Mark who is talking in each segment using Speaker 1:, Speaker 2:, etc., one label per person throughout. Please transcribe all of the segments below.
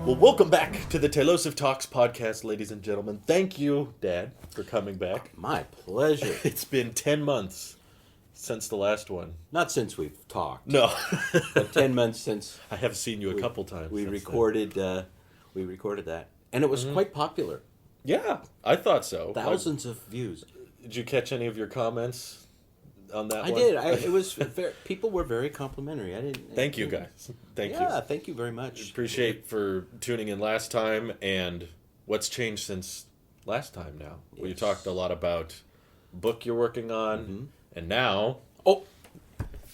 Speaker 1: Well, welcome back to the Tailosive Talks podcast, ladies and gentlemen. Thank you, Dad, for coming back.
Speaker 2: My pleasure.
Speaker 1: It's been 10 months since the last one.
Speaker 2: Not since we've talked.
Speaker 1: No.
Speaker 2: But 10 months since
Speaker 1: I have seen you a couple times.
Speaker 2: we
Speaker 1: since
Speaker 2: recorded we recorded that. And it was quite popular.
Speaker 1: then. Yeah, I thought so.
Speaker 2: Thousands of views.
Speaker 1: Did you catch any of your comments on that
Speaker 2: I
Speaker 1: one?
Speaker 2: did. It was people were very complimentary. I didn't
Speaker 1: Thank you, guys. Thank you.
Speaker 2: Yeah, thank you very much.
Speaker 1: Appreciate for tuning in last time and what's changed since last time now. We
Speaker 2: Yes.
Speaker 1: talked a lot about book you're working on, and now
Speaker 2: Oh,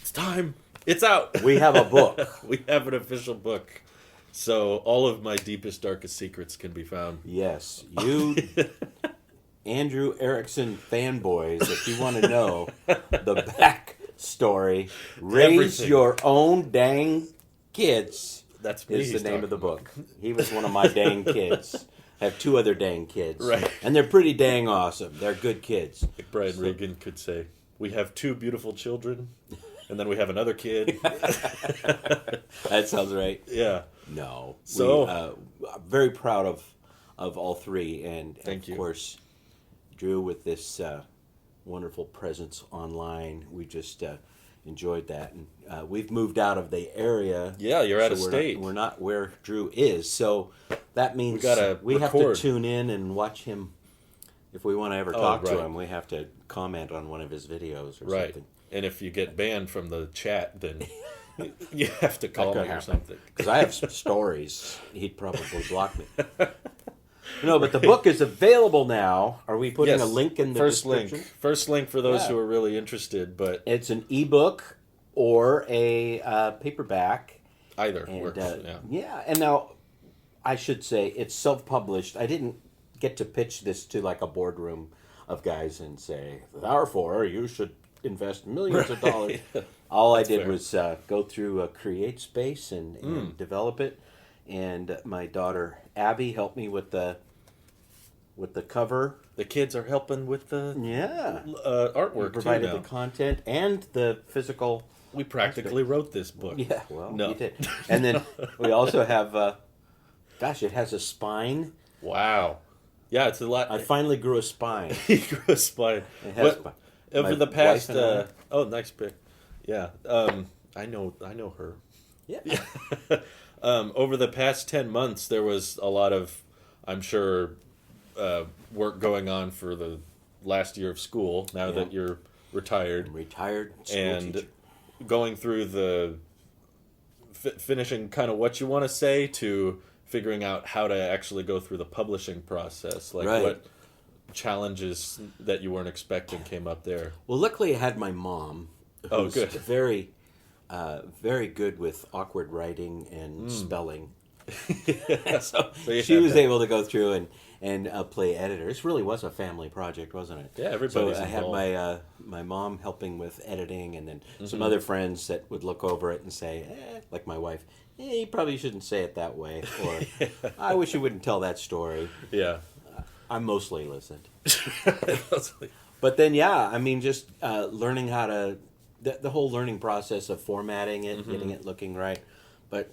Speaker 1: it's time. It's out.
Speaker 2: we have a book.
Speaker 1: We have an official book. So all of my deepest, darkest secrets can be found.
Speaker 2: Yes, you Andrew Erickson fanboys, if you want to know the backstory, raise
Speaker 1: Everything.
Speaker 2: your own dang kids.
Speaker 1: That's me.
Speaker 2: Is the
Speaker 1: he's
Speaker 2: name of the
Speaker 1: talking
Speaker 2: book. He was one of my dang kids. I have two other dang kids.
Speaker 1: Right.
Speaker 2: And they're pretty dang awesome. They're good kids.
Speaker 1: Like Brian Regan could say, we have two beautiful children, and then we have another kid.
Speaker 2: That sounds right.
Speaker 1: Yeah.
Speaker 2: No.
Speaker 1: So-
Speaker 2: I'm very proud of all three. And
Speaker 1: Thank you.
Speaker 2: of course, Drew, with this wonderful presence online, we just enjoyed that. And we've moved out of the area.
Speaker 1: Yeah, you're out of
Speaker 2: we're
Speaker 1: state.
Speaker 2: We're not where Drew is. So that means
Speaker 1: gotta
Speaker 2: we have
Speaker 1: record.
Speaker 2: to tune in and watch him. If we want to ever
Speaker 1: Oh,
Speaker 2: talk to
Speaker 1: right.
Speaker 2: him, we have to comment on one of his videos or
Speaker 1: Right.
Speaker 2: something.
Speaker 1: And if you get banned from the chat, then you have to call
Speaker 2: could
Speaker 1: me or
Speaker 2: happen.
Speaker 1: something.
Speaker 2: Because I have some stories, he'd probably block me. No, but the book is available now. Are we putting
Speaker 1: Yes.
Speaker 2: a link in the
Speaker 1: First
Speaker 2: description?
Speaker 1: link. First link for those
Speaker 2: Yeah.
Speaker 1: who are really interested, but
Speaker 2: It's an ebook or a paperback.
Speaker 1: either
Speaker 2: And,
Speaker 1: works. Yeah.
Speaker 2: and now I should say it's self-published. I didn't get to pitch this to like a boardroom of guys and say, therefore, you should invest millions of dollars. All I did
Speaker 1: fair.
Speaker 2: was go through CreateSpace and develop it. And my daughter Abby helped me with the cover.
Speaker 1: The kids are helping with the
Speaker 2: Yeah,
Speaker 1: artwork too
Speaker 2: provided
Speaker 1: now.
Speaker 2: the content and the physical.
Speaker 1: We practically wrote this book.
Speaker 2: Yeah, well,
Speaker 1: No.
Speaker 2: you did. And then we also have, gosh, it has a spine.
Speaker 1: Wow. Yeah, it's a lot.
Speaker 2: I finally grew a spine.
Speaker 1: He grew a spine.
Speaker 2: It has
Speaker 1: What-
Speaker 2: my
Speaker 1: over the
Speaker 2: wife
Speaker 1: past.
Speaker 2: and I.
Speaker 1: Oh, nice pick. Yeah. I know her.
Speaker 2: Yeah.
Speaker 1: Over the past 10 months, there was a lot of, I'm sure, work going on for the last year of school. Now that you're retired,
Speaker 2: I'm retired school
Speaker 1: and
Speaker 2: teacher.
Speaker 1: going through the finishing kind of what you want to say to figuring out how to actually go through the publishing process, like
Speaker 2: Right.
Speaker 1: what challenges that you weren't expecting came up there.
Speaker 2: Well, luckily I had my mom,
Speaker 1: Oh,
Speaker 2: who's
Speaker 1: good.
Speaker 2: very, very good with awkward writing and spelling. So
Speaker 1: you
Speaker 2: she
Speaker 1: had
Speaker 2: was
Speaker 1: that.
Speaker 2: able to go through and play editor. This really was a family project, wasn't it?
Speaker 1: Yeah, everybody's
Speaker 2: So I had
Speaker 1: involved.
Speaker 2: my mom helping with editing, and then
Speaker 1: Mm-hmm.
Speaker 2: some other friends that would look over it and say, like my wife, you probably shouldn't say it that way, or I wish you wouldn't tell that story.
Speaker 1: Yeah.
Speaker 2: I mostly listened. But then, yeah, I mean, just learning how to, the whole learning process of formatting it, getting it looking right. But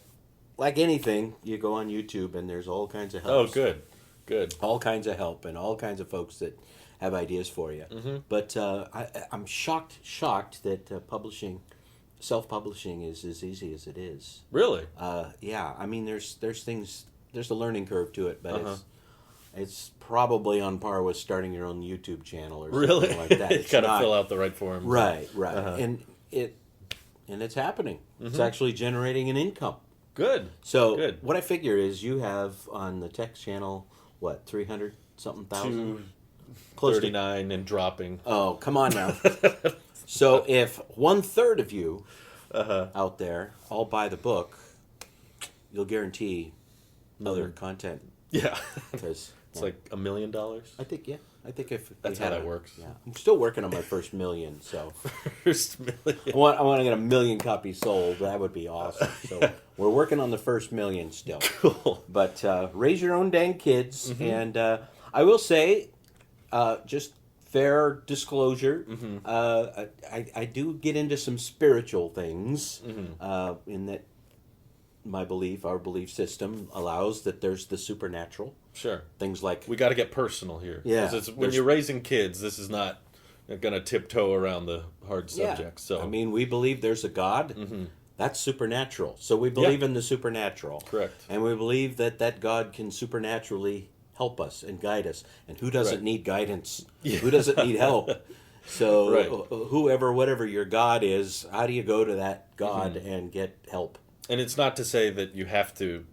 Speaker 2: like anything, you go on YouTube and there's all kinds of help.
Speaker 1: Oh, good. Good.
Speaker 2: All kinds of help and all kinds of folks that have ideas for you. But I'm shocked that self-publishing is as easy as it is.
Speaker 1: Really?
Speaker 2: Yeah, I mean, there's things, there's a learning curve to it, but it's probably on par with starting your own YouTube channel or something
Speaker 1: Really?
Speaker 2: like that.
Speaker 1: You
Speaker 2: It's
Speaker 1: gotta
Speaker 2: not-
Speaker 1: fill out the right forms.
Speaker 2: Right, right,
Speaker 1: Uh-huh.
Speaker 2: and it's happening. It's actually generating an income.
Speaker 1: Good.
Speaker 2: So
Speaker 1: Good.
Speaker 2: what I figure is you have on the text channel 300 something thousand, close to.
Speaker 1: 39 and dropping.
Speaker 2: Oh, come on now. So if 1/3 of you
Speaker 1: Uh-huh.
Speaker 2: out there all buy the book, you'll guarantee other
Speaker 1: Mhm.
Speaker 2: content
Speaker 1: Yeah.
Speaker 2: because
Speaker 1: It's like $1 million.
Speaker 2: I think if we
Speaker 1: That's how
Speaker 2: had
Speaker 1: that works.
Speaker 2: Yeah, I'm still working on my first million, so
Speaker 1: First million.
Speaker 2: I want to get 1 million copies sold. That would be awesome. So we're working on the first million still.
Speaker 1: Cool.
Speaker 2: But raise your own dang kids, and I will say, just fair disclosure, I do get into some spiritual things in that my belief, our belief system allows that there's the supernatural.
Speaker 1: Sure.
Speaker 2: Things like...
Speaker 1: We got to get personal here.
Speaker 2: Yeah.
Speaker 1: When you're raising kids, this is not going to tiptoe around the hard subjects. So
Speaker 2: I mean, we believe there's a God.
Speaker 1: Mm-hmm.
Speaker 2: That's supernatural. So we believe in the supernatural.
Speaker 1: Correct.
Speaker 2: And we believe that God can supernaturally help us and guide us. And who doesn't need guidance? Yeah. Who doesn't need help? So whoever, whatever your God is, how do you go to that God and get help?
Speaker 1: And it's not to say that you have to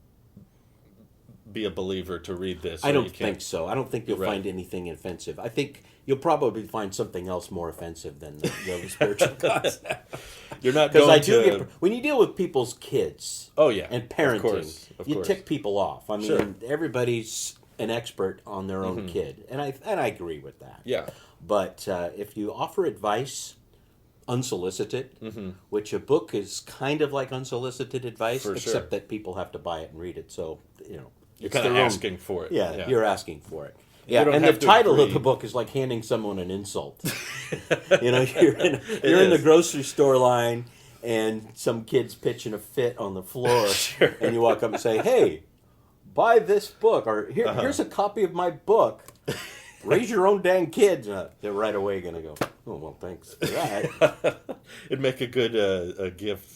Speaker 1: be a believer to read this.
Speaker 2: I don't think so. I don't think you'll find anything offensive. I think you'll probably find something else more offensive than the spiritual concept.
Speaker 1: You're not going to...
Speaker 2: when you deal with people's kids and parenting, you tick people off. I mean, everybody's an expert on their own kid. And I agree with that.
Speaker 1: Yeah.
Speaker 2: But if you offer advice unsolicited, which a book is kind of like unsolicited advice, except that people have to buy it and read it. So,
Speaker 1: you're kind of asking for it.
Speaker 2: Yeah, you're asking for it. Yeah, and the title of the book is like handing someone an insult. You're in the grocery store line, and some kid's pitching a fit on the floor, and you walk up and say, "Hey, buy this book," or here's a copy of my book. Raise your own dang kids. They're right away going to go, "Oh, well, thanks for that."
Speaker 1: It'd make a good a gift.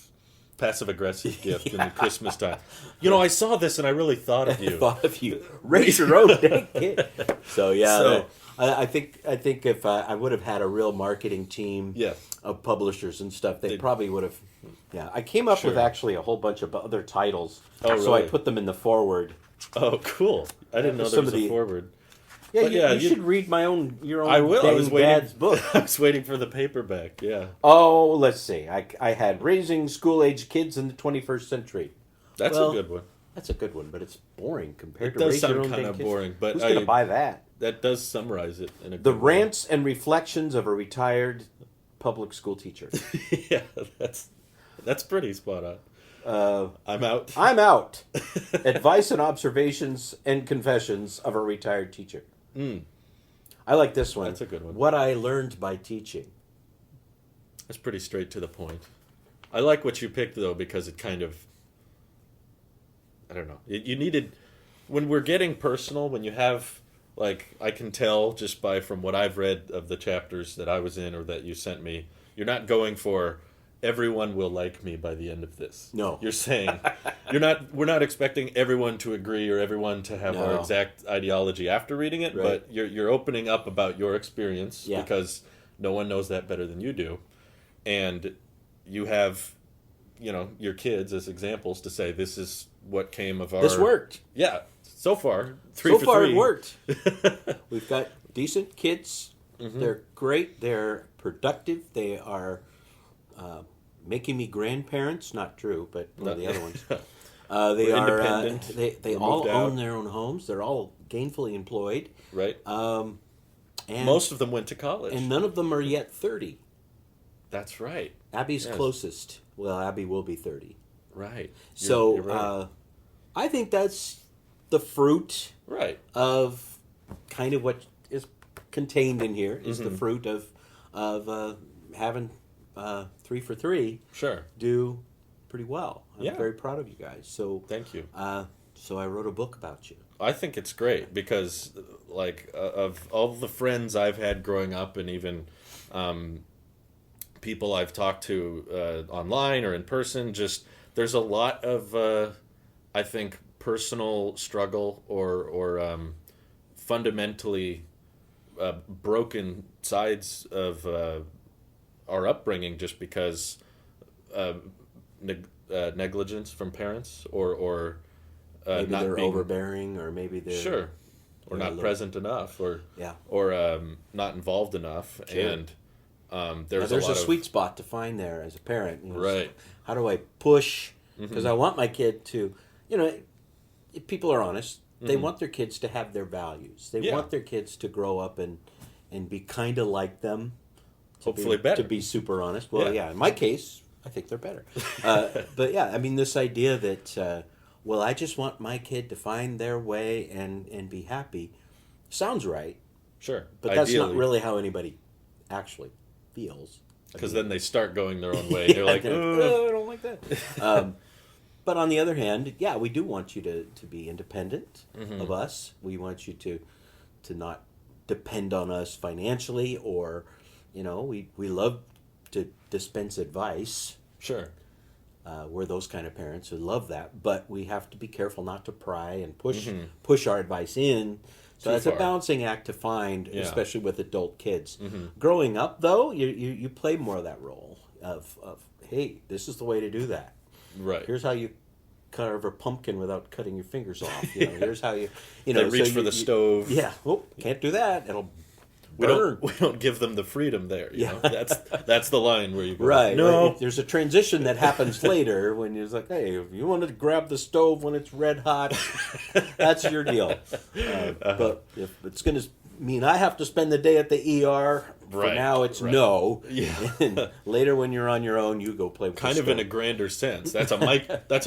Speaker 1: Passive-aggressive gift in the Christmas time. I saw this and I really thought of you.
Speaker 2: Raise your own dang kid. So, I think if I would have had a real marketing team of publishers and stuff, they probably would have... Yeah, I came up with actually a whole bunch of other titles.
Speaker 1: Oh, really?
Speaker 2: So I put them in the foreword.
Speaker 1: Oh, cool. I didn't know there was a foreword.
Speaker 2: Yeah, you should read your own
Speaker 1: I will. I was waiting.
Speaker 2: Dad's book.
Speaker 1: I was waiting for the paperback. Yeah.
Speaker 2: Oh, let's see. I had Raising School-Age Kids in the 21st Century.
Speaker 1: That's a good one.
Speaker 2: That's a good one, but it's boring compared
Speaker 1: to
Speaker 2: Raise Your Own
Speaker 1: It does sound kind of boring, but
Speaker 2: who's going to buy that?
Speaker 1: That does summarize it in a good
Speaker 2: The Rants and Reflections of a Retired Public School Teacher.
Speaker 1: Yeah, that's pretty spot on. I'm out.
Speaker 2: I'm out. Advice and Observations and Confessions of a Retired Teacher. I like this one.
Speaker 1: That's a good one.
Speaker 2: What I Learned by Teaching.
Speaker 1: That's pretty straight to the point. I like what you picked, though, because it kind of... I don't know. You needed... When we're getting personal, when you have... Like, I can tell just from what I've read of the chapters that I was in or that you sent me, you're not going for... Everyone will like me by the end of this.
Speaker 2: No.
Speaker 1: You're saying we're not expecting everyone to agree or everyone to have our exact ideology after reading it, but you're opening up about your experience because no one knows that better than you do. And you have, your kids as examples to say this is what came of our...
Speaker 2: This worked.
Speaker 1: Yeah. So far, 3 for 3.
Speaker 2: So far it worked. We've got decent kids. They're great. They're productive. They are... making me grandparents, not true, but one of the other ones. They are independent. They all own their own homes. They're all gainfully employed.
Speaker 1: Right.
Speaker 2: And
Speaker 1: most of them went to college.
Speaker 2: And none of them are yet 30.
Speaker 1: That's right.
Speaker 2: Abby's closest. Well, Abby will be 30.
Speaker 1: Right.
Speaker 2: You're
Speaker 1: right.
Speaker 2: I think that's the fruit of kind of what is contained in here is the fruit of having 3 for 3 do pretty well. I'm very proud of you guys. So
Speaker 1: thank you.
Speaker 2: So I wrote a book about you.
Speaker 1: I think it's great because of all the friends I've had growing up and even people I've talked to online or in person, just there's a lot of I think personal struggle or fundamentally broken sides of our upbringing just because negligence from parents or
Speaker 2: maybe
Speaker 1: not
Speaker 2: they're
Speaker 1: being,
Speaker 2: overbearing or maybe they're
Speaker 1: or not present enough or not involved enough and there's a
Speaker 2: sweet spot to find there as a parent,
Speaker 1: right?
Speaker 2: How do I push because I want my kid to if people are honest they want their kids to have their values, they want their kids to grow up and be kind of like them.
Speaker 1: Hopefully better.
Speaker 2: To be super honest. Well, in my case, I think they're better. But I mean, this idea that, I just want my kid to find their way and be happy sounds right.
Speaker 1: Sure.
Speaker 2: But that's not really how anybody actually feels.
Speaker 1: Because then they start going their own way. They're like,
Speaker 2: oh, I don't like that. But on the other hand, yeah, we do want you to be independent
Speaker 1: Mm-hmm.
Speaker 2: of us. We want you to not depend on us financially, or, we love to dispense advice.
Speaker 1: Sure.
Speaker 2: We're those kind of parents who love that, but we have to be careful not to pry and push
Speaker 1: Mm-hmm.
Speaker 2: push our advice in. So
Speaker 1: Too
Speaker 2: it's a
Speaker 1: far.
Speaker 2: balancing act to find,
Speaker 1: Yeah.
Speaker 2: especially with adult kids.
Speaker 1: Mm-hmm.
Speaker 2: Growing up, though, you play more of that role of hey, this is the way to do that.
Speaker 1: Right.
Speaker 2: Here's how you carve a pumpkin without cutting your fingers off. Here's how you know.
Speaker 1: They reach
Speaker 2: so
Speaker 1: for the stove.
Speaker 2: Yeah. Oh, can't do that. It'll
Speaker 1: We
Speaker 2: burn.
Speaker 1: don't give them the freedom there. You know? That's the line where you go,
Speaker 2: Right.
Speaker 1: No.
Speaker 2: Right. There's a transition that happens later when you're like, hey, if you want to grab the stove when it's red hot, that's your deal. But if it's going to mean I have to spend the day at the ER, for
Speaker 1: Right,
Speaker 2: now it's
Speaker 1: right.
Speaker 2: no.
Speaker 1: Yeah.
Speaker 2: And later when you're on your own, you go play with
Speaker 1: Kind
Speaker 2: the
Speaker 1: of in a
Speaker 2: stove.
Speaker 1: grander sense. That's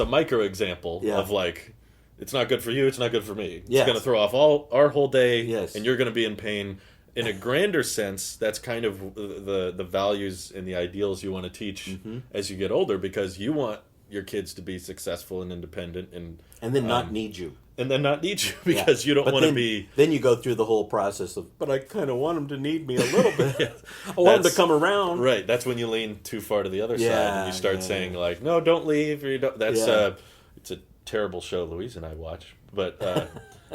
Speaker 1: a micro example
Speaker 2: Yeah.
Speaker 1: of like, it's not good for you. It's not good for me. It's
Speaker 2: Yes.
Speaker 1: going to throw off our whole day.
Speaker 2: Yes.
Speaker 1: And you're going to be in pain. In a grander sense, that's kind of the values and the ideals you want to teach
Speaker 2: Mm-hmm.
Speaker 1: as you get older, because you want your kids to be successful and independent and
Speaker 2: then not need you.
Speaker 1: and then not need you because you don't
Speaker 2: But
Speaker 1: want to
Speaker 2: then-
Speaker 1: be.
Speaker 2: Then you go through the whole process of, but I kind of want them to need me a little bit. I want them to
Speaker 1: That's-
Speaker 2: come around.
Speaker 1: Right, that's when you lean too far to the other side and you start
Speaker 2: Yeah.
Speaker 1: saying like, "No, don't leave." Or you don't. That's
Speaker 2: Yeah.
Speaker 1: it's a terrible show Louise and I watch, but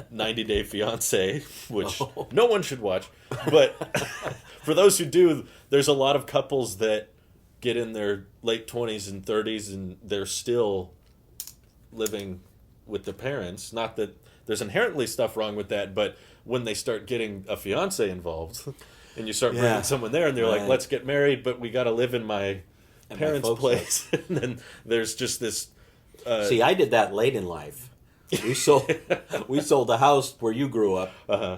Speaker 1: 90 Day Fiance, which
Speaker 2: Oh.
Speaker 1: no one should watch. But for those who do, there's a lot of couples that get in their late 20s and 30s and they're still living with their parents. Not that there's inherently stuff wrong with that, but when they start getting a fiance involved and you start
Speaker 2: Yeah.
Speaker 1: bringing someone there and they're like,
Speaker 2: Right.
Speaker 1: let's get married, but we got to live in my
Speaker 2: my
Speaker 1: parents'
Speaker 2: folks'
Speaker 1: place. And then there's just this.
Speaker 2: See, I did that late in life. We sold a house where you grew up.
Speaker 1: Uh-huh.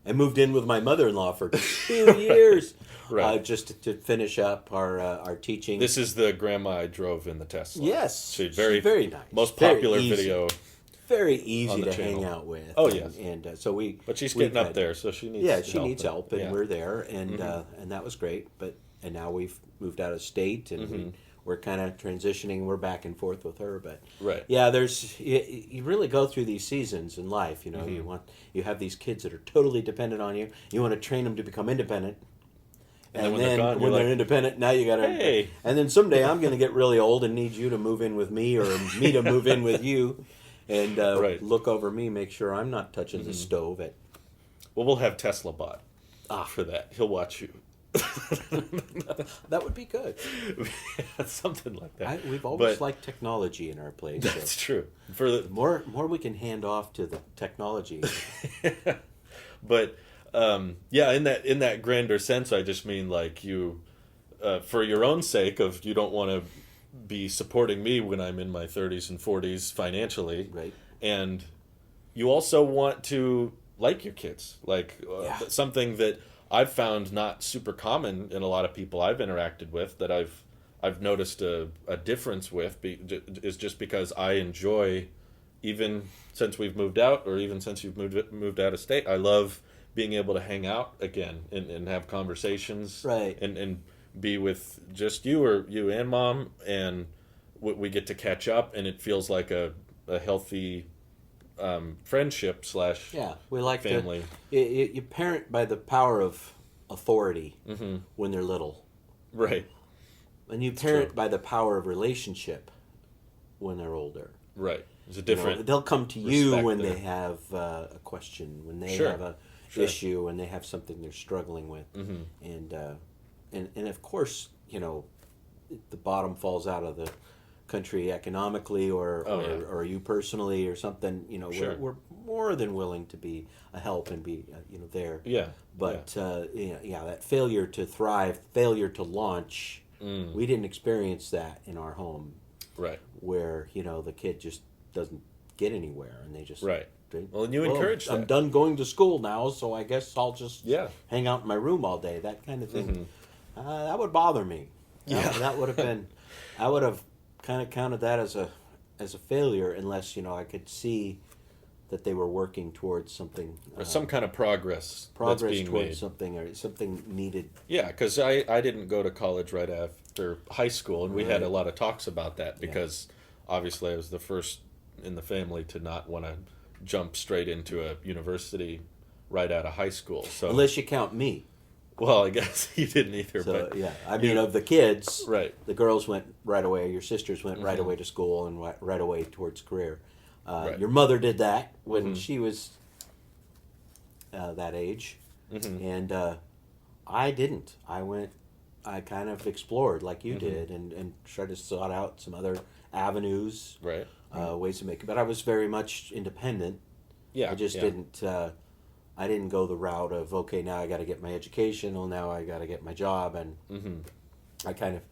Speaker 2: I moved in with my mother-in-law for 2 years,
Speaker 1: Right.
Speaker 2: just to finish up our teaching.
Speaker 1: This is the grandma I drove in the Tesla.
Speaker 2: Yes,
Speaker 1: She's
Speaker 2: she's very nice.
Speaker 1: Most
Speaker 2: Very
Speaker 1: popular
Speaker 2: easy.
Speaker 1: video,
Speaker 2: very
Speaker 1: on
Speaker 2: easy
Speaker 1: the
Speaker 2: to hang
Speaker 1: channel.
Speaker 2: out with.
Speaker 1: Oh,
Speaker 2: and,
Speaker 1: yes.
Speaker 2: and so we.
Speaker 1: but she's
Speaker 2: we've
Speaker 1: getting up
Speaker 2: had-
Speaker 1: there, so she needs.
Speaker 2: Yeah, she needs help, and
Speaker 1: yeah.
Speaker 2: we're there, and that was great. And now we've moved out of state, and we're kind of transitioning. We're back and forth with her, but
Speaker 1: Right.
Speaker 2: yeah, you really go through these seasons in life. You have these kids that are totally dependent on you. You want to train them to become independent.
Speaker 1: And then
Speaker 2: And
Speaker 1: when they're gone,
Speaker 2: when
Speaker 1: you're
Speaker 2: they're
Speaker 1: like,
Speaker 2: independent, now you gotta.
Speaker 1: "Hey."
Speaker 2: And then someday I'm gonna get really old and need you to move in with me, or me to move in with you, and
Speaker 1: Right.
Speaker 2: look over me, make sure I'm not touching the stove at.
Speaker 1: Well, we'll have Tesla bot for that. He'll watch you.
Speaker 2: That would be good.
Speaker 1: Something like that.
Speaker 2: We've always
Speaker 1: But
Speaker 2: liked technology in our place.
Speaker 1: that's
Speaker 2: So
Speaker 1: true. For the
Speaker 2: the more we can hand off to the technology.
Speaker 1: But yeah, in that grander sense, I just mean like you, for your own sake of you don't want to be supporting me when I'm in my 30s and 40s financially,
Speaker 2: Right.
Speaker 1: And you also want to like your kids, like
Speaker 2: Yeah.
Speaker 1: something that I've found not super common in a lot of people I've interacted with that I've noticed a difference with is just because I enjoy, even since we've moved out or even since you've moved out of state, I love being able to hang out again and have conversations,
Speaker 2: Right.
Speaker 1: and be with just you or you and mom, and we get to catch up, and it feels like a healthy friendship /
Speaker 2: Yeah, we like
Speaker 1: family.
Speaker 2: You parent by the power of authority when they're little,
Speaker 1: Right,
Speaker 2: and you parent
Speaker 1: true.
Speaker 2: by the power of relationship when they're older.
Speaker 1: right. There's a
Speaker 2: You know,
Speaker 1: different.
Speaker 2: they'll come to you
Speaker 1: respect
Speaker 2: when
Speaker 1: there.
Speaker 2: they have a question, when they
Speaker 1: Sure,
Speaker 2: have a
Speaker 1: sure.
Speaker 2: issue, when they have something they're struggling with, and of course, the bottom falls out of the country economically, or
Speaker 1: Oh, yeah.
Speaker 2: or you personally, or something.
Speaker 1: Sure.
Speaker 2: We're more than willing to be a help and be there.
Speaker 1: Yeah,
Speaker 2: But that failure to thrive, failure to launch, we didn't experience that in our home,
Speaker 1: right,
Speaker 2: where the kid just doesn't get anywhere, and they just
Speaker 1: right.
Speaker 2: they-
Speaker 1: Well, and you encourage
Speaker 2: I'm
Speaker 1: that.
Speaker 2: done going to school now, so I guess I'll just
Speaker 1: Yeah.
Speaker 2: hang out in my room all day. That kind of thing. That would bother me. That would have been. I would have kind of counted that as a failure, unless I could see that they were working towards something.
Speaker 1: Or some kind of progress
Speaker 2: progress
Speaker 1: that's being
Speaker 2: towards
Speaker 1: made.
Speaker 2: something, or something needed.
Speaker 1: Yeah, because I didn't go to college right after high school, and we had
Speaker 2: Right.
Speaker 1: a lot of talks about that because obviously I was the first in the family to not want to jump straight into a university right out of high school. So
Speaker 2: Unless you count me.
Speaker 1: well, I guess you didn't either.
Speaker 2: So,
Speaker 1: but
Speaker 2: yeah. I mean, of the kids,
Speaker 1: right.
Speaker 2: the girls went right away. Your sisters went right
Speaker 1: Mm-hmm.
Speaker 2: away to school and right away towards career.
Speaker 1: Right.
Speaker 2: Your mother did that when
Speaker 1: Mm-hmm.
Speaker 2: she was that age.
Speaker 1: Mm-hmm.
Speaker 2: And I didn't. I kind of explored like you
Speaker 1: Mm-hmm.
Speaker 2: did and tried to sort out some other avenues,
Speaker 1: Right.
Speaker 2: ways to make it. But I was very much independent.
Speaker 1: Yeah.
Speaker 2: I just
Speaker 1: yeah.
Speaker 2: didn't. I didn't go the route of okay, now I got to get my education. Well, now I got to get my job, and
Speaker 1: Mm-hmm.
Speaker 2: I kind of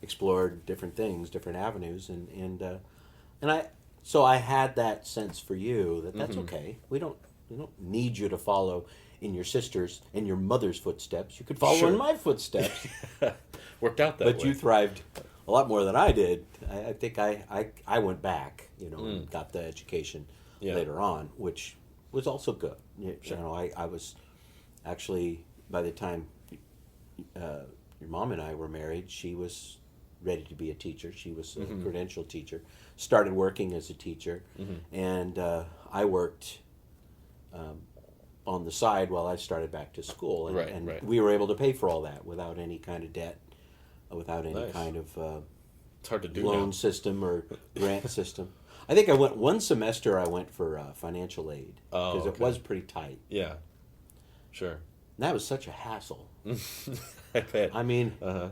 Speaker 2: explored different things, different avenues, and I had that sense for you that that's
Speaker 1: Mm-hmm.
Speaker 2: okay. We don't need you to follow in your sister's and your mother's footsteps. You could follow
Speaker 1: Sure.
Speaker 2: in my footsteps,
Speaker 1: Worked out that
Speaker 2: but
Speaker 1: way.
Speaker 2: you thrived a lot more than I did. I think I went back, and got the education
Speaker 1: Yeah.
Speaker 2: later on, which was also good.
Speaker 1: Sure.
Speaker 2: I was actually, by the time your mom and I were married, she was ready to be a teacher. She was a credentialed teacher, started working as a teacher, and I worked on the side while I started back to school, and,
Speaker 1: Right,
Speaker 2: and
Speaker 1: right.
Speaker 2: we were able to pay for all that without any kind of debt, without any
Speaker 1: Nice.
Speaker 2: kind of
Speaker 1: It's hard to do
Speaker 2: loan
Speaker 1: now.
Speaker 2: system or grant system. I think I went one semester. I went for financial aid
Speaker 1: Oh,
Speaker 2: because it
Speaker 1: okay.
Speaker 2: was pretty tight.
Speaker 1: Yeah. Sure.
Speaker 2: And that was such a hassle.
Speaker 1: I bet.
Speaker 2: I mean,
Speaker 1: Uh-huh.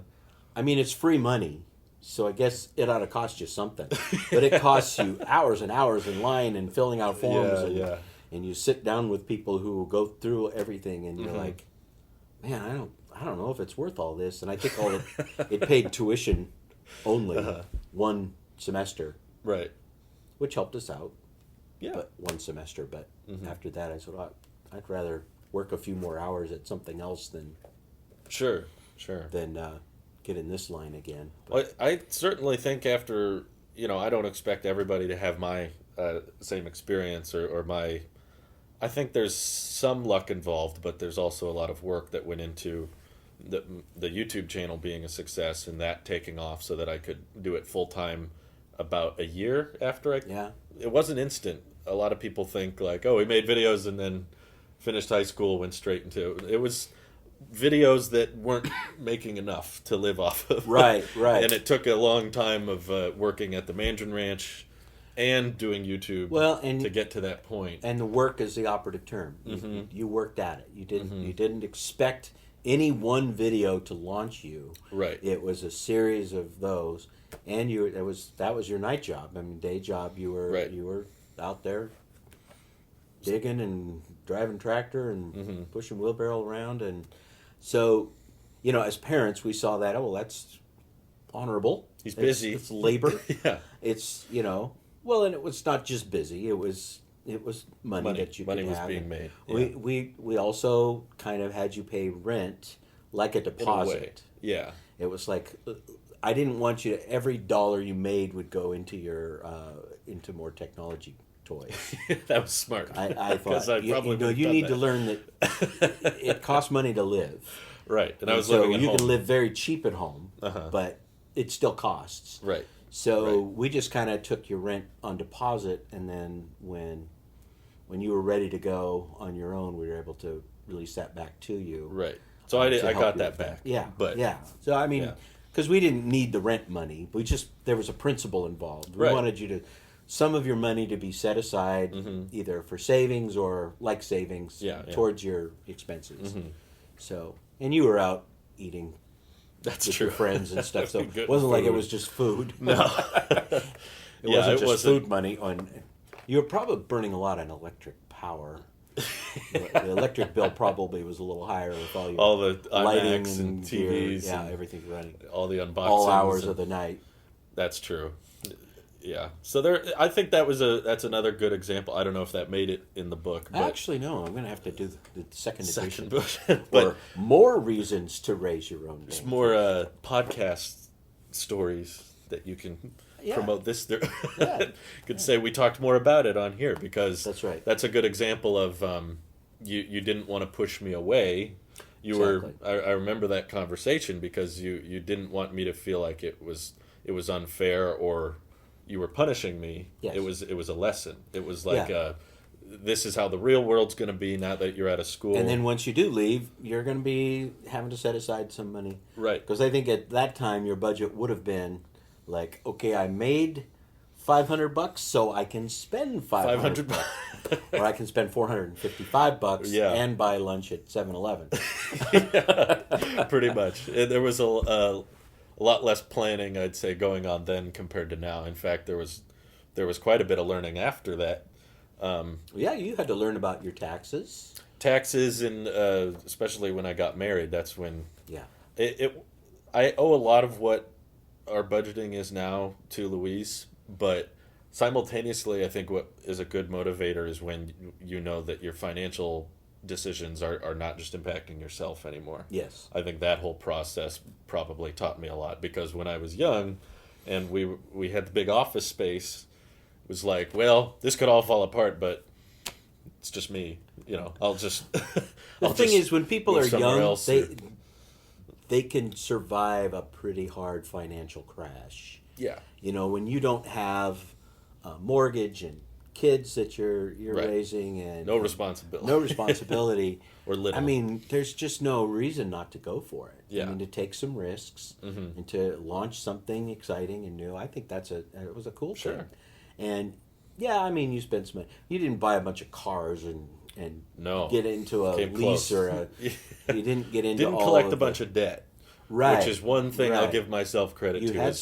Speaker 2: it's free money, so I guess it ought to cost you something. But it costs you hours and hours in line and filling out forms,
Speaker 1: Yeah,
Speaker 2: and
Speaker 1: yeah.
Speaker 2: and you sit down with people who go through everything, and you're
Speaker 1: Mm-hmm.
Speaker 2: like, man, I don't know if it's worth all this. And I think it paid tuition only
Speaker 1: Uh-huh.
Speaker 2: one semester,
Speaker 1: Right.
Speaker 2: which helped us out.
Speaker 1: Yeah.
Speaker 2: But one semester. But
Speaker 1: Mm-hmm.
Speaker 2: after that, I said, I'd rather work a few more hours at something else than
Speaker 1: Sure. Sure.
Speaker 2: get in this line again. But,
Speaker 1: Well, I certainly think after, I don't expect everybody to have my same experience or my. I think there's some luck involved, but there's also a lot of work that went into the YouTube channel being a success and that taking off so that I could do it full time about a year after
Speaker 2: yeah.
Speaker 1: It wasn't instant. A lot of people think like, oh, we made videos and then finished high school, went straight into it. It was videos that weren't making enough to live off of.
Speaker 2: Right, right.
Speaker 1: And it took a long time of working at the Mandarin Ranch and doing YouTube
Speaker 2: Well, and
Speaker 1: to get to that point.
Speaker 2: And the work is the operative term. You worked at it. You didn't expect any one video to launch you.
Speaker 1: Right.
Speaker 2: It was a series of those, and that was your night job. I mean, day job. You were
Speaker 1: Right.
Speaker 2: you were out there digging and driving tractor and pushing wheelbarrow around, and so as parents we saw that. Oh, well, that's honorable.
Speaker 1: He's busy.
Speaker 2: It's labor.
Speaker 1: Yeah.
Speaker 2: It's well, and it was not just busy. It was money that you
Speaker 1: Money
Speaker 2: could
Speaker 1: was
Speaker 2: have.
Speaker 1: being made.
Speaker 2: We also kind of had you pay rent like a
Speaker 1: In a way.
Speaker 2: deposit.
Speaker 1: Yeah.
Speaker 2: It was like I didn't want you to, every dollar you made would go into your into more technology toys.
Speaker 1: That was smart.
Speaker 2: I
Speaker 1: Because
Speaker 2: thought
Speaker 1: I probably
Speaker 2: you
Speaker 1: would've done
Speaker 2: need
Speaker 1: that.
Speaker 2: to learn that it costs money to live.
Speaker 1: Right. And I was
Speaker 2: so
Speaker 1: living at
Speaker 2: you
Speaker 1: home.
Speaker 2: can live very cheap at home,
Speaker 1: Uh-huh.
Speaker 2: but it still costs.
Speaker 1: Right.
Speaker 2: So
Speaker 1: Right.
Speaker 2: we just kind of took your rent on deposit, and then when you were ready to go on your own, we were able to release that back to you.
Speaker 1: Right. So I
Speaker 2: to help
Speaker 1: got
Speaker 2: you
Speaker 1: that
Speaker 2: with
Speaker 1: back.
Speaker 2: Yeah,
Speaker 1: But
Speaker 2: yeah. So I mean,
Speaker 1: Yeah.
Speaker 2: because we didn't need the rent money, there was a principle involved. We
Speaker 1: Right.
Speaker 2: wanted you to some of your money to be set aside either for savings or like savings
Speaker 1: Yeah, yeah.
Speaker 2: towards your expenses. So and you were out eating
Speaker 1: that's
Speaker 2: with
Speaker 1: true.
Speaker 2: your friends and stuff. So
Speaker 1: Good
Speaker 2: it wasn't like it
Speaker 1: food.
Speaker 2: was just food.
Speaker 1: No.
Speaker 2: It
Speaker 1: Yeah,
Speaker 2: wasn't
Speaker 1: it
Speaker 2: just
Speaker 1: wasn't.
Speaker 2: food money. You were probably burning a lot on electric power. The electric bill probably was a little higher with all your
Speaker 1: All the
Speaker 2: lighting
Speaker 1: iMacs and
Speaker 2: gear.
Speaker 1: TVs.
Speaker 2: Yeah,
Speaker 1: and
Speaker 2: everything running.
Speaker 1: all the unboxings.
Speaker 2: All hours
Speaker 1: and-
Speaker 2: of the night.
Speaker 1: That's true. Yeah. So I think that's another good example. I don't know if that made it in the book, but
Speaker 2: Actually, no. I'm going to have to do the second edition.
Speaker 1: second book. But
Speaker 2: Or more reasons to raise your own.
Speaker 1: it's
Speaker 2: game.
Speaker 1: more podcast stories that you can
Speaker 2: Yeah.
Speaker 1: promote this.
Speaker 2: Yeah.
Speaker 1: Could say we talked more about it on here because
Speaker 2: That's right.
Speaker 1: That's a good example of you didn't want to push me away. You
Speaker 2: Exactly.
Speaker 1: were. I remember that conversation because you didn't want me to feel like it was unfair or you were punishing me.
Speaker 2: Yes.
Speaker 1: It was a lesson. It was like
Speaker 2: Yeah.
Speaker 1: this is how the real world's going to be now that you're out of school.
Speaker 2: And then once you do leave, you're going to be having to set aside some money.
Speaker 1: Right.
Speaker 2: Because I think at that time your budget would have been like, okay, I made $500, so I can spend $500, or I can spend $455
Speaker 1: Yeah.
Speaker 2: and buy lunch at 7-Eleven.
Speaker 1: Yeah, pretty much. There was a lot less planning, I'd say, going on then compared to now. In fact, there was quite a bit of learning after that.
Speaker 2: Yeah, you had to learn about your taxes.
Speaker 1: Taxes, and especially when I got married, that's when
Speaker 2: Yeah.
Speaker 1: I owe a lot of what our budgeting is now to Louise, but simultaneously, I think what is a good motivator is when you know that your financial decisions are not just impacting yourself anymore.
Speaker 2: Yes.
Speaker 1: I think that whole process probably taught me a lot, because when I was young and we had the big office space, it was like, well, this could all fall apart, but it's just me. I'll just.
Speaker 2: The thing is, when people are young,
Speaker 1: they
Speaker 2: they can survive a pretty hard financial crash.
Speaker 1: Yeah.
Speaker 2: When you don't have a mortgage and kids that you're
Speaker 1: Right.
Speaker 2: raising and
Speaker 1: No responsibility.
Speaker 2: no responsibility.
Speaker 1: Or little.
Speaker 2: I mean, there's just no reason not to go for it.
Speaker 1: Yeah.
Speaker 2: I mean, to take some risks
Speaker 1: Mhm.
Speaker 2: and to launch something exciting and new. I think it was a cool
Speaker 1: Sure.
Speaker 2: thing. And yeah, I mean, you spent some money. You didn't buy a bunch of cars and
Speaker 1: No.
Speaker 2: get into a
Speaker 1: Came
Speaker 2: lease
Speaker 1: close.
Speaker 2: or you didn't get into
Speaker 1: Didn't
Speaker 2: all
Speaker 1: collect
Speaker 2: of
Speaker 1: a bunch of debt.
Speaker 2: right,
Speaker 1: Which is one thing I'll
Speaker 2: right.
Speaker 1: give myself credit
Speaker 2: You
Speaker 1: to.
Speaker 2: had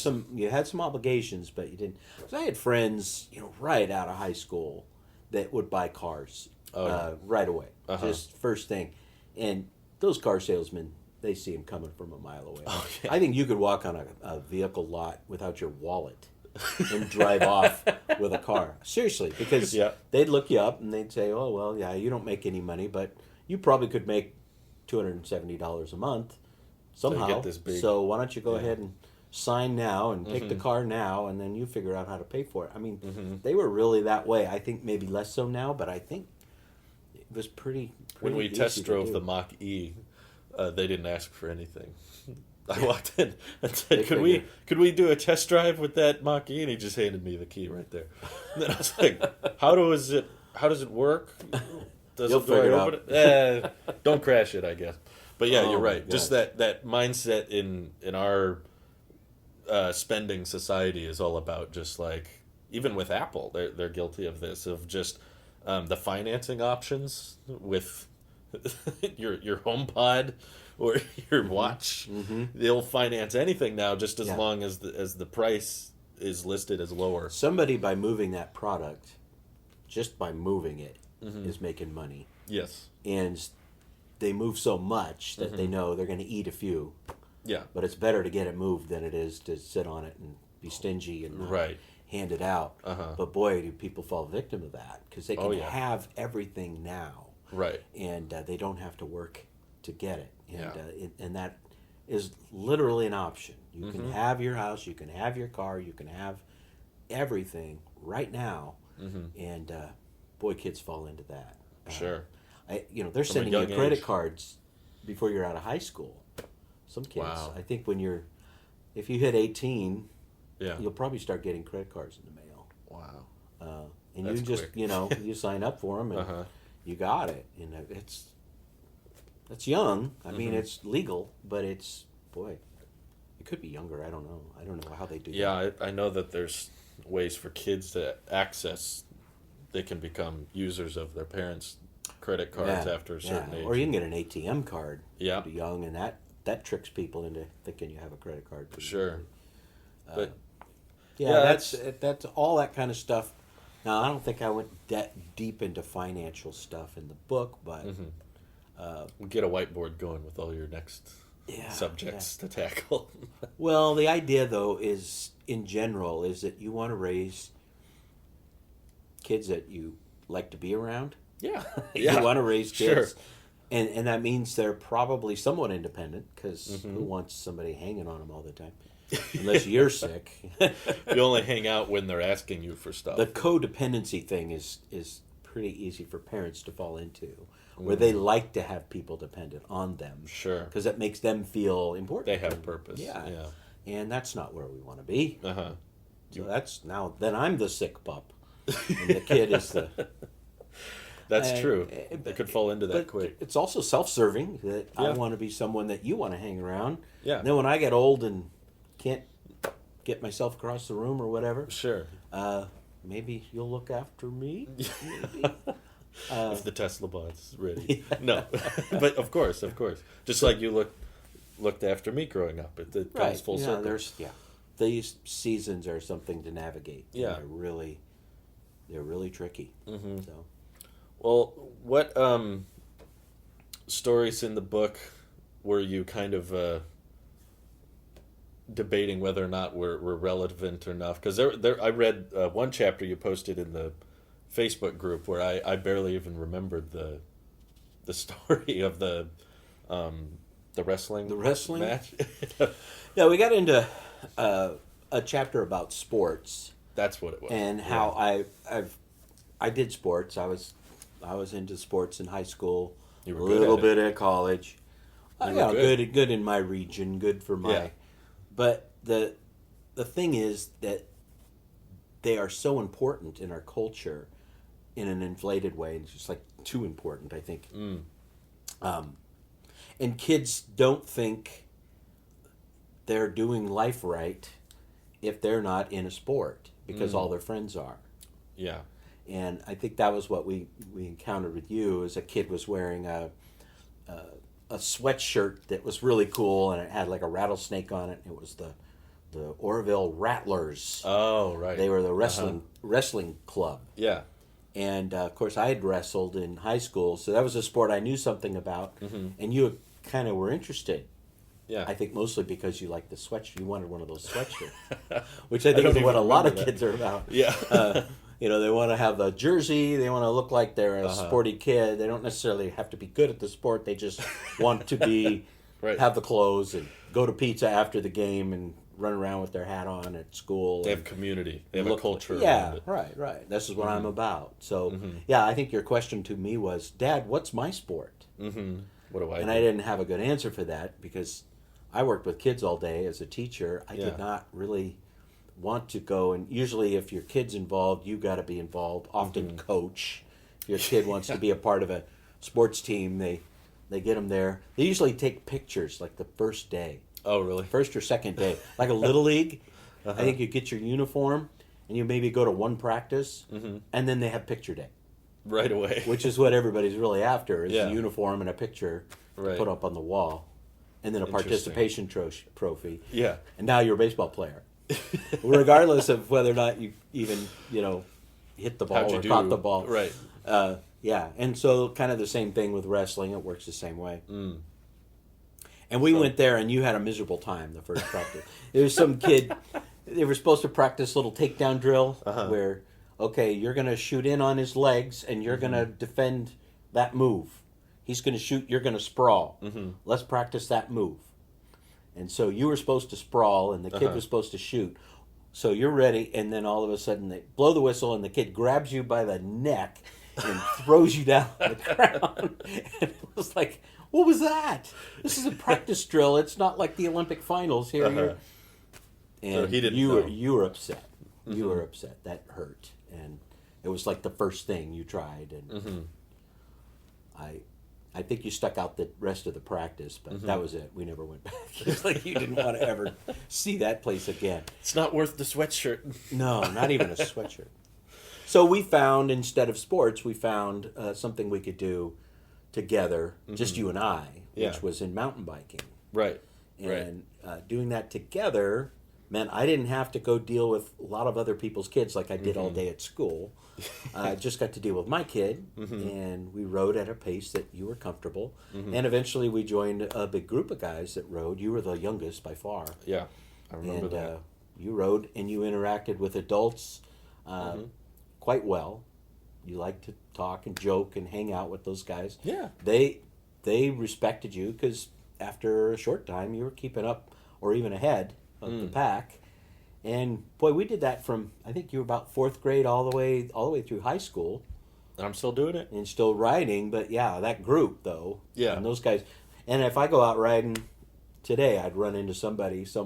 Speaker 2: some obligations, but you didn't. Because I had friends, right out of high school, that would buy cars right away,
Speaker 1: Uh-huh.
Speaker 2: just first thing. And those car salesmen, they see them coming from a mile away.
Speaker 1: Oh, yeah.
Speaker 2: I think you could walk on a vehicle lot without your wallet and drive off with a car. Seriously, because
Speaker 1: Yeah.
Speaker 2: they'd look you up and they'd say, "Oh well, yeah, you don't make any money, but you probably could make $270 a month somehow.
Speaker 1: get this big-
Speaker 2: So why don't you go
Speaker 1: Yeah.
Speaker 2: ahead and sign now and pick the
Speaker 1: Mhm.
Speaker 2: car now, and then you figure out how to pay for it." I mean,
Speaker 1: Mhm.
Speaker 2: they were really that way. I think maybe less so now, but I think it was pretty
Speaker 1: When we
Speaker 2: easy
Speaker 1: test
Speaker 2: to
Speaker 1: drove
Speaker 2: do.
Speaker 1: the Mach E, they didn't ask for anything. I walked in and said,
Speaker 2: They
Speaker 1: could we do a test drive with that Mach E? And he just handed me the key right there. And then I was like, how does it work? Do
Speaker 2: You'll
Speaker 1: I
Speaker 2: figure it
Speaker 1: open it? Don't crash it, I guess. But yeah,
Speaker 2: Oh
Speaker 1: you're
Speaker 2: my
Speaker 1: right. Just
Speaker 2: gosh.
Speaker 1: that mindset in our spending society is all about just like, even with Apple, they're guilty of this, of just the financing options with your HomePod or your watch.
Speaker 2: Mm-hmm.
Speaker 1: They'll finance anything now, just as
Speaker 2: Yeah.
Speaker 1: long as the price is listed as lower.
Speaker 2: Somebody, by moving that product, just by moving it,
Speaker 1: Mhm.
Speaker 2: is making money.
Speaker 1: Yes.
Speaker 2: And they move so much that they
Speaker 1: Mhm.
Speaker 2: know they're going to eat a few.
Speaker 1: Yeah.
Speaker 2: But it's better to get it moved than it is to sit on it and be stingy and not
Speaker 1: Right.
Speaker 2: hand it out.
Speaker 1: Uh-huh.
Speaker 2: But boy, do people fall victim of that, because they can
Speaker 1: Oh, yeah.
Speaker 2: have everything now,
Speaker 1: Right.
Speaker 2: and they don't have to work to get it. And
Speaker 1: Yeah.
Speaker 2: and that is literally an option. You can
Speaker 1: Mhm.
Speaker 2: have your house, you can have your car, you can have everything right now.
Speaker 1: Mm-hmm.
Speaker 2: And boy, kids fall into that.
Speaker 1: Sure.
Speaker 2: They're
Speaker 1: From a
Speaker 2: sending you
Speaker 1: young
Speaker 2: credit
Speaker 1: age.
Speaker 2: cards before you're out of high school. Some kids,
Speaker 1: Wow.
Speaker 2: I think, if you hit 18,
Speaker 1: Yeah.
Speaker 2: you'll probably start getting credit cards in the mail.
Speaker 1: Wow.
Speaker 2: And
Speaker 1: That's
Speaker 2: you just,
Speaker 1: quick.
Speaker 2: you sign up for them and
Speaker 1: Uh-huh.
Speaker 2: you got it. And it's young. I mean,
Speaker 1: Mhm.
Speaker 2: it's legal, but boy, it could be younger. I don't know. I don't know how they do that.
Speaker 1: Yeah, I know that there's ways for kids to access. They can become users of their parents' credit cards
Speaker 2: Yeah,
Speaker 1: after a certain age.
Speaker 2: Or you can get an ATM card
Speaker 1: Yeah.
Speaker 2: pretty young, and that tricks people into thinking you have a credit card. pretty
Speaker 1: Sure.
Speaker 2: easily.
Speaker 1: But
Speaker 2: Yeah,
Speaker 1: Yeah,
Speaker 2: that's all that kind of stuff. Now, I don't think I went that deep into financial stuff in the book, but
Speaker 1: mhm. We'll get a whiteboard going with all your next
Speaker 2: yeah,
Speaker 1: subjects to tackle.
Speaker 2: Well, the idea, though, is in general is that you want to raise kids that you like to be around.
Speaker 1: Yeah.
Speaker 2: You want to raise
Speaker 1: Sure.
Speaker 2: kids, and that means they're probably somewhat independent, because
Speaker 1: Mhm.
Speaker 2: who wants somebody hanging on them all the time? Unless you're sick.
Speaker 1: You only hang out when they're asking you for stuff.
Speaker 2: The codependency thing is pretty easy for parents to fall into, where they like to have people dependent on them,
Speaker 1: Sure.
Speaker 2: because it makes them feel important.
Speaker 1: They have purpose.
Speaker 2: Yeah.
Speaker 1: Yeah.
Speaker 2: And that's not where we want to be.
Speaker 1: Uh-huh.
Speaker 2: So that's now. Then I'm the sick pup, and the kid is the.
Speaker 1: That's true. It could fall into that quick.
Speaker 2: It's also self-serving that I
Speaker 1: Yeah.
Speaker 2: want to be someone that you want to hang around.
Speaker 1: Yeah.
Speaker 2: And then when I get old and can't get myself across the room or whatever,
Speaker 1: Sure.
Speaker 2: maybe you'll look after me. Maybe.
Speaker 1: If the Tesla bot's ready. No. But of course. Just like you looked after me growing up. It comes
Speaker 2: Right.
Speaker 1: full circle.
Speaker 2: These seasons are something to navigate.
Speaker 1: Yeah.
Speaker 2: They're really tricky.
Speaker 1: Mm-hmm.
Speaker 2: So.
Speaker 1: Well, what stories in the book were you kind of debating whether or not were relevant or not? Because I read one chapter you posted in the Facebook group where I barely even remembered the story of the wrestling match.
Speaker 2: Yeah, we got into a chapter about sports.
Speaker 1: That's what it was.
Speaker 2: And how I did sports. I was into sports in high school.
Speaker 1: You were
Speaker 2: a
Speaker 1: good
Speaker 2: little
Speaker 1: at
Speaker 2: bit at college.
Speaker 1: You were good.
Speaker 2: Good in my region. Good for my.
Speaker 1: Yeah.
Speaker 2: But the thing is that they are so important in our culture, in an inflated way. It's just like too important, I think. And kids don't think they're doing life right if they're not in a sport because all their friends are.
Speaker 1: Yeah.
Speaker 2: And I think that was what we encountered with you. As a kid was wearing a sweatshirt that was really cool, and it had like a rattlesnake on it. It was the Orville Rattlers.
Speaker 1: Oh, right.
Speaker 2: They were the wrestling club.
Speaker 1: Yeah.
Speaker 2: And of course, I had wrestled in high school, so that was a sport I knew something about. And you kind of were interested.
Speaker 1: Yeah.
Speaker 2: I think mostly because you liked the sweatshirt. You wanted one of those sweatshirts, which I think is what a lot of kids are about.
Speaker 1: Yeah.
Speaker 2: They want to have a jersey. They want to look like they're a sporty kid. They don't necessarily have to be good at the sport. They just want to be have the clothes and go to pizza after the game and run around with their hat on at school.
Speaker 1: They have community. They have a culture.
Speaker 2: Yeah,
Speaker 1: around it.
Speaker 2: right. This is what I'm about. So, yeah, I think your question to me was, Dad, what's my sport?
Speaker 1: Mm-hmm. What do I
Speaker 2: And
Speaker 1: do?
Speaker 2: I didn't have a good answer for that because I worked with kids all day as a teacher. I did not really want to go, and usually if your kid's involved, you got to be involved. Often coach. If your kid wants to be a part of a sports team, they get them there. They usually take pictures like the first day.
Speaker 1: Oh, really?
Speaker 2: First or second day. Like a little league, I think you get your uniform and you maybe go to one practice and then they have picture day.
Speaker 1: Right away.
Speaker 2: Which is what everybody's really after is a uniform and a picture to put up on the wall. And then a participation trophy.
Speaker 1: Yeah.
Speaker 2: And now you're a baseball player. Regardless of whether or not you even, hit the ball or caught the ball.
Speaker 1: Right.
Speaker 2: Yeah. And so kind of the same thing with wrestling. It works the same way. And we went there, and you had a miserable time the first practice. There was some kid, they were supposed to practice a little takedown drill where, okay, you're going to shoot in on his legs, and you're going to defend that move. He's going to shoot, you're going to sprawl. Let's practice that move. And so you were supposed to sprawl, and the kid was supposed to shoot. So you're ready, and then all of a sudden they blow the whistle, and the kid grabs you by the neck and throws you down on the ground. And it was like, what was that? This is a practice drill. It's not like the Olympic finals here. And
Speaker 1: so he didn't
Speaker 2: you
Speaker 1: know.
Speaker 2: you were upset. You were upset. That hurt. And it was like the first thing you tried. And I think you stuck out the rest of the practice, but that was it. We never went back. It's like you didn't want to ever see that place again.
Speaker 1: It's not worth the sweatshirt.
Speaker 2: No, not even a sweatshirt. So we found, instead of sports, we found something we could do together, just you and I, which was in mountain biking.
Speaker 1: Right.
Speaker 2: And doing that together meant I didn't have to go deal with a lot of other people's kids like I did all day at school. I just got to deal with my kid, and we rode at a pace that you were comfortable. And eventually we joined a big group of guys that rode. You were the youngest by far.
Speaker 1: Yeah, I remember
Speaker 2: and,
Speaker 1: that.
Speaker 2: You rode, and you interacted with adults quite well. You liked to talk and joke and hang out with those guys.
Speaker 1: Yeah.
Speaker 2: They respected you because after a short time you were keeping up or even ahead of the pack. And boy, we did that from, I think you were about 4th grade all the way through high school.
Speaker 1: I'm still doing it.
Speaker 2: And still riding, but yeah, that group though.
Speaker 1: Yeah.
Speaker 2: And those guys. And if I go out riding, today I'd run into some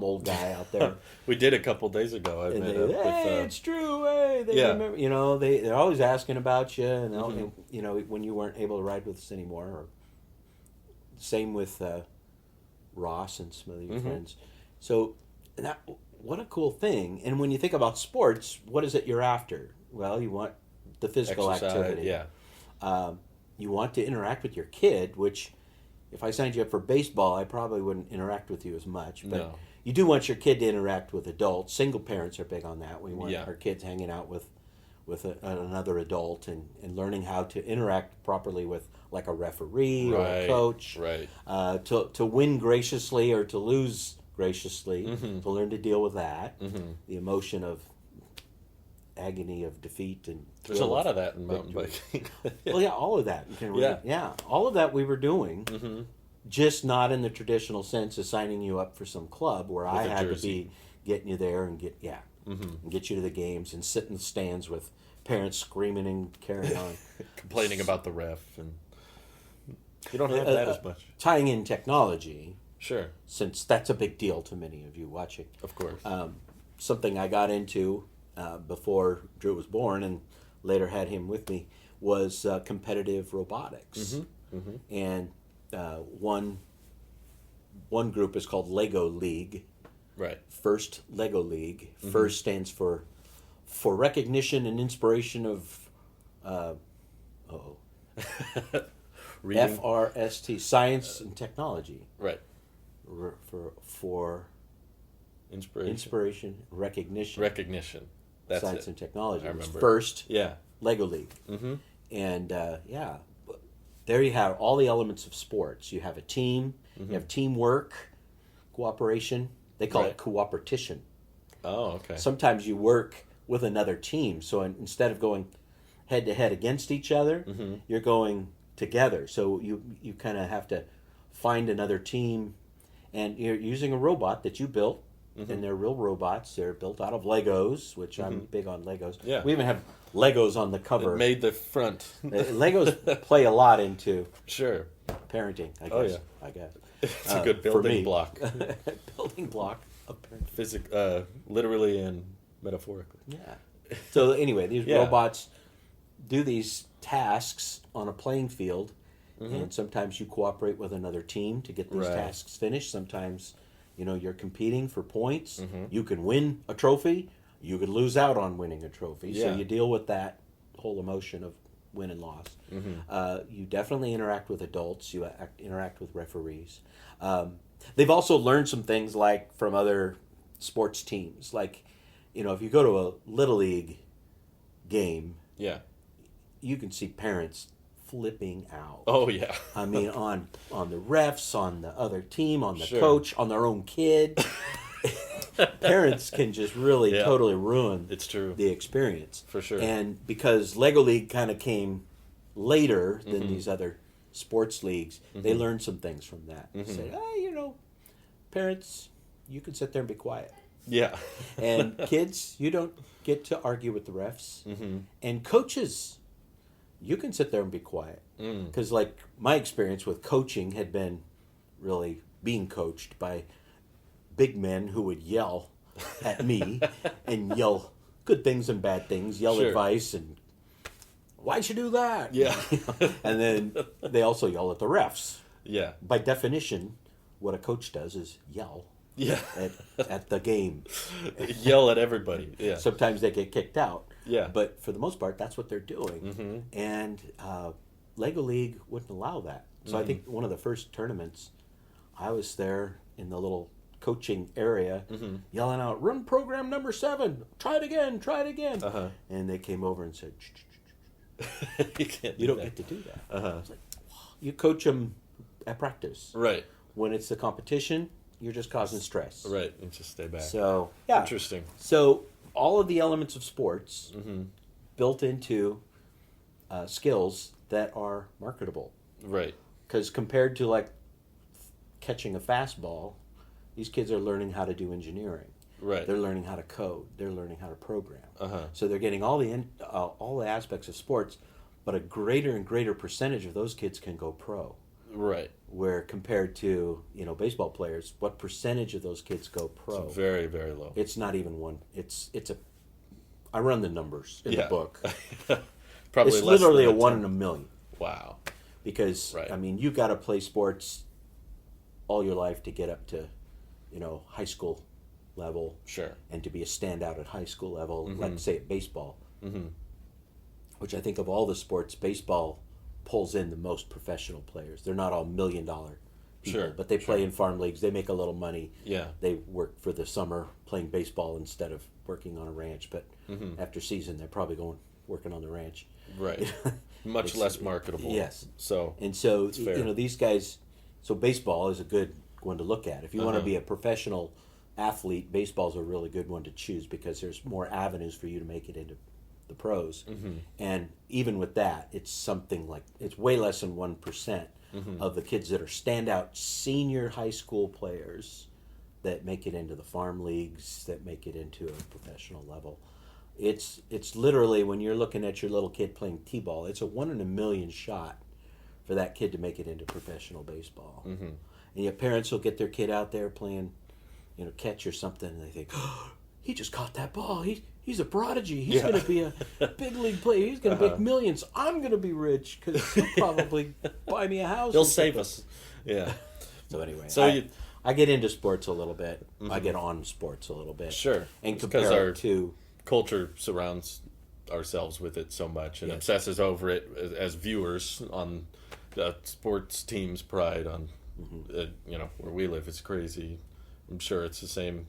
Speaker 2: old guy out there.
Speaker 1: We did a couple days ago. I
Speaker 2: And
Speaker 1: met
Speaker 2: they,
Speaker 1: up
Speaker 2: hey,
Speaker 1: with.
Speaker 2: it's true. Hey, they
Speaker 1: Yeah.
Speaker 2: remember. You know, they're always asking about you. And
Speaker 1: Mhm.
Speaker 2: you know, when you weren't able to ride with us anymore. Or same with Ross and some of your friends. So what a cool thing. And when you think about sports, what is it you're after? Well, you want the physical
Speaker 1: Exercise,
Speaker 2: activity.
Speaker 1: yeah.
Speaker 2: You want to interact with your kid, which if I signed you up for baseball, I probably wouldn't interact with you as much. But
Speaker 1: No.
Speaker 2: you do want your kid to interact with adults. Single parents are big on that. We want
Speaker 1: Yeah.
Speaker 2: our kids hanging out with another adult and learning how to interact properly with like a referee or a coach.
Speaker 1: Right.
Speaker 2: To win graciously or to lose graciously,
Speaker 1: Mhm.
Speaker 2: to learn to deal with that.
Speaker 1: Mm-hmm.
Speaker 2: The emotion of agony of defeat and
Speaker 1: There's a lot of that in mountain biking.
Speaker 2: well, yeah, all of that. You can
Speaker 1: Yeah.
Speaker 2: all of that we were doing,
Speaker 1: Mm-hmm.
Speaker 2: just not in the traditional sense of signing you up for some club where I
Speaker 1: a
Speaker 2: had
Speaker 1: jersey.
Speaker 2: to be getting you there and get
Speaker 1: Mm-hmm.
Speaker 2: and get you to the games and sit in the stands with parents screaming and carrying on.
Speaker 1: Complaining about the ref, and you don't have that as much.
Speaker 2: Tying in technology,
Speaker 1: Sure,
Speaker 2: since that's a big deal to many of you watching.
Speaker 1: of course.
Speaker 2: Something I got into before Drew was born and later had him with me was competitive robotics.
Speaker 1: Mm-hmm.
Speaker 2: And one group is called Lego League.
Speaker 1: Right.
Speaker 2: First Lego League. First stands for recognition and inspiration of
Speaker 1: Reading.
Speaker 2: FRST, science and technology.
Speaker 1: Right.
Speaker 2: For inspiration, recognition,
Speaker 1: That's
Speaker 2: science
Speaker 1: it.
Speaker 2: and technology.
Speaker 1: I
Speaker 2: It was
Speaker 1: remember.
Speaker 2: first
Speaker 1: Yeah.
Speaker 2: Lego League.
Speaker 1: Mm-hmm.
Speaker 2: And there you have all the elements of sports. You have a team, you have teamwork, cooperation. They call it cooperation.
Speaker 1: Oh, okay.
Speaker 2: Sometimes you work with another team. So instead of going head to head against each other, you're going together. So you kind of have to find another team, and you're using a robot that you built. And they're real robots. They're built out of Legos, which I'm big on Legos.
Speaker 1: Yeah.
Speaker 2: We even have Legos on the cover.
Speaker 1: It made the front.
Speaker 2: Legos play a lot into
Speaker 1: Sure.
Speaker 2: parenting, I guess.
Speaker 1: Oh, yeah.
Speaker 2: I guess.
Speaker 1: It's a good
Speaker 2: for
Speaker 1: building
Speaker 2: me.
Speaker 1: block.
Speaker 2: Building block of parenting.
Speaker 1: Literally and metaphorically.
Speaker 2: Yeah. So anyway, these
Speaker 1: Yeah.
Speaker 2: robots do these tasks on a playing field, and sometimes you cooperate with another team to get these
Speaker 1: Right.
Speaker 2: tasks finished. Sometimes, you're competing for points. You can win a trophy. You could lose out on winning a trophy. So
Speaker 1: Yeah.
Speaker 2: you deal with that whole emotion of win and loss. You definitely interact with adults. You interact with referees. They've also learned some things like from other sports teams. Like, if you go to a Little League game,
Speaker 1: Yeah.
Speaker 2: you can see parents flipping out.
Speaker 1: Oh, yeah.
Speaker 2: I mean, on the refs, on the other team, on the
Speaker 1: Sure.
Speaker 2: coach, on their own kid. Parents can just really
Speaker 1: Yeah.
Speaker 2: totally ruin
Speaker 1: It's true.
Speaker 2: the experience.
Speaker 1: For sure.
Speaker 2: And because Lego League kind of came later than these other sports leagues, they learned some things from that. Said, parents, you can sit there and be quiet.
Speaker 1: Yeah.
Speaker 2: And kids, you don't get to argue with the refs. And coaches, you can sit there and be quiet. Because, like, my experience with coaching had been really being coached by big men who would yell at me and yell good things and bad things, yell
Speaker 1: Sure.
Speaker 2: advice, and why'd you do that?
Speaker 1: Yeah.
Speaker 2: And then they also yell at the refs.
Speaker 1: Yeah.
Speaker 2: By definition, what a coach does is yell
Speaker 1: Yeah.
Speaker 2: at the game.
Speaker 1: Yell at everybody. Yeah.
Speaker 2: Sometimes they get kicked out.
Speaker 1: Yeah.
Speaker 2: But for the most part, that's what they're doing. And Lego League wouldn't allow that. So I think one of the first tournaments, I was there in the little coaching area, yelling out, "Run program number 7! Try it again! Try it again!" And they came over and said,
Speaker 1: You
Speaker 2: "You don't get to do that." I was like, wow. You coach them at practice.
Speaker 1: Right.
Speaker 2: When it's the competition, you're just causing stress.
Speaker 1: Right. And just stay back.
Speaker 2: So, yeah.
Speaker 1: Interesting.
Speaker 2: So all of the elements of sports built into skills that are marketable.
Speaker 1: Right.
Speaker 2: Because compared to like catching a fastball, these kids are learning how to do engineering.
Speaker 1: Right.
Speaker 2: They're learning how to code. They're learning how to program.
Speaker 1: Uh-huh.
Speaker 2: So they're getting all the aspects of sports, but a greater and greater percentage of those kids can go pro.
Speaker 1: Right.
Speaker 2: where compared to, baseball players, what percentage of those kids go pro?
Speaker 1: It's very, very low.
Speaker 2: It's not even one. I run the numbers in the book.
Speaker 1: Probably
Speaker 2: it's
Speaker 1: less
Speaker 2: literally
Speaker 1: than
Speaker 2: a 1 in a million.
Speaker 1: Wow.
Speaker 2: Because,
Speaker 1: Right.
Speaker 2: I mean, you got to play sports all your life to get up to, high school level.
Speaker 1: Sure.
Speaker 2: And to be a standout at high school level,
Speaker 1: Mm-hmm.
Speaker 2: like, say, at baseball.
Speaker 1: Mm-hmm.
Speaker 2: Which I think of all the sports, baseball pulls in the most professional players. They're not all $1 million people,
Speaker 1: Sure,
Speaker 2: but they play
Speaker 1: sure.
Speaker 2: in farm leagues. They make a little money.
Speaker 1: Yeah.
Speaker 2: They work for the summer playing baseball instead of working on a ranch. But
Speaker 1: Mm-hmm.
Speaker 2: after season, they're probably working on the ranch.
Speaker 1: Right. Much
Speaker 2: It's-
Speaker 1: less marketable.
Speaker 2: Yes.
Speaker 1: So.
Speaker 2: And so,
Speaker 1: It's fair.
Speaker 2: these guys, so baseball is a good one to look at. If you want to
Speaker 1: Uh-huh.
Speaker 2: be a professional athlete, baseball's a really good one to choose because there's more avenues for you to make it into the pros.
Speaker 1: Mm-hmm.
Speaker 2: And even with that, it's way less than 1%
Speaker 1: Mm-hmm.
Speaker 2: of the kids that are standout senior high school players that make it into the farm leagues, that make it into a professional level. It's literally, when you're looking at your little kid playing t-ball, it's a 1 in a million shot for that kid to make it into professional baseball.
Speaker 1: Mm-hmm.
Speaker 2: And yet parents will get their kid out there playing, catch or something, and they think, oh, he just caught that ball. He's a prodigy. He's
Speaker 1: Yeah.
Speaker 2: going to be a big league player. He's going to make millions. I'm going to be rich because he'll probably buy me a house.
Speaker 1: He'll
Speaker 2: or
Speaker 1: save
Speaker 2: something."
Speaker 1: us. Yeah.
Speaker 2: So anyway,
Speaker 1: So
Speaker 2: I get into sports a little bit. I get on sports a little bit.
Speaker 1: Sure.
Speaker 2: And
Speaker 1: It's
Speaker 2: compare
Speaker 1: 'cause our
Speaker 2: it to
Speaker 1: culture surrounds ourselves with it so much and obsesses over it as viewers on the sports team's pride on where we live. It's crazy. I'm sure it's the same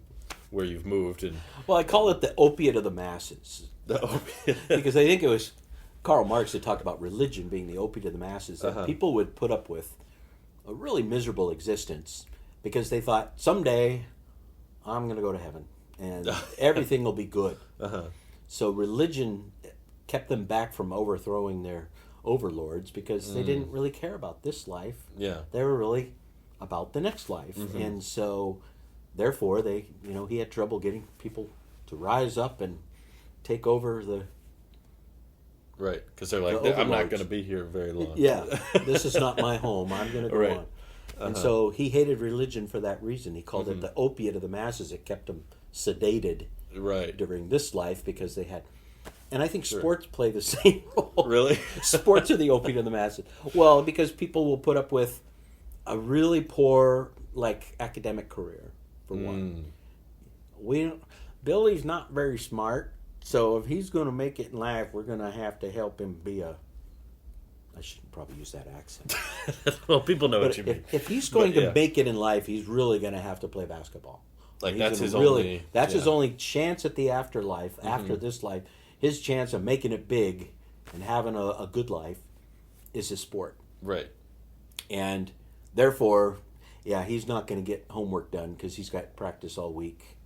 Speaker 1: where you've moved and
Speaker 2: well, I call it the opiate of the masses because I think it was Karl Marx that talked about religion being the opiate of the masses. That people would put up with a really miserable existence because they thought someday I'm going to go to heaven and everything will be good. So religion kept them back from overthrowing their overlords because they didn't really care about this life.
Speaker 1: Yeah.
Speaker 2: They were really about the next life. And so therefore he had trouble getting people to rise up and take over the
Speaker 1: Right, because they're like,
Speaker 2: The
Speaker 1: I'm not
Speaker 2: overlords.
Speaker 1: going to be here very long.
Speaker 2: yeah, this is not my home. I'm going to go
Speaker 1: Right.
Speaker 2: on. And so he hated religion for that reason. He called it the opiate of the masses. It kept them sedated
Speaker 1: Right.
Speaker 2: during this life because they had. And I think sports play the same role.
Speaker 1: Really?
Speaker 2: Sports are the opiate of the masses. Well, because people will put up with a really poor, academic career, for one. Billy's not very smart, so if he's going to make it in life, we're going to have to help him be I shouldn't probably use that accent.
Speaker 1: Well, people know what
Speaker 2: But
Speaker 1: you mean.
Speaker 2: if he's going
Speaker 1: But,
Speaker 2: to
Speaker 1: yeah.
Speaker 2: make it in life, he's really going to have to play basketball.
Speaker 1: Like,
Speaker 2: He's
Speaker 1: that's
Speaker 2: gonna
Speaker 1: his only-
Speaker 2: That's his
Speaker 1: yeah.
Speaker 2: only chance at the afterlife, after this life. His chance of making it big and having a good life is his sport.
Speaker 1: Right.
Speaker 2: And therefore, he's not going to get homework done because he's got practice all week.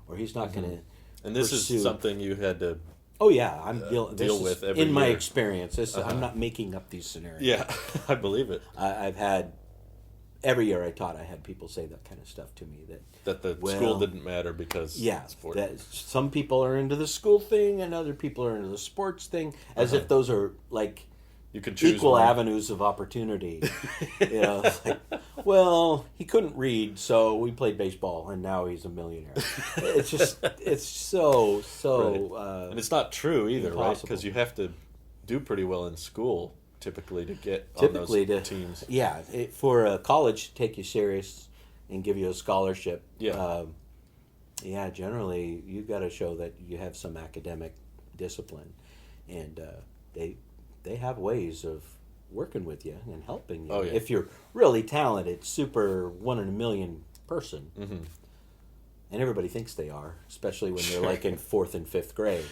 Speaker 2: Or he's not going to
Speaker 1: And this
Speaker 2: pursue.
Speaker 1: is something you had to...
Speaker 2: Oh, yeah. I'm
Speaker 1: deal with every
Speaker 2: in my
Speaker 1: year.
Speaker 2: experience. I'm not making up these scenarios.
Speaker 1: Yeah, I believe it.
Speaker 2: I've had... Every year I taught, I had people say that kind of stuff to me.
Speaker 1: That the
Speaker 2: Well,
Speaker 1: school didn't matter because sport.
Speaker 2: that some people are into the school thing and other people are into the sports thing, as if those are
Speaker 1: You could choose
Speaker 2: equal
Speaker 1: one.
Speaker 2: avenues of opportunity. It's well, he couldn't read, so we played baseball, and now he's a millionaire. It's so
Speaker 1: Right. And it's not true either, right?
Speaker 2: impossible.
Speaker 1: Because you have to do pretty well in school typically to get
Speaker 2: typically
Speaker 1: on those teams.
Speaker 2: For a college to take you serious and give you a scholarship.
Speaker 1: Yeah.
Speaker 2: Generally you've got to show that you have some academic discipline, and they have ways of working with you and helping you.
Speaker 1: Oh, yeah.
Speaker 2: If you're really talented, super 1 in a million person, and everybody thinks they are, especially when they're in 4th and 5th grade.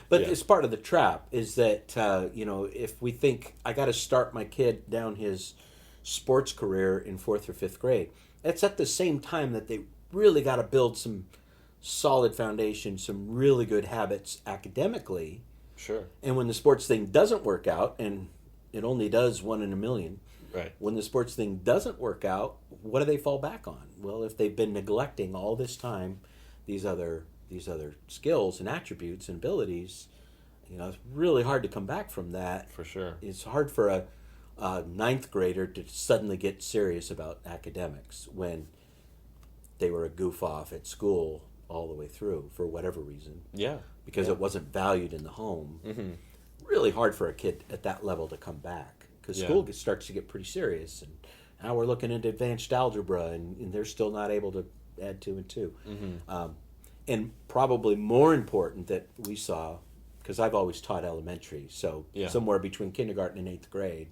Speaker 2: But
Speaker 1: Yeah.
Speaker 2: it's part of the trap is that, if we think I got to start my kid down his sports career in 4th or 5th grade, it's at the same time that they really got to build some solid foundation, some really good habits academically.
Speaker 1: Sure.
Speaker 2: And when the sports thing doesn't work out, and it only does 1 in a million,
Speaker 1: Right.
Speaker 2: when the sports thing doesn't work out, what do they fall back on? Well, if they've been neglecting all this time these other skills and attributes and abilities, it's really hard to come back from that.
Speaker 1: For sure.
Speaker 2: It's hard for ninth grader to suddenly get serious about academics when they were a goof off at school all the way through for whatever reason.
Speaker 1: Yeah.
Speaker 2: Because it wasn't valued in the home. Mm-hmm. Really hard for a kid at that level to come back because school starts to get pretty serious, and now we're looking into advanced algebra, and they're still not able to add 2 and 2. Mm-hmm. And probably more important that we saw, because I've always taught elementary, so somewhere between kindergarten and 8th grade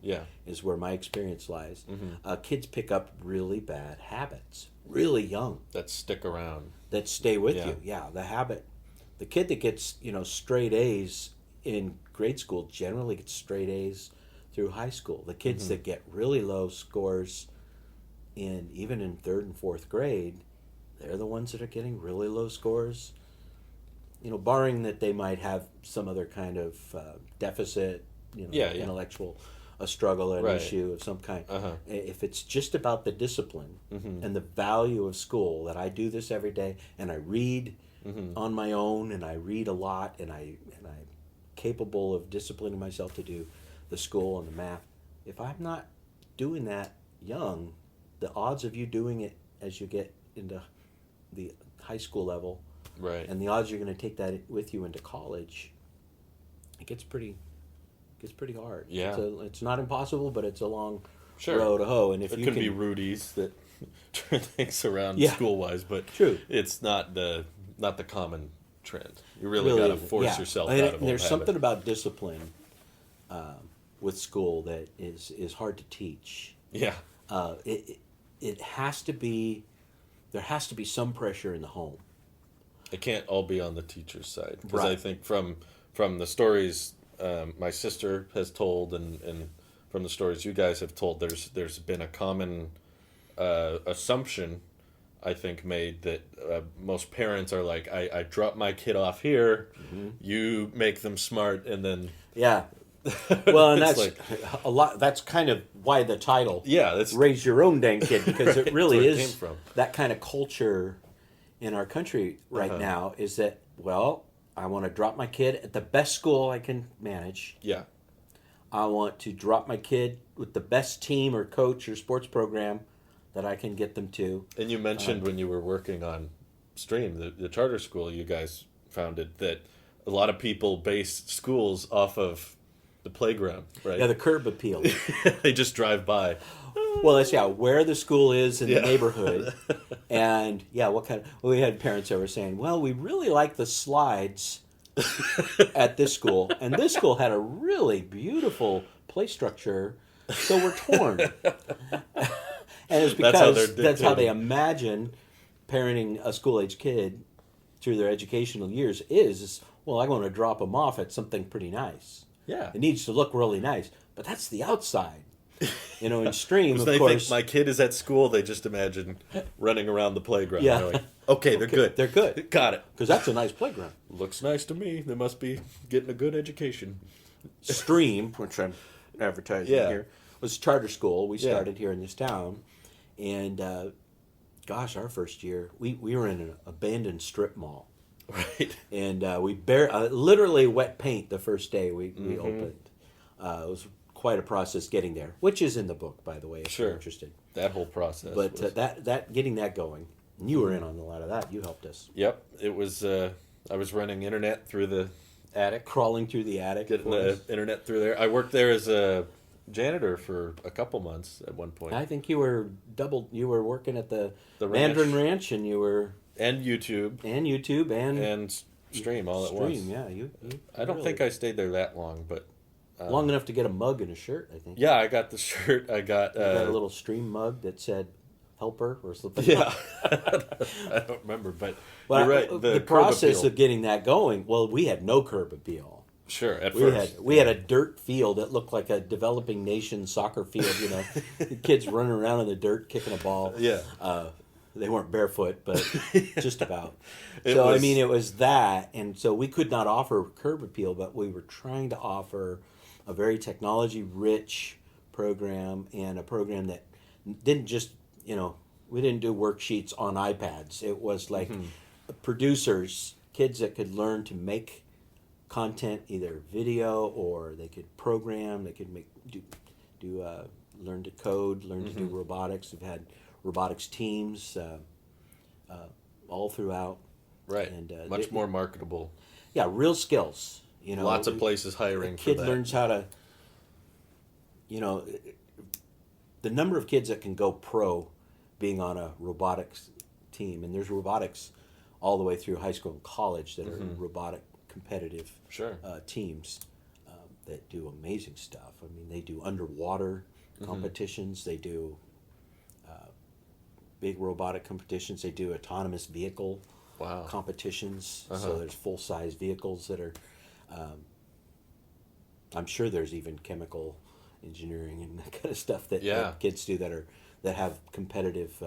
Speaker 2: is where my experience lies. Mm-hmm. Kids pick up really bad habits really young.
Speaker 1: That stick around.
Speaker 2: That stay with you. Yeah, the habit. The kid that gets, straight A's in grade school generally gets straight A's through high school. The kids that get really low scores even in 3rd and 4th grade, they're the ones that are getting really low scores. Barring that they might have some other kind of deficit, intellectual a struggle, an issue of some kind. Uh-huh. If it's just about the discipline and the value of school, that I do this every day and I read on my own and I read a lot and I'm capable of disciplining myself to do the school and the math. If I'm not doing that young, the odds of you doing it as you get into the high school level, and the odds you're going to take that with you into college, it gets pretty hard. Yeah, it's not impossible, but it's a long road to hoe. And if
Speaker 1: there can be Rudies that turn things around school wise, but it's not the common trend. You really got to force yourself out of old
Speaker 2: There's something about discipline with school that is hard to teach.
Speaker 1: Yeah,
Speaker 2: it has to be. There has to be some pressure in the home.
Speaker 1: It can't all be on the teacher's side, because I think from the stories my sister has told and from the stories you guys have told, there's been a common assumption, I think, made that most parents are like, I drop my kid off here, you make them smart, and then
Speaker 2: well, and that's like a lot. That's kind of why the title
Speaker 1: that's
Speaker 2: raise your own dang kid, because it really is that kind of culture in our country right now. Is that, well, I want to drop my kid at the best school I can manage.
Speaker 1: Yeah.
Speaker 2: I want to drop my kid with the best team or coach or sports program that I can get them to.
Speaker 1: And you mentioned when you were working on Stream, the charter school you guys founded, that a lot of people base schools off of the playground, right?
Speaker 2: Yeah, the curb appeal.
Speaker 1: They just drive by.
Speaker 2: Well, that's where the school is in the neighborhood, and what kind of. Well, we had parents that were saying, "Well, we really like the slides at this school, and this school had a really beautiful play structure, so we're torn." And it's because that's how they imagine parenting a school-age kid through their educational years is, well, I want to drop them off at something pretty nice.
Speaker 1: Yeah.
Speaker 2: It needs to look really nice, but that's the outside. In Stream, of
Speaker 1: they
Speaker 2: course.
Speaker 1: Think my kid is at school, they just imagine running around the playground. Yeah. They're like, okay, they're good.
Speaker 2: They're good.
Speaker 1: Got it.
Speaker 2: Because that's a nice playground.
Speaker 1: Looks nice to me. They must be getting a good education.
Speaker 2: Stream, which I'm advertising here, was a charter school. We started here in this town. And, our first year, we were in an abandoned strip mall.
Speaker 1: Right.
Speaker 2: And we literally wet paint the first day we opened. It was quite a process getting there, which is in the book, by the way, if you're interested.
Speaker 1: That whole process.
Speaker 2: But that getting that going, and you were in on a lot of that. You helped us.
Speaker 1: Yep. It was, I was running internet through the attic.
Speaker 2: Crawling through the attic.
Speaker 1: Getting the internet through there. I worked there as a janitor for a couple months at one point.
Speaker 2: I think you were working at the Mandarin Ranch, and you were...
Speaker 1: And YouTube.
Speaker 2: And
Speaker 1: Stream all at once.
Speaker 2: Yeah.
Speaker 1: I don't think I stayed there that long, but...
Speaker 2: long enough to get a mug and a shirt, I think.
Speaker 1: Yeah, I got the shirt. I got
Speaker 2: a little Stream mug that said "Helper" or something.
Speaker 1: Yeah, I don't remember, but you're right.
Speaker 2: The process of getting that going. Well, we had no curb appeal.
Speaker 1: Sure, at first
Speaker 2: we had a dirt field that looked like a developing nation soccer field. Kids running around in the dirt kicking a ball.
Speaker 1: Yeah.
Speaker 2: They weren't barefoot, but just about. It was that, and so we could not offer curb appeal, but we were trying to offer a very technology-rich program, and a program that didn't just, we didn't do worksheets on iPads. It was like producers, kids that could learn to make content, either video or they could program, they could do learn to code, learn to do robotics. We've had robotics teams all throughout.
Speaker 1: Right.
Speaker 2: And
Speaker 1: much more marketable.
Speaker 2: Yeah, real skills.
Speaker 1: Lots of places hiring for
Speaker 2: kid
Speaker 1: that.
Speaker 2: learns how to, the number of kids that can go pro being on a robotics team, and there's robotics all the way through high school and college that are robotic competitive
Speaker 1: Sure.
Speaker 2: Teams that do amazing stuff. I mean, they do underwater competitions. They do big robotic competitions. They do autonomous vehicle competitions. So there's full-size vehicles that are, I'm sure there's even chemical engineering and that kind of stuff that kids do that have competitive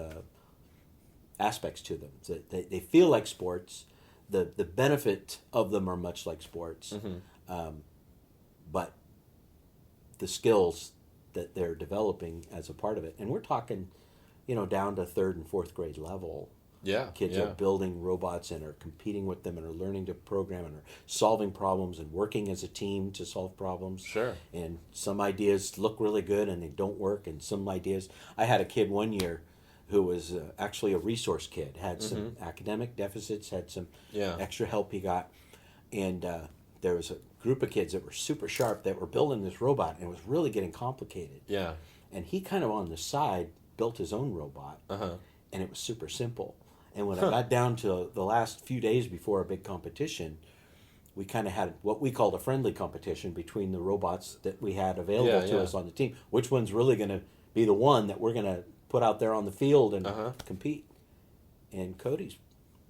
Speaker 2: aspects to them. So they feel like sports. The benefit of them are much like sports, but the skills that they're developing as a part of it, and we're talking, down to third and fourth grade level.
Speaker 1: Yeah,
Speaker 2: Kids are building robots and are competing with them and are learning to program and are solving problems and working as a team to solve problems.
Speaker 1: Sure.
Speaker 2: And some ideas look really good and they don't work, and some ideas. I had a kid one year who was actually a resource kid, had some academic deficits, had some extra help he got, and there was a group of kids that were super sharp that were building this robot, and it was really getting complicated.
Speaker 1: Yeah.
Speaker 2: And he kind of on the side built his own robot, and it was super simple. And when I got down to the last few days before a big competition, we kind of had what we called a friendly competition between the robots that we had available to us on the team. Which one's really going to be the one that we're going to put out there on the field and compete? And Cody's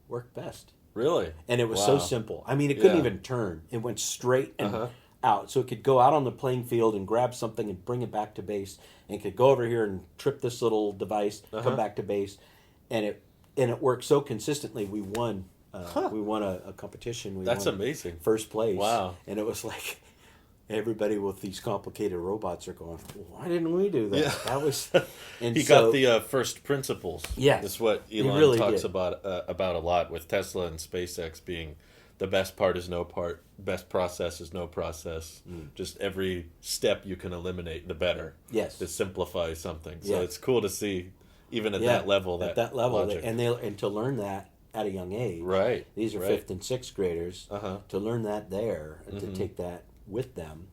Speaker 2: worked best.
Speaker 1: Really?
Speaker 2: And it was so simple. I mean, it couldn't even turn. It went straight and out. So it could go out on the playing field and grab something and bring it back to base. And it could go over here and trip this little device, come back to base. And it worked so consistently. We won. We won a competition.
Speaker 1: That's amazing.
Speaker 2: First place.
Speaker 1: Wow.
Speaker 2: And it was like everybody with these complicated robots are going, why didn't we do that?
Speaker 1: Yeah.
Speaker 2: That was. And
Speaker 1: he got the first principles.
Speaker 2: Yes.
Speaker 1: That's what Elon
Speaker 2: really
Speaker 1: talks
Speaker 2: did.
Speaker 1: about a lot with Tesla and SpaceX being the best part is no part, best process is no process. Just every step you can eliminate, the better.
Speaker 2: Yes.
Speaker 1: To simplify something. So it's cool to see even at that level.
Speaker 2: At that level.
Speaker 1: logic.
Speaker 2: And to learn that at a young age.
Speaker 1: Right.
Speaker 2: These are fifth and sixth graders. To learn that there and to take that with them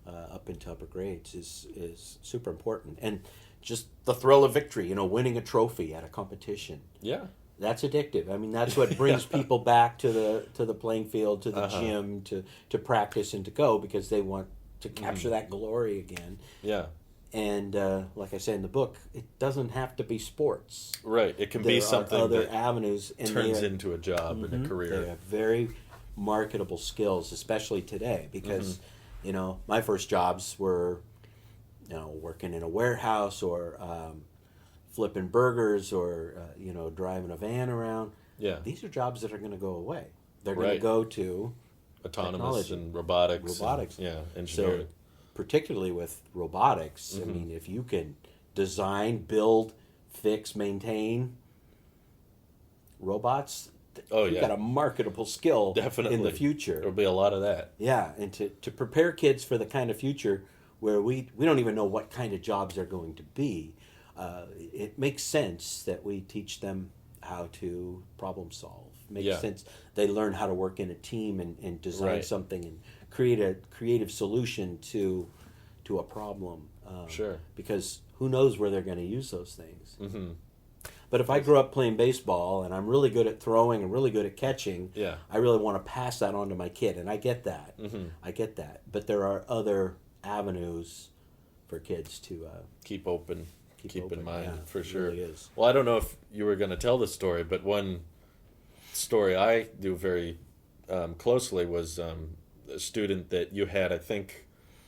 Speaker 2: up into upper grades is super important. And just the thrill of victory, winning a trophy at a competition.
Speaker 1: Yeah.
Speaker 2: That's addictive. I mean, that's what brings people back to the playing field, to the gym, to practice and to go, because they want to capture that glory again.
Speaker 1: Yeah.
Speaker 2: And like I said in the book, it doesn't have to be sports.
Speaker 1: Right. It can be something
Speaker 2: other
Speaker 1: that
Speaker 2: avenues, and
Speaker 1: turns into a job and a career.
Speaker 2: They have very marketable skills, especially today, because my first jobs were working in a warehouse or flipping burgers or driving a van around.
Speaker 1: Yeah.
Speaker 2: These are jobs that are going to go away. They're going to go to
Speaker 1: autonomous and robotics. Engineering.
Speaker 2: So, particularly with robotics, I mean, if you can design, build, fix, maintain robots, you've got a marketable skill in the future.
Speaker 1: There'll be a lot of that.
Speaker 2: Yeah, and to prepare kids for the kind of future where we don't even know what kind of jobs they're going to be, it makes sense that we teach them how to problem solve. Makes sense they learn how to work in a team and design something and create a creative solution to a problem.
Speaker 1: Sure.
Speaker 2: Because who knows where they're going to use those things. But if I grew up playing baseball and I'm really good at throwing and really good at catching, I really want to pass that on to my kid, and I get that. I get that. But there are other avenues for kids to
Speaker 1: keep open. Keep in mind, for sure.
Speaker 2: Really is.
Speaker 1: Well, I don't know if you were going to tell the story, but one story I do very closely was a student that you had, I think,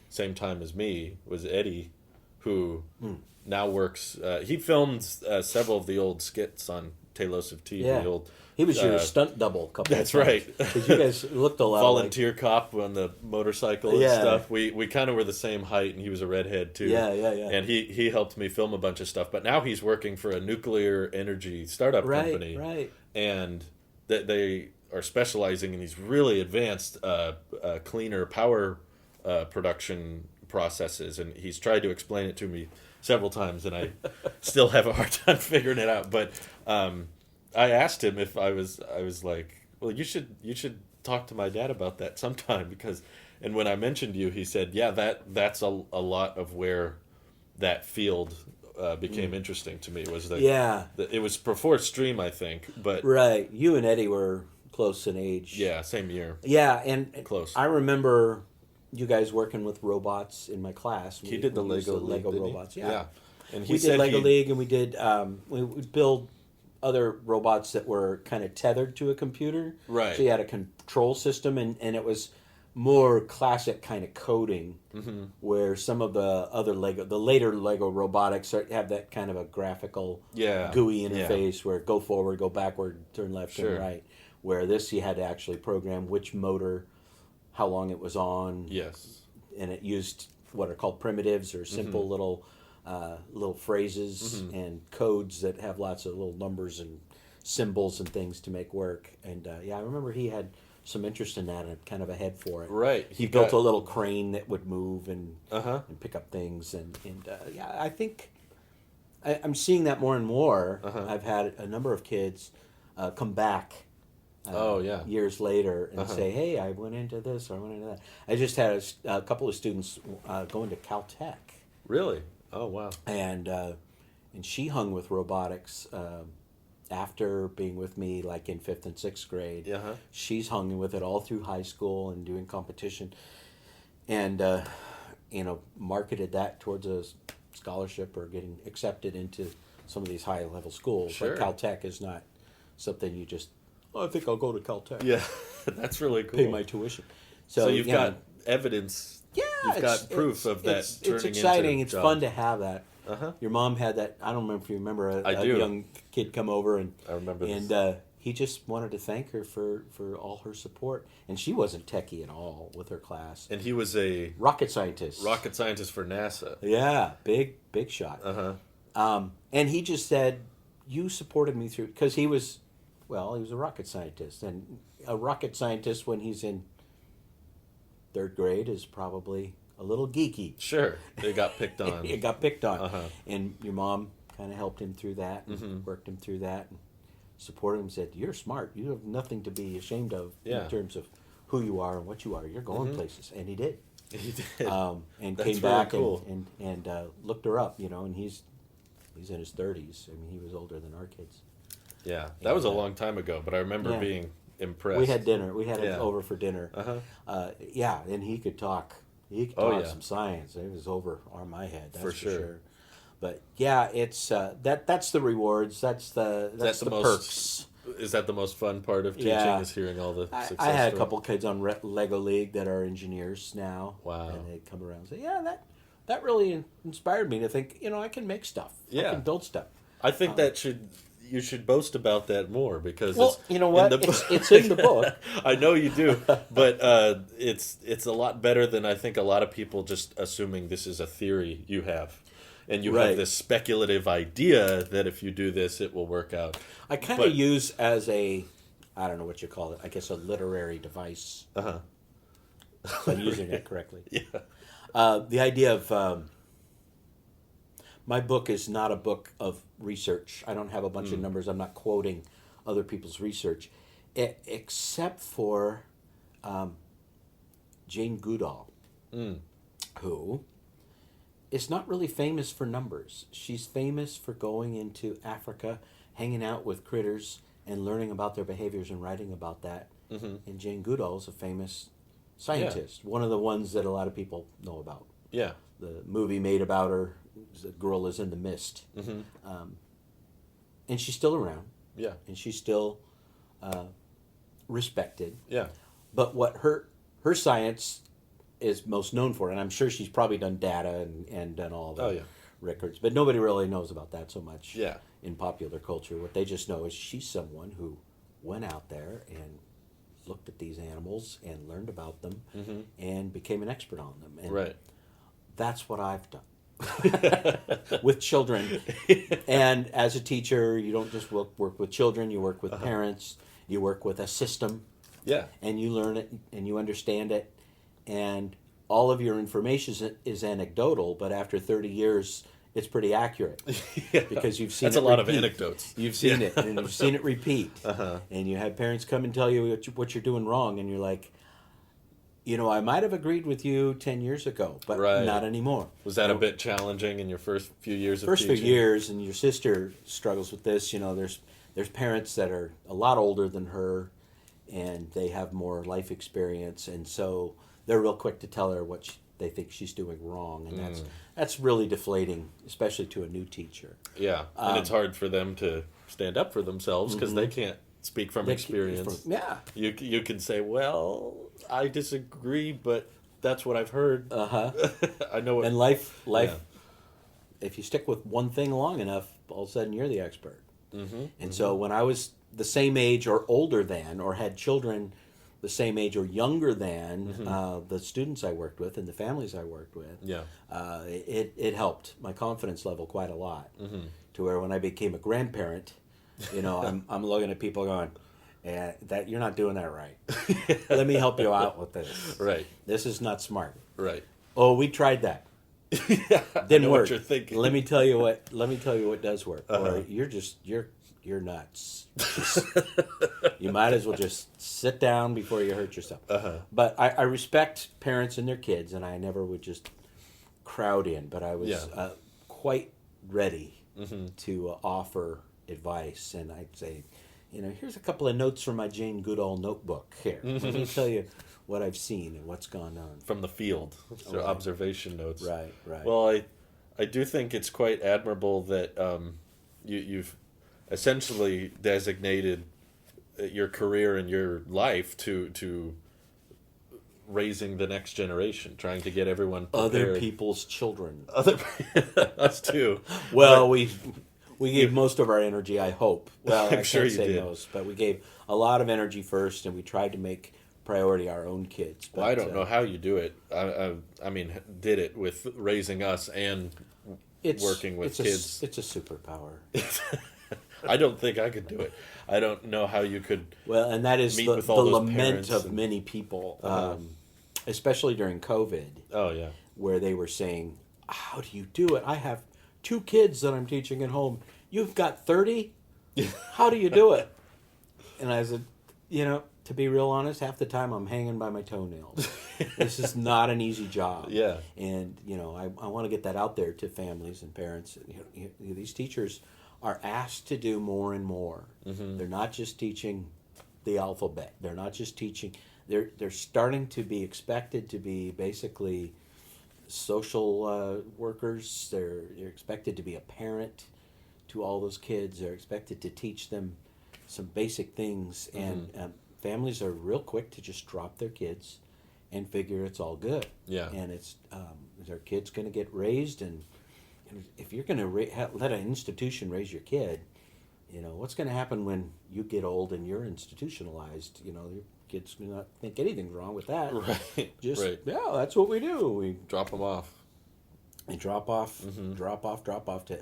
Speaker 1: same time as me, was Eddie, who now works. He filmed several of the old skits on Taylosive TV.
Speaker 2: Yeah. He was your stunt double a couple
Speaker 1: That's
Speaker 2: of times.
Speaker 1: right.
Speaker 2: Because you guys looked a lot
Speaker 1: Volunteer cop on the motorcycle and stuff. We kind of were the same height, and he was a redhead too.
Speaker 2: Yeah.
Speaker 1: And he helped me film a bunch of stuff. But now he's working for a nuclear energy startup company.
Speaker 2: Right.
Speaker 1: And they are specializing in these really advanced, cleaner power production processes, and he's tried to explain it to me several times, and I still have a hard time figuring it out. But I asked him if I was like, well, you should talk to my dad about that sometime, because, and when I mentioned you, he said, yeah, that's a lot of where that field became interesting to me. Was it was before Stream, I think, but
Speaker 2: right. You and Eddie were close in age.
Speaker 1: Yeah, same year.
Speaker 2: Yeah, and
Speaker 1: Close.
Speaker 2: I remember you guys working with robots in my class.
Speaker 1: He did the Lego
Speaker 2: robots.
Speaker 1: He? Yeah. And
Speaker 2: we did Lego League, and we did we would build other robots that were kind of tethered to a computer.
Speaker 1: Right.
Speaker 2: So you had a control system, and it was more classic kind of coding, where some of the later Lego robotics have that kind of a graphical, GUI interface where go forward, go backward, turn left, turn right. Where this, you had to actually program which motor, how long it was on.
Speaker 1: Yes.
Speaker 2: And it used what are called primitives, or simple little phrases and codes that have lots of little numbers and symbols and things to make work. And I remember he had some interest in that and kind of a head for it.
Speaker 1: Right.
Speaker 2: He built a little crane that would move and pick up things. And I think I'm seeing that more and more. I've had a number of kids come back years later and say, hey, I went into this or I went into that. I just had a couple of students going to Caltech.
Speaker 1: Really? Oh, wow.
Speaker 2: And she hung with robotics after being with me like in 5th and 6th grade. She's hung with it all through high school and doing competition, and marketed that towards a scholarship or getting accepted into some of these high level schools.
Speaker 1: Sure.
Speaker 2: But Caltech is not something you just, I think I'll go to Caltech.
Speaker 1: Yeah, that's really cool.
Speaker 2: Pay my tuition.
Speaker 1: So you've got evidence.
Speaker 2: Yeah,
Speaker 1: you've got proof of that.
Speaker 2: It's exciting. It's
Speaker 1: jobs.
Speaker 2: fun to have that. Your mom had that. I don't remember if you remember a young kid come over and
Speaker 1: I remember this.
Speaker 2: And he just wanted to thank her for all her support. And she wasn't techie at all with her class.
Speaker 1: And he was a
Speaker 2: rocket scientist.
Speaker 1: Rocket scientist for NASA.
Speaker 2: Yeah, big shot. And he just said, "You supported me through," because he was a rocket scientist, and a rocket scientist when he's in 3rd grade is probably a little geeky.
Speaker 1: Sure, they got picked on.
Speaker 2: It got picked on, and your mom kind of helped him through that, and worked him through that, and supported him. Said, "You're smart. You have nothing to be ashamed of in terms of who you are and what you are. You're going places," and he did.
Speaker 1: He did,
Speaker 2: and
Speaker 1: That's
Speaker 2: came back
Speaker 1: really cool.
Speaker 2: and looked her up, and he's in his 30s. I mean, he was older than our kids.
Speaker 1: Yeah, that was a long time ago, but I remember being impressed.
Speaker 2: We had dinner. We had him over for dinner. And he could talk. He could talk some science. It was over my head. That's for sure. But yeah, it's that's the rewards. That's the perks.
Speaker 1: Is that the most fun part of teaching? Is hearing all the success
Speaker 2: I had
Speaker 1: stories?
Speaker 2: a couple kids on Lego League that are engineers now.
Speaker 1: Wow.
Speaker 2: And they'd come around and say, "Yeah, that really inspired me to think. I can make stuff. I can build stuff."
Speaker 1: I think you should boast about that more, because
Speaker 2: you know what? It's in the book.
Speaker 1: I know you do, but it's a lot better than I think a lot of people just assuming this is a theory you have, and you have this speculative idea that if you do this, it will work out.
Speaker 2: I kind of use as I don't know what you call it. I guess a literary device. If I'm using that correctly.
Speaker 1: Yeah.
Speaker 2: The idea of my book is not a book of research. I don't have a bunch of numbers. I'm not quoting other people's research, except for Jane Goodall, who is not really famous for numbers. She's famous for going into Africa, hanging out with critters, and learning about their behaviors and writing about that. And Jane Goodall is a famous scientist, one of the ones that a lot of people know about.
Speaker 1: Yeah.
Speaker 2: The movie made about her, The Girl is in the Mist. And she's still around.
Speaker 1: Yeah.
Speaker 2: And she's still respected.
Speaker 1: Yeah.
Speaker 2: But what her science is most known for, and I'm sure she's probably done data and done all the records, but nobody really knows about that so much in popular culture. What they just know is she's someone who went out there and looked at these animals and learned about them and became an expert on them. And that's what I've done with children. And as a teacher, you don't just work with children, you work with parents, you work with a system.
Speaker 1: Yeah.
Speaker 2: And you learn it and you understand it. And all of your information is anecdotal, but after 30 years, it's pretty accurate
Speaker 1: Yeah.
Speaker 2: because you've seen
Speaker 1: That's
Speaker 2: it
Speaker 1: a lot
Speaker 2: repeat.
Speaker 1: of anecdotes.
Speaker 2: You've seen
Speaker 1: Yeah.
Speaker 2: it, and you've seen it repeat.
Speaker 1: Uh-huh.
Speaker 2: And you have parents come and tell you what you're doing wrong, and you're like, I might have agreed with you 10 years ago, but
Speaker 1: Right.
Speaker 2: not anymore.
Speaker 1: Was that a bit challenging in your first few years of
Speaker 2: First few
Speaker 1: teaching?
Speaker 2: years, and your sister struggles with this. There's parents that are a lot older than her, and they have more life experience, and so they're real quick to tell her what they think she's doing wrong, and that's really deflating, especially to a new teacher.
Speaker 1: Yeah, and it's hard for them to stand up for themselves because they can't speak from experience.
Speaker 2: Yeah.
Speaker 1: You can say, well, I disagree, but that's what I've heard. I know what...
Speaker 2: And life,
Speaker 1: Yeah.
Speaker 2: if you stick with one thing long enough, all of a sudden you're the expert. And so when I was the same age or older than, or had children the same age or younger than the students I worked with and the families I worked with,
Speaker 1: Yeah.
Speaker 2: it helped my confidence level quite a lot. To where when I became a grandparent, I'm looking at people going, that you're not doing that right. Let me help you out with this.
Speaker 1: Right.
Speaker 2: This is not smart.
Speaker 1: Right.
Speaker 2: Oh, we tried that.
Speaker 1: Yeah, I
Speaker 2: Didn't
Speaker 1: know
Speaker 2: work.
Speaker 1: what you're thinking.
Speaker 2: Let me tell you what does work. Or you're nuts. You might as well just sit down before you hurt yourself. But I respect parents and their kids, and I never would just crowd in. But I was quite ready to offer advice, and I'd say, here's a couple of notes from my Jane Goodall notebook. Here, let me tell you what I've seen and what's gone on.
Speaker 1: From the field, so observation notes.
Speaker 2: Right.
Speaker 1: Well, I do think it's quite admirable that you've essentially designated your career and your life to raising the next generation, trying to get everyone prepared.
Speaker 2: Other people's children.
Speaker 1: Us too.
Speaker 2: Well, we gave most of our energy, I hope. Well,
Speaker 1: I'm
Speaker 2: I
Speaker 1: sure
Speaker 2: can't
Speaker 1: you
Speaker 2: say
Speaker 1: did.
Speaker 2: most, but we gave a lot of energy first, and we tried to make priority our own kids. But,
Speaker 1: Well, I don't know how you do it. I mean, did it with raising us and working with kids.
Speaker 2: It's a superpower.
Speaker 1: I don't think I could do it. I don't know how you could.
Speaker 2: Well, and that is
Speaker 1: Meet
Speaker 2: the
Speaker 1: with all those
Speaker 2: lament
Speaker 1: parents
Speaker 2: of
Speaker 1: and-
Speaker 2: many people, especially during COVID,
Speaker 1: Oh yeah.
Speaker 2: where they were saying, "How do you do it? I have 2 kids that I'm teaching at home. You've got 30? How do you do it?" And I said, to be real honest, half the time I'm hanging by my toenails. This is not an easy job.
Speaker 1: Yeah.
Speaker 2: And, I want to get that out there to families and parents. These teachers are asked to do more and more. They're not just teaching the alphabet. They're not just teaching. They're starting to be expected to be basically social workers. They're expected to be a parent to all those kids. They're expected to teach them some basic things, and families are real quick to just drop their kids and figure it's all good.
Speaker 1: Yeah.
Speaker 2: And it's their kid's going to get raised, and if you're going to let an institution raise your kid, what's going to happen when you get old and you're institutionalized? Your kid's going to not think anything's wrong with that.
Speaker 1: Right.
Speaker 2: Just
Speaker 1: right.
Speaker 2: yeah, that's what we do. We
Speaker 1: Drop them off.
Speaker 2: drop off to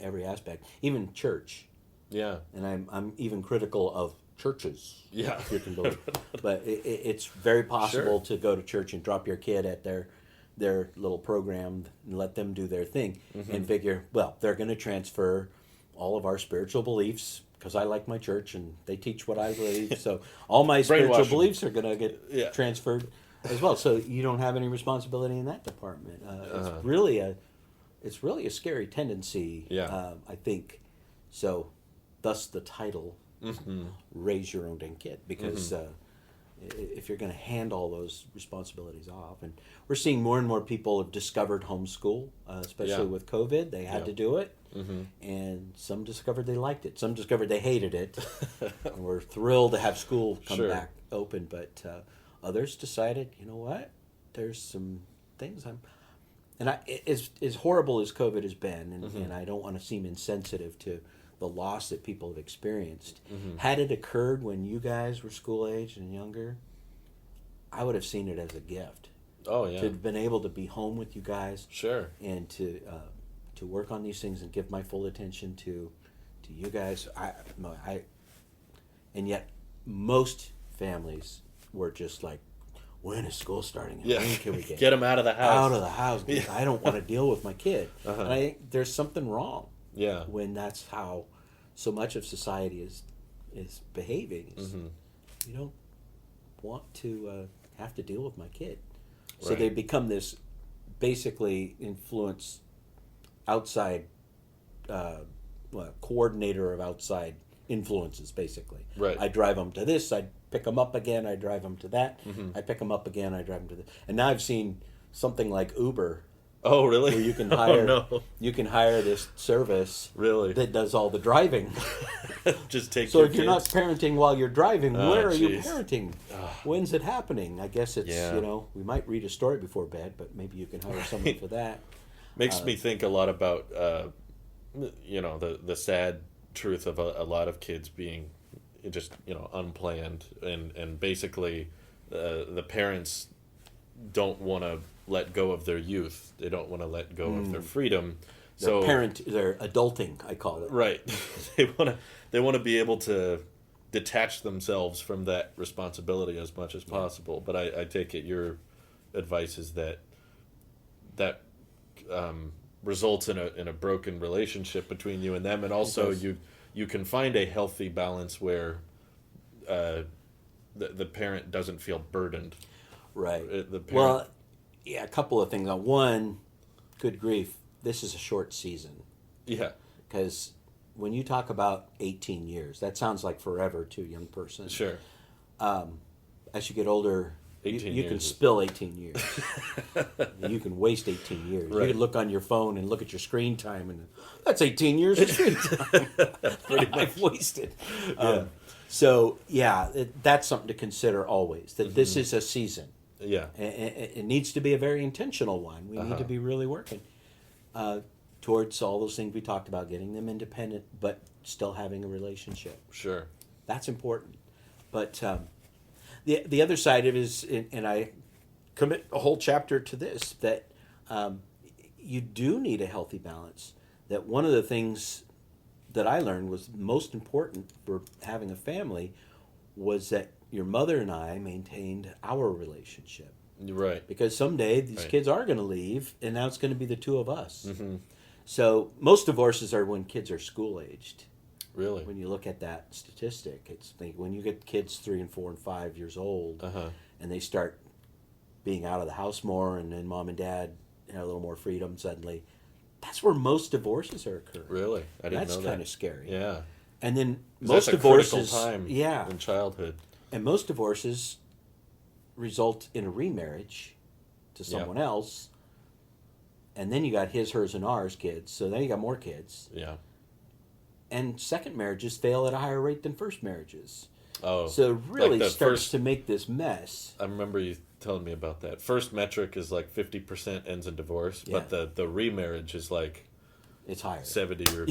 Speaker 2: every aspect, even church.
Speaker 1: Yeah.
Speaker 2: And I'm even critical of churches.
Speaker 1: Yeah.
Speaker 2: If you can believe. But it's very possible
Speaker 1: Sure.
Speaker 2: to go to church and drop your kid at their little program and let them do their thing and figure, well, they're going to transfer all of our spiritual beliefs because I like my church and they teach what I believe. So all my spiritual
Speaker 1: Brainwashing.
Speaker 2: beliefs are going to get transferred as well. So you don't have any responsibility in that department. It's really a scary tendency.
Speaker 1: Yeah.
Speaker 2: I think. So, thus the title, "Raise Your Own Dang Kid," because if you're going to hand all those responsibilities off, and we're seeing more and more people have discovered homeschool, especially with COVID. They had to do it, and some discovered they liked it. Some discovered they hated it, and were thrilled to have school come back open. But others decided, you know what? There's some things as horrible as COVID has been, and I don't want to seem insensitive to the loss that people have experienced. Had it occurred when you guys were school age and younger, I would have seen it as a gift.
Speaker 1: Oh yeah.
Speaker 2: To have been able to be home with you guys,
Speaker 1: Sure.
Speaker 2: and to work on these things and give my full attention to you guys. And yet most families were just like, when is school starting?
Speaker 1: Yeah.
Speaker 2: When can we
Speaker 1: Get them out of the house.
Speaker 2: out of the house? Because I don't want to deal with my kid.
Speaker 1: Uh-huh.
Speaker 2: And I think there's something wrong.
Speaker 1: Yeah.
Speaker 2: When that's how so much of society is behaving. You don't want to have to deal with my kid. So
Speaker 1: Right.
Speaker 2: they become this basically influence outside coordinator of outside influences, basically.
Speaker 1: Right.
Speaker 2: I drive them to this, I pick them up again, I drive them to that, I pick them up again, I drive them to this. And now I've seen something like Uber,
Speaker 1: Oh, really?
Speaker 2: where you can hire
Speaker 1: no.
Speaker 2: you can hire this service
Speaker 1: Really?
Speaker 2: that does all the driving.
Speaker 1: Just take
Speaker 2: So
Speaker 1: your
Speaker 2: if you're not
Speaker 1: kids.
Speaker 2: parenting while you're driving,
Speaker 1: Oh,
Speaker 2: where are you
Speaker 1: jeez.
Speaker 2: parenting? When's it happening? I guess it's,
Speaker 1: Yeah.
Speaker 2: we might read a story before bed, but maybe you can hire someone for that.
Speaker 1: Makes me think a lot about, the sad truth of a lot of kids being just, unplanned. And basically the parents don't want to let go of their youth. They don't want to let go of their freedom.
Speaker 2: They're adulting, I call it.
Speaker 1: Right. They want to be able to detach themselves from that responsibility as much as possible. But I take it your advice is that results in a broken relationship between you and them, and also you can find a healthy balance where the parent doesn't feel burdened.
Speaker 2: Right.
Speaker 1: The parent,
Speaker 2: Well, yeah, a couple of things. One, good grief, this is a short season.
Speaker 1: yeah,
Speaker 2: Because when you talk about 18 years, that sounds like forever to a young person.
Speaker 1: sure.
Speaker 2: As you get older,
Speaker 1: 18
Speaker 2: you can
Speaker 1: years is-
Speaker 2: spill 18 years. You can waste 18 years.
Speaker 1: Right.
Speaker 2: You can look on your phone and look at your screen time, and that's 18 years of screen time I've wasted. That's something to consider always, that this is a season.
Speaker 1: Yeah,
Speaker 2: It needs to be a very intentional one. We need to be really working towards all those things we talked about, getting them independent, but still having a relationship.
Speaker 1: sure.
Speaker 2: That's important. But the other side of it is, and I commit a whole chapter to this, that you do need a healthy balance. That one of the things that I learned was most important for having a family was that your mother and I maintained our relationship.
Speaker 1: You're right.
Speaker 2: Because someday these
Speaker 1: Right.
Speaker 2: kids are going to leave, and now it's going to be the two of us.
Speaker 1: Mm-hmm.
Speaker 2: So most divorces are when kids are school aged.
Speaker 1: Really.
Speaker 2: When you look at that statistic, it's like when you get kids 3 and 4 and 5 years old, and they start being out of the house more, and then mom and dad have a little more freedom suddenly. That's where most divorces are occurring.
Speaker 1: Really, I didn't know that.
Speaker 2: That's kind of scary.
Speaker 1: Yeah.
Speaker 2: And then
Speaker 1: 'Cause
Speaker 2: most
Speaker 1: that's a
Speaker 2: divorces,
Speaker 1: critical time
Speaker 2: yeah,
Speaker 1: in childhood.
Speaker 2: and most divorces result in a remarriage to someone else, and then you got his, hers, and ours kids. So then you got more kids.
Speaker 1: Yeah.
Speaker 2: And second marriages fail at a higher rate than first marriages.
Speaker 1: Oh.
Speaker 2: So it really
Speaker 1: the
Speaker 2: starts
Speaker 1: first-
Speaker 2: to make this mess.
Speaker 1: I remember you telling me about that. First metric is like 50% ends in divorce, but the remarriage is like
Speaker 2: It's higher.
Speaker 1: 70 or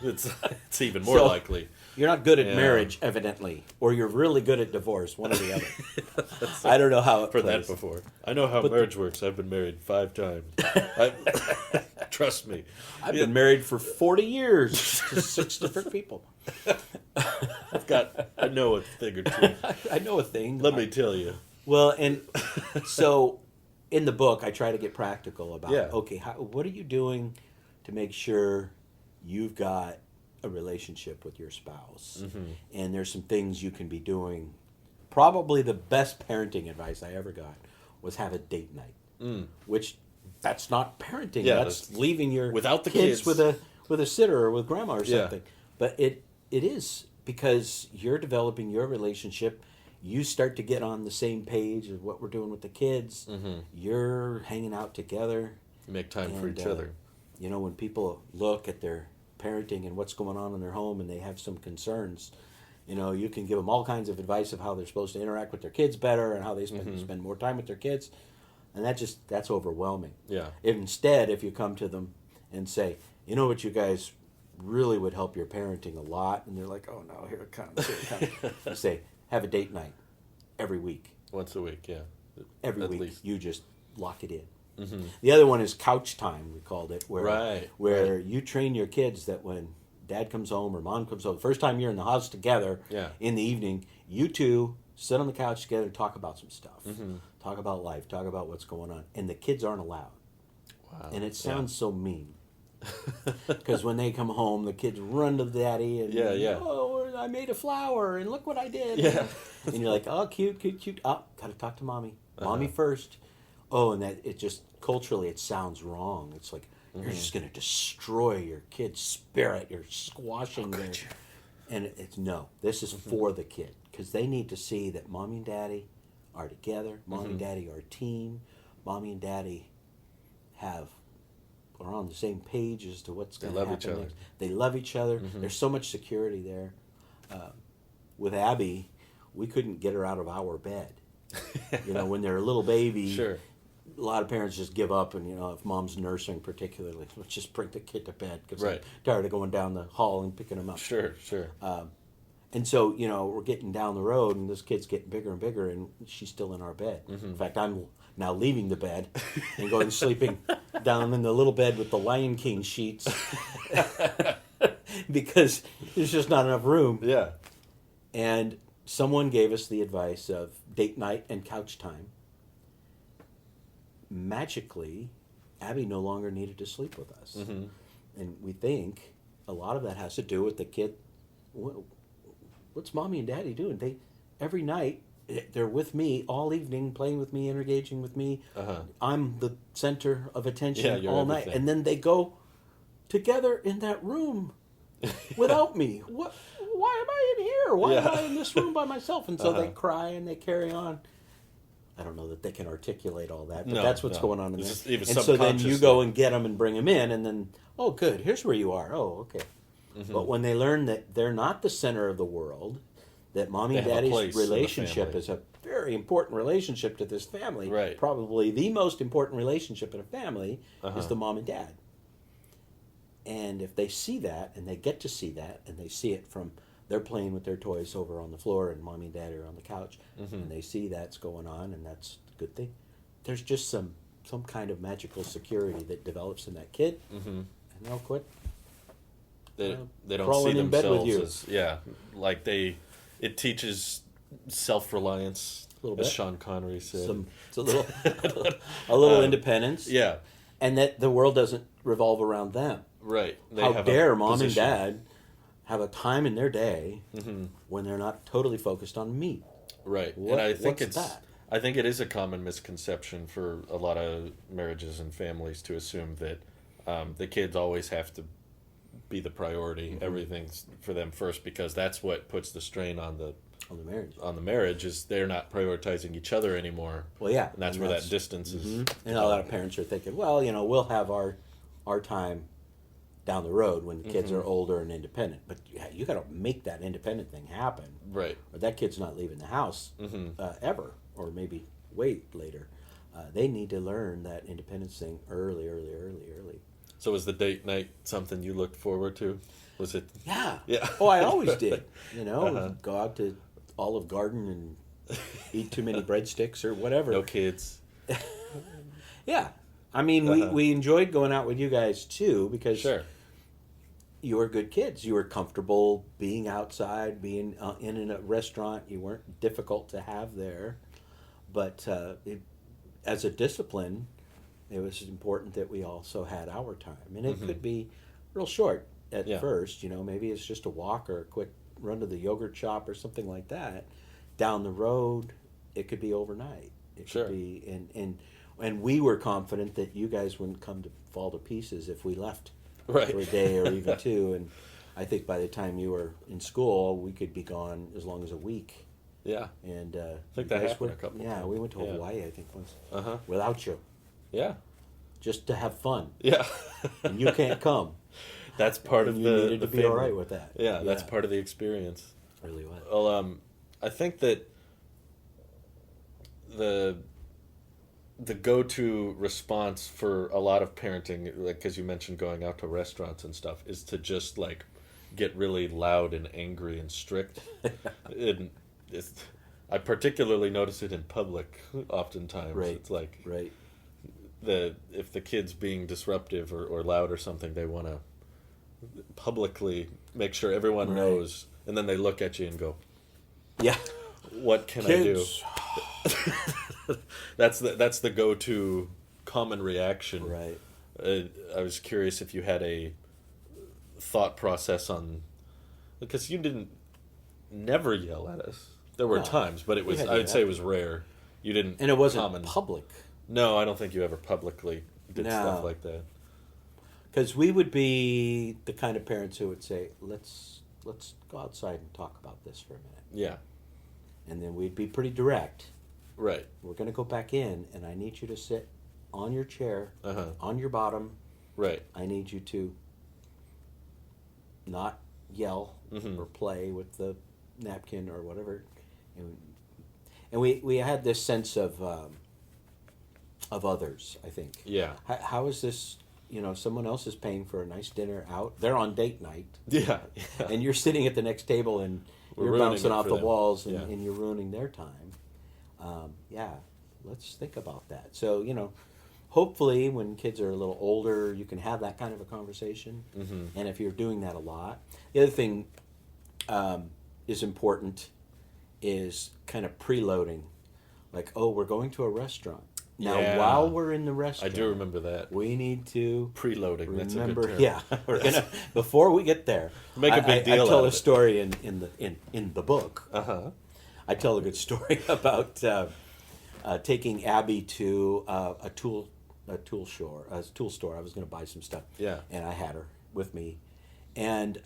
Speaker 1: it's even more
Speaker 2: So-
Speaker 1: likely.
Speaker 2: You're not good at
Speaker 1: Yeah.
Speaker 2: marriage, evidently, or you're really good at divorce, one or the other. I don't know how it
Speaker 1: For
Speaker 2: plays.
Speaker 1: that before. I know how marriage works. I've been married 5 times. Trust me.
Speaker 2: I've been married for 40 years to 6 different people.
Speaker 1: I know a thing or two.
Speaker 2: I know a thing.
Speaker 1: Let me tell you.
Speaker 2: Well, and so in the book, I try to get practical about, okay, what are you doing to make sure you've got a relationship with your spouse? And there's some things you can be doing. Probably the best parenting advice I ever got was have a date night, which that's not parenting.
Speaker 1: Yeah,
Speaker 2: that's leaving your
Speaker 1: without the
Speaker 2: kids
Speaker 1: kids.
Speaker 2: with a sitter or with grandma or
Speaker 1: Yeah.
Speaker 2: something. But it is because you're developing your relationship. You start to get on the same page of what we're doing with the kids. You're hanging out together.
Speaker 1: You make time for
Speaker 2: And,
Speaker 1: each other.
Speaker 2: You know, when people look at their parenting and what's going on in their home and they have some concerns, you know, you can give them all kinds of advice of how they're supposed to interact with their kids better and how they spend more time with their kids. And that's overwhelming.
Speaker 1: Yeah.
Speaker 2: Instead, if you come to them and say, you know what, you guys really would help your parenting a lot, and they're like, oh no, here it comes, here it comes. You say, have a date night every week.
Speaker 1: Once a week, yeah.
Speaker 2: Every
Speaker 1: At
Speaker 2: week,
Speaker 1: least.
Speaker 2: you just lock it in. The other one is couch time, we called it, where you train your kids that when dad comes home or mom comes home, the first time you're in the house together in the evening, you two sit on the couch together and talk about some stuff. talk about life, talk about what's going on, and the kids aren't allowed.
Speaker 1: Wow.
Speaker 2: And it sounds so mean. Because when they come home, the kids run to daddy and oh, I made a flower and look what I did.
Speaker 1: Yeah.
Speaker 2: And you're like, oh, cute. Oh, gotta talk to mommy. Mommy first. Oh, and that it just culturally it sounds wrong. It's like you're just gonna destroy your kid's spirit. You're squashing their. And it's no. This is for the kid because they need to see that mommy and daddy are together. Mommy and daddy are a team. Mommy and daddy are on the same page as to what's going to happen. Each other. Next. They love each other. There's so much security there. With Abby, we couldn't get her out of our bed. When they're a little baby,
Speaker 1: sure.
Speaker 2: A lot of parents just give up, and if mom's nursing particularly, let's just bring the kid to bed because I'm tired of going down the hall and picking them up.
Speaker 1: Sure.
Speaker 2: And so, we're getting down the road, and this kid's getting bigger and bigger, and she's still in our bed. In fact, I'm now leaving the bed and going sleeping down in the little bed with the Lion King sheets because there's just not enough room.
Speaker 1: Yeah.
Speaker 2: And someone gave us the advice of date night and couch time. Magically, Abby no longer needed to sleep with us. And we think a lot of that has to do with the kid. What's mommy and daddy doing? Every night they're with me all evening, playing with me, engaging with me. I'm the center of attention all night, and then they go together in that room without me. What? Why am I in here? Why am I in this room by myself? And so they cry and they carry on. I don't know that they can articulate all that, but that's what's going on in there. And so then you go and get them and bring them in, and then, oh, good, here's where you are. Oh, okay. But when they learn that they're not the center of the world, that mommy and daddy's relationship is a very important relationship to this family.
Speaker 1: Right.
Speaker 2: Probably the most important relationship in a family is the mom and dad. And if they see that, and they get to see that, and they see it from they're playing with their toys over on the floor, and mommy and daddy are on the couch, and they see that's going on, and that's a good thing. There's just some kind of magical security that develops in that kid, and they'll quit.
Speaker 1: They don't see themselves as like it teaches self-reliance, as Sean Connery said.
Speaker 2: It's a little a little independence.
Speaker 1: Yeah.
Speaker 2: And that the world doesn't revolve around them.
Speaker 1: Right.
Speaker 2: How dare mom and dad have a time in their day when they're not totally focused on me.
Speaker 1: Right. And I think I think it is a common misconception for a lot of marriages and families to assume that the kids always have to be the priority. Everything's for them first because that's what puts the strain on the marriage is they're not prioritizing each other anymore.
Speaker 2: Well, yeah.
Speaker 1: And that's where that distance is.
Speaker 2: And a lot of parents are thinking, well, we'll have our time down the road when the kids are older and independent. But you got to make that independent thing happen.
Speaker 1: Right.
Speaker 2: Or that kid's not leaving the house ever, or maybe way later. They need to learn that independence thing early.
Speaker 1: So was the date night something you looked forward to? Was it?
Speaker 2: Yeah.
Speaker 1: Yeah.
Speaker 2: Oh, I always did. Go out to Olive Garden and eat too many breadsticks or whatever.
Speaker 1: No kids.
Speaker 2: Yeah. I mean, we enjoyed going out with you guys too because you were good kids. You were comfortable being outside, being in a restaurant. You weren't difficult to have there. But as a discipline, it was important that we also had our time. And it could be real short at first. Maybe it's just a walk or a quick run to the yogurt shop or something like that. Down the road, it could be overnight. It could be, and we were confident that you guys wouldn't come to fall to pieces if we left for a day or even two. And I think by the time you were in school, we could be gone as long as a week.
Speaker 1: Yeah.
Speaker 2: And
Speaker 1: I think that happened a couple times.
Speaker 2: Yeah, we went to Hawaii, I think, once. Without you.
Speaker 1: Yeah.
Speaker 2: Just to have fun.
Speaker 1: Yeah.
Speaker 2: And you can't come.
Speaker 1: That's part of
Speaker 2: you
Speaker 1: the
Speaker 2: needed to be all right with that.
Speaker 1: Yeah, that's part of the experience.
Speaker 2: It really was.
Speaker 1: Well, I think that the go-to response for a lot of parenting, like because you mentioned going out to restaurants and stuff, is to just like get really loud and angry and strict. I particularly notice it in public oftentimes.
Speaker 2: Right.
Speaker 1: It's like
Speaker 2: right.
Speaker 1: If the kid's being disruptive or loud or something, they want to publicly make sure everyone knows, and then they look at you and go,
Speaker 2: "Yeah,
Speaker 1: what can
Speaker 2: kids.
Speaker 1: I do?" That's the go-to common reaction.
Speaker 2: Right.
Speaker 1: I was curious if you had a thought process on, because you didn't never yell at us. There were
Speaker 2: No,
Speaker 1: times, but
Speaker 2: we had to
Speaker 1: I would
Speaker 2: get
Speaker 1: say it
Speaker 2: up.
Speaker 1: was rare. You didn't,
Speaker 2: And it wasn't
Speaker 1: common.
Speaker 2: public.
Speaker 1: No, I don't think you ever publicly did
Speaker 2: No.
Speaker 1: stuff like that.
Speaker 2: Because we would be the kind of parents who would say, let's go outside and talk about this for a minute.
Speaker 1: Yeah,
Speaker 2: And then we'd be pretty direct.
Speaker 1: right.
Speaker 2: We're going to go back in, and I need you to sit on your chair,
Speaker 1: Uh-huh.
Speaker 2: on your bottom.
Speaker 1: Right.
Speaker 2: I need you to not yell
Speaker 1: Mhm.
Speaker 2: or play with the napkin or whatever. And we had this sense of others, I think.
Speaker 1: Yeah.
Speaker 2: How is this, someone else is paying for a nice dinner out. They're on date night.
Speaker 1: Yeah.
Speaker 2: And you're sitting at the next table and
Speaker 1: We're
Speaker 2: you're
Speaker 1: ruining
Speaker 2: bouncing
Speaker 1: it
Speaker 2: off
Speaker 1: for
Speaker 2: the
Speaker 1: them.
Speaker 2: walls
Speaker 1: Yeah.
Speaker 2: and you're ruining their time. Yeah, let's think about that. So, hopefully when kids are a little older, you can have that kind of a conversation.
Speaker 1: Mm-hmm.
Speaker 2: And if you're doing that a lot, the other thing is important is kind of preloading. Like, oh, we're going to a restaurant. Now,
Speaker 1: Yeah.
Speaker 2: while we're in the
Speaker 1: I
Speaker 2: restaurant,
Speaker 1: do remember that.
Speaker 2: we need to
Speaker 1: Preloading. That's a
Speaker 2: remember.
Speaker 1: good term.
Speaker 2: Yeah, we're gonna before we get there.
Speaker 1: Make a big deal
Speaker 2: I tell
Speaker 1: out
Speaker 2: a
Speaker 1: of it.
Speaker 2: story in the book.
Speaker 1: Uh-huh.
Speaker 2: I tell a good story about taking Abby to a tool store. I was going to buy some stuff.
Speaker 1: Yeah.
Speaker 2: And I had her with me, and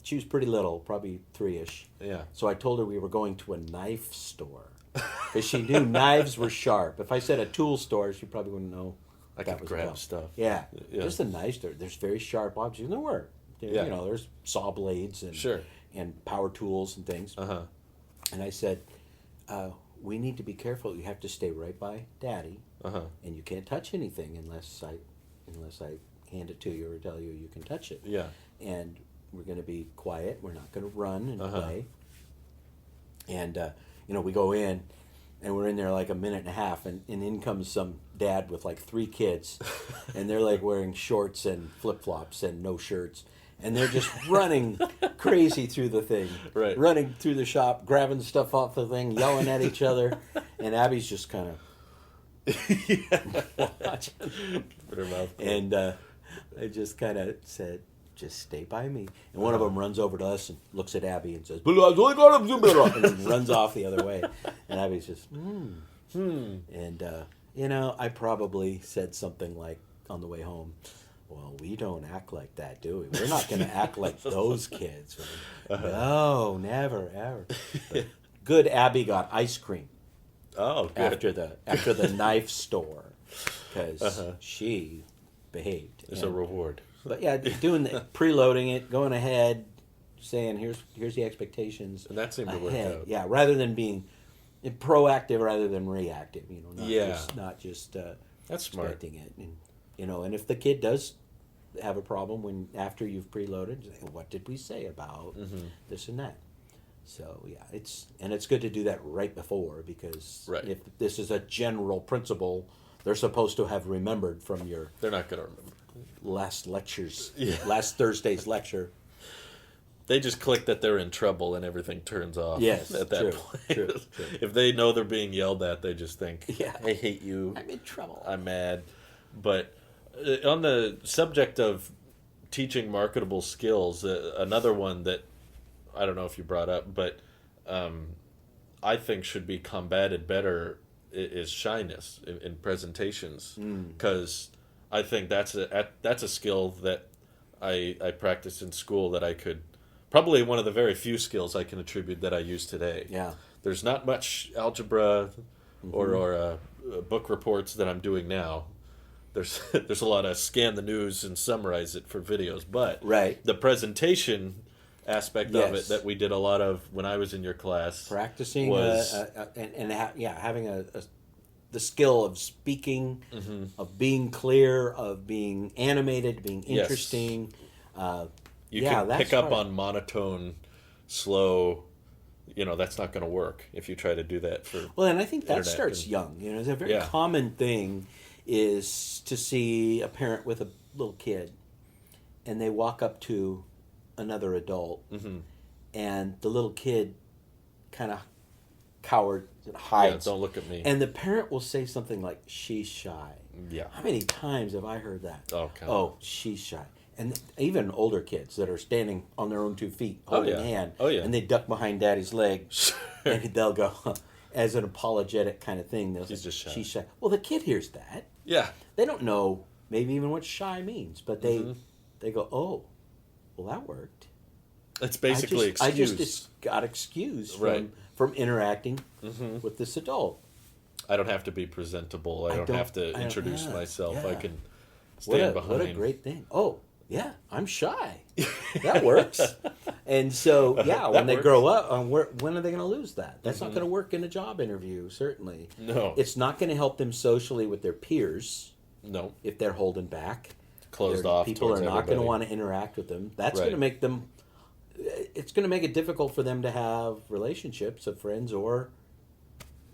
Speaker 2: she was pretty little, probably 3-ish.
Speaker 1: Yeah.
Speaker 2: So I told her we were going to a knife store because she knew knives were sharp. If I said a tool store, she probably wouldn't know.
Speaker 1: I
Speaker 2: that
Speaker 1: could
Speaker 2: was
Speaker 1: grab
Speaker 2: about.
Speaker 1: stuff.
Speaker 2: Yeah.
Speaker 1: Yeah.
Speaker 2: Just a knife store. There's very sharp objects. And there were.
Speaker 1: Yeah.
Speaker 2: There's saw blades and
Speaker 1: Sure.
Speaker 2: and power tools and things.
Speaker 1: Uh-huh.
Speaker 2: And I said, we need to be careful. You have to stay right by Daddy,
Speaker 1: Uh-huh.
Speaker 2: and you can't touch anything unless I hand it to you or tell you can touch it.
Speaker 1: Yeah.
Speaker 2: And we're going to be quiet. We're not going to run and
Speaker 1: Uh-huh.
Speaker 2: play. And we go in, and we're in there like a minute and a half, and in comes some dad with like 3 kids, and they're like wearing shorts and flip flops and no shirts. And they're just running crazy through the thing.
Speaker 1: Right.
Speaker 2: Running through the shop, grabbing stuff off the thing, yelling at each other. And Abby's just kind of watching.
Speaker 1: Put her mouth closed.
Speaker 2: And I just kind of said, just stay by me. And one of them runs over to us and looks at Abby and says, and then runs off the other way. And Abby's just, And, I probably said something like on the way home, well, we don't act like that, do we? We're not going to act like those kids. Right? No, never, ever. But good Abby got ice cream
Speaker 1: Oh, good.
Speaker 2: after the knife store because she behaved.
Speaker 1: It's a reward.
Speaker 2: But yeah, doing the preloading it, going ahead, saying here's the expectations.
Speaker 1: And that seemed to work
Speaker 2: ahead.
Speaker 1: out.
Speaker 2: Yeah, rather than being proactive rather than reactive.
Speaker 1: Yeah.
Speaker 2: Not just
Speaker 1: That's smart.
Speaker 2: expecting it. And if the kid does have a problem after you've preloaded, say, what did we say about this and that? So yeah, it's good to do that right before because
Speaker 1: Right.
Speaker 2: if this is a general principle, they're supposed to have remembered from your
Speaker 1: They're not going to remember.
Speaker 2: last
Speaker 1: Yeah.
Speaker 2: last Thursday's lecture.
Speaker 1: They just click that they're in trouble and everything turns off.
Speaker 2: Yes,
Speaker 1: at that
Speaker 2: true,
Speaker 1: point.
Speaker 2: true.
Speaker 1: If they know they're being yelled at, they just think,
Speaker 2: Yeah.
Speaker 1: I hate you.
Speaker 2: I'm in trouble.
Speaker 1: I'm mad. But on the subject of teaching marketable skills, another one that I don't know if you brought up, but I think should be combated better is shyness in presentations, because I think that's a skill that I practiced in school that I could probably one of the very few skills I can attribute that I use today.
Speaker 2: Yeah.
Speaker 1: There's not much algebra or book reports that I'm doing now. There's a lot of scan the news and summarize it for videos, but
Speaker 2: Right.
Speaker 1: the presentation aspect of it
Speaker 2: Yes.
Speaker 1: that we did a lot of when I was in your class
Speaker 2: Practicing
Speaker 1: was
Speaker 2: having the skill of speaking, of being clear, of being animated, being
Speaker 1: Yes.
Speaker 2: interesting.
Speaker 1: you
Speaker 2: yeah,
Speaker 1: can
Speaker 2: that's
Speaker 1: pick up
Speaker 2: hard.
Speaker 1: on monotone, slow. That's not going to work if you try to do that for.
Speaker 2: Well, and I think that
Speaker 1: Internet
Speaker 2: starts
Speaker 1: and-
Speaker 2: young. It's a very
Speaker 1: Yeah.
Speaker 2: common thing is to see a parent with a little kid, and they walk up to another adult, and the little kid kind of coward that
Speaker 1: Yeah,
Speaker 2: hides.
Speaker 1: don't look at me.
Speaker 2: And the parent will say something like, "She's shy."
Speaker 1: Yeah.
Speaker 2: How many times have I heard that?
Speaker 1: Oh, countless.
Speaker 2: Oh, she's shy. And even older kids that are standing on their own 2 feet, holding
Speaker 1: yeah.
Speaker 2: hand,
Speaker 1: Oh, yeah.
Speaker 2: and they duck behind daddy's leg,
Speaker 1: Sure.
Speaker 2: and they'll go, as an apologetic kind of thing, they'll
Speaker 1: She's
Speaker 2: say,
Speaker 1: just shy.
Speaker 2: "She's shy." Well, the kid hears that.
Speaker 1: Yeah.
Speaker 2: They don't know maybe even what shy means, but
Speaker 1: Mm-hmm.
Speaker 2: they go, "Oh, well, that worked."
Speaker 1: It's basically
Speaker 2: I
Speaker 1: excused.
Speaker 2: just got excused
Speaker 1: Right.
Speaker 2: from interacting
Speaker 1: Mm-hmm.
Speaker 2: with this adult.
Speaker 1: I don't have to be presentable. I don't have to introduce myself. I can stand behind.
Speaker 2: What a great thing. Oh, yeah, I'm shy. That works. And so, yeah, when they
Speaker 1: works.
Speaker 2: grow up, when are they going to lose that? That's not going to work in a job interview, certainly.
Speaker 1: No.
Speaker 2: It's not going to help them socially with their peers
Speaker 1: No.
Speaker 2: if they're holding back.
Speaker 1: Closed off.
Speaker 2: People are
Speaker 1: towards
Speaker 2: not going to
Speaker 1: everybody.
Speaker 2: want to interact with them. That's
Speaker 1: Right.
Speaker 2: going to make them. It's going to make it difficult for them to have relationships of friends or,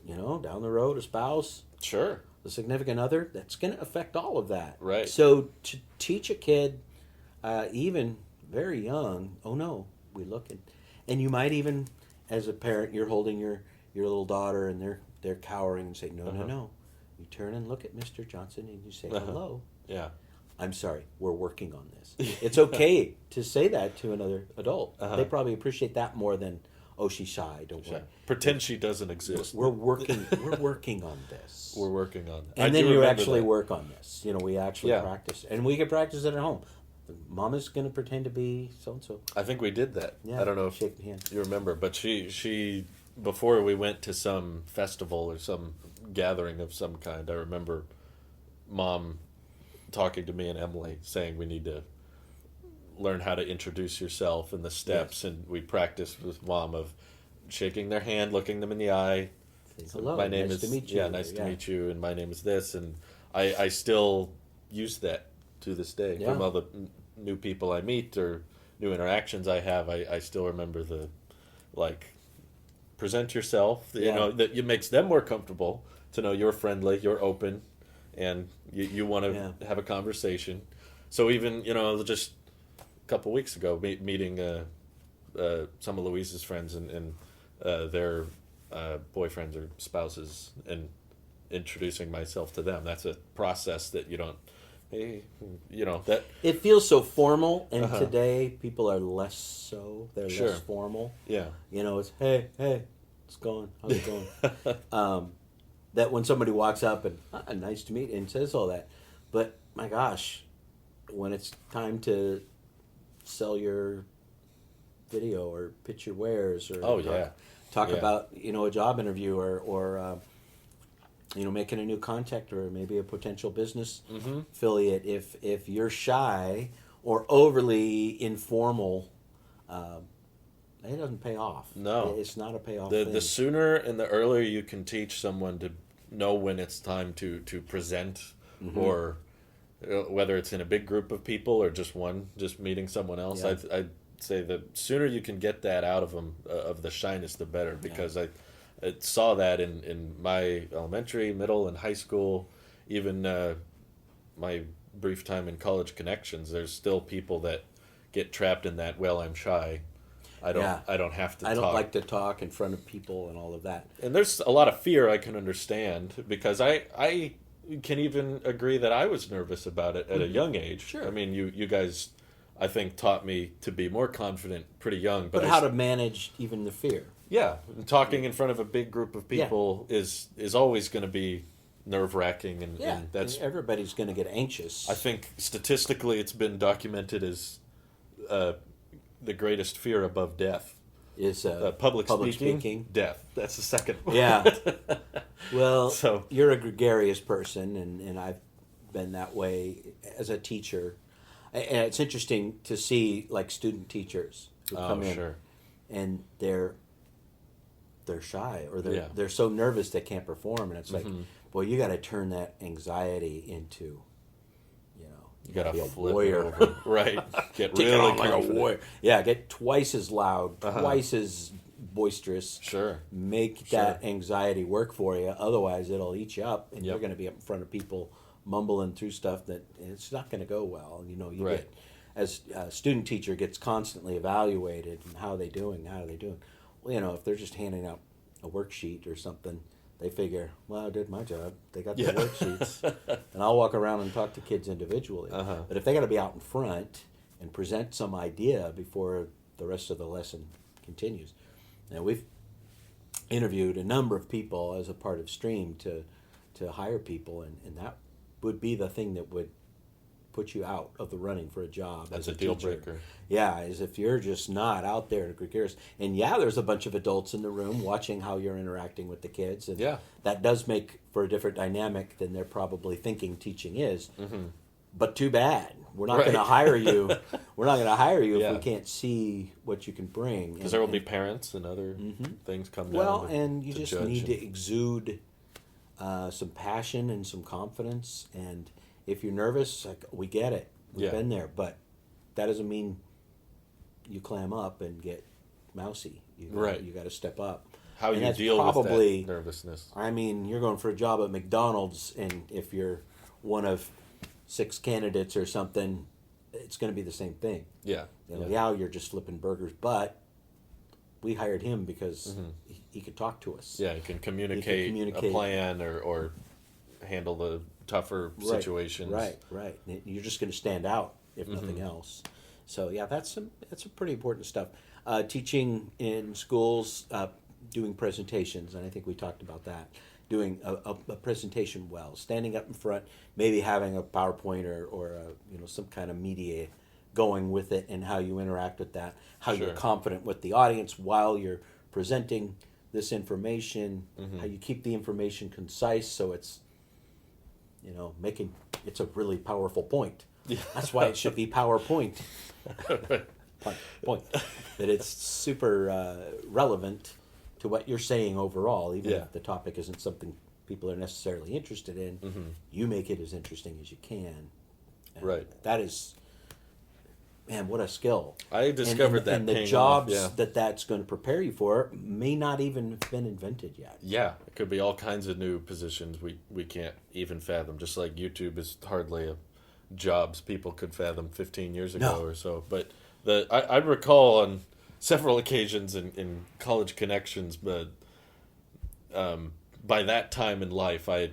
Speaker 2: down the road, a spouse,
Speaker 1: Sure.
Speaker 2: a significant other. That's going to affect all of that.
Speaker 1: Right.
Speaker 2: So to teach a kid, even very young, oh no, we looking, and you might even, as a parent, you're holding your little daughter and they're cowering and say, no, no, no. You turn and look at Mr. Johnson and you say, hello.
Speaker 1: Yeah.
Speaker 2: I'm sorry, we're working on this. It's okay to say that to another adult. They probably appreciate that more than, oh, she's shy. Don't worry.
Speaker 1: Pretend she doesn't exist.
Speaker 2: We're working. We're working on this.
Speaker 1: We're working on that.
Speaker 2: And then you actually work on this. We actually
Speaker 1: Yeah.
Speaker 2: practice, and we can practice it at home. Mama's going to pretend to be so and so.
Speaker 1: I think we did that.
Speaker 2: Yeah,
Speaker 1: I don't know if
Speaker 2: shaking hands.
Speaker 1: you remember, but she before we went to some festival or some gathering of some kind, I remember Mom talking to me and Emily saying we need to learn how to introduce yourself and the steps, and we practiced with Mom of shaking their hand, looking them in the eye.
Speaker 2: Hello,
Speaker 1: My name
Speaker 2: nice
Speaker 1: is
Speaker 2: to meet you.
Speaker 1: Yeah, nice to meet you, and my name is this, and I still use that to this day from all the new people I meet or new interactions I have. I still remember the present yourself. That it makes them more comfortable to know you're friendly, you're open, and you want to have a conversation. So even just a couple weeks ago, meeting some of Louise's friends and their boyfriends or spouses, and introducing myself to them. That's a process that you don't. That
Speaker 2: It feels so formal, and today people are less so. They're less formal.
Speaker 1: Yeah.
Speaker 2: It's hey, what's going? How's it going? That when somebody walks up and nice to meet and says all that, but my gosh, when it's time to sell your video or pitch your wares or talk about a job interview or making a new contact or maybe a potential business affiliate, if you're shy or overly informal, it doesn't pay off.
Speaker 1: No,
Speaker 2: it's not a payoff.
Speaker 1: The sooner and the earlier you can teach someone to know when it's time to present, or whether it's in a big group of people or just meeting someone else. I'd say the sooner you can get that out of them, of the shyness, the better, because I saw that in my elementary, middle, and high school, even my brief time in college connections. There's still people that get trapped in that. Well, I'm shy. I don't have to talk.
Speaker 2: I don't like to talk in front of people and all of that.
Speaker 1: And there's a lot of fear I can understand, because I can even agree that I was nervous about it at a young age.
Speaker 2: Sure.
Speaker 1: I mean, you guys, I think, taught me to be more confident pretty young.
Speaker 2: But how to manage even the fear.
Speaker 1: Yeah, and talking in front of a big group of people is always going to be nerve-wracking, and that's
Speaker 2: everybody's going to get anxious.
Speaker 1: I think statistically it's been documented as the greatest fear above death
Speaker 2: is
Speaker 1: public speaking, death. That's the second one.
Speaker 2: Yeah. Well,
Speaker 1: so
Speaker 2: you're a gregarious person, and I've been that way as a teacher. And it's interesting to see student teachers who come in and they're shy, or they're so nervous they can't perform, and it's like, boy, you got to turn that anxiety into,
Speaker 1: you got to
Speaker 2: be a
Speaker 1: flip
Speaker 2: warrior,
Speaker 1: it over. Right? Get
Speaker 2: Take
Speaker 1: really
Speaker 2: it on like a
Speaker 1: confident.
Speaker 2: warrior. Yeah, get twice as loud, twice as boisterous.
Speaker 1: Sure.
Speaker 2: Make that anxiety work for you. Otherwise, it'll eat you up, and you're going to be up in front of people mumbling through stuff that it's not going to go well. Get, as a student teacher gets constantly evaluated, and how are they doing? Well, if they're just handing out a worksheet or something, they figure, well, I did my job. They got
Speaker 1: Yeah.
Speaker 2: their worksheets. And I'll walk around and talk to kids individually.
Speaker 1: Uh-huh.
Speaker 2: But if they got to be out in front and present some idea before the rest of the lesson continues. Now, we've interviewed a number of people as a part of Stream to hire people, and that would be the thing that would put you out of the running for a job.
Speaker 1: That's
Speaker 2: as
Speaker 1: a deal
Speaker 2: teacher.
Speaker 1: breaker.
Speaker 2: Yeah, as if you're just not out there to curious. And yeah, there's a bunch of adults in the room watching how you're interacting with the kids, and
Speaker 1: Yeah.
Speaker 2: that does make for a different dynamic than they're probably thinking teaching is.
Speaker 1: Mm-hmm.
Speaker 2: But too bad, we're not
Speaker 1: Right.
Speaker 2: going to hire you. We're not going to hire you
Speaker 1: Yeah.
Speaker 2: if we can't see what you can bring.
Speaker 1: Because there will be parents and other things come down.
Speaker 2: Well,
Speaker 1: to-
Speaker 2: and you
Speaker 1: to
Speaker 2: just
Speaker 1: judge
Speaker 2: need
Speaker 1: and-
Speaker 2: to exude some passion and some confidence. And if you're nervous, like, we get it. We've
Speaker 1: Yeah.
Speaker 2: been there. But that doesn't mean you clam up and get mousy.
Speaker 1: Right.
Speaker 2: You got to step up.
Speaker 1: how
Speaker 2: and
Speaker 1: you
Speaker 2: that's
Speaker 1: deal
Speaker 2: probably-
Speaker 1: with that nervousness.
Speaker 2: I mean, you're going for a job at McDonald's, and if you're one of 6 candidates or something, it's going to be the same thing.
Speaker 1: Yeah.
Speaker 2: You know,
Speaker 1: yeah.
Speaker 2: yeah, you're just flipping burgers, but we hired him because he could talk to us.
Speaker 1: Yeah, you can communicate,
Speaker 2: communicate.
Speaker 1: a plan or handle the tougher
Speaker 2: Right,
Speaker 1: situations.
Speaker 2: Right. You're just going to stand out if nothing else. So yeah, that's some pretty important stuff. Teaching in schools, doing presentations, and I think we talked about that. Doing a presentation well, standing up in front, maybe having a PowerPoint or some kind of media going with it, and how you interact with that, how you're
Speaker 1: Sure.
Speaker 2: confident with the audience while you're presenting this information, how you keep the information concise so it's it's a really powerful point.
Speaker 1: Yeah.
Speaker 2: That's why it should be PowerPoint. Point. That it's super relevant to what you're saying overall, even
Speaker 1: Yeah.
Speaker 2: if the topic isn't something people are necessarily interested in. You make it as interesting as you can. And
Speaker 1: Right.
Speaker 2: that is, man, what a skill.
Speaker 1: I discovered that
Speaker 2: and the
Speaker 1: paying
Speaker 2: jobs
Speaker 1: off,
Speaker 2: that's going to prepare you for may not even have been invented yet.
Speaker 1: Yeah, it could be all kinds of new positions we can't even fathom. Just like YouTube is hardly a jobs people could fathom 15 years ago
Speaker 2: No.
Speaker 1: or so. But I recall on several occasions in college connections, but by that time in life, I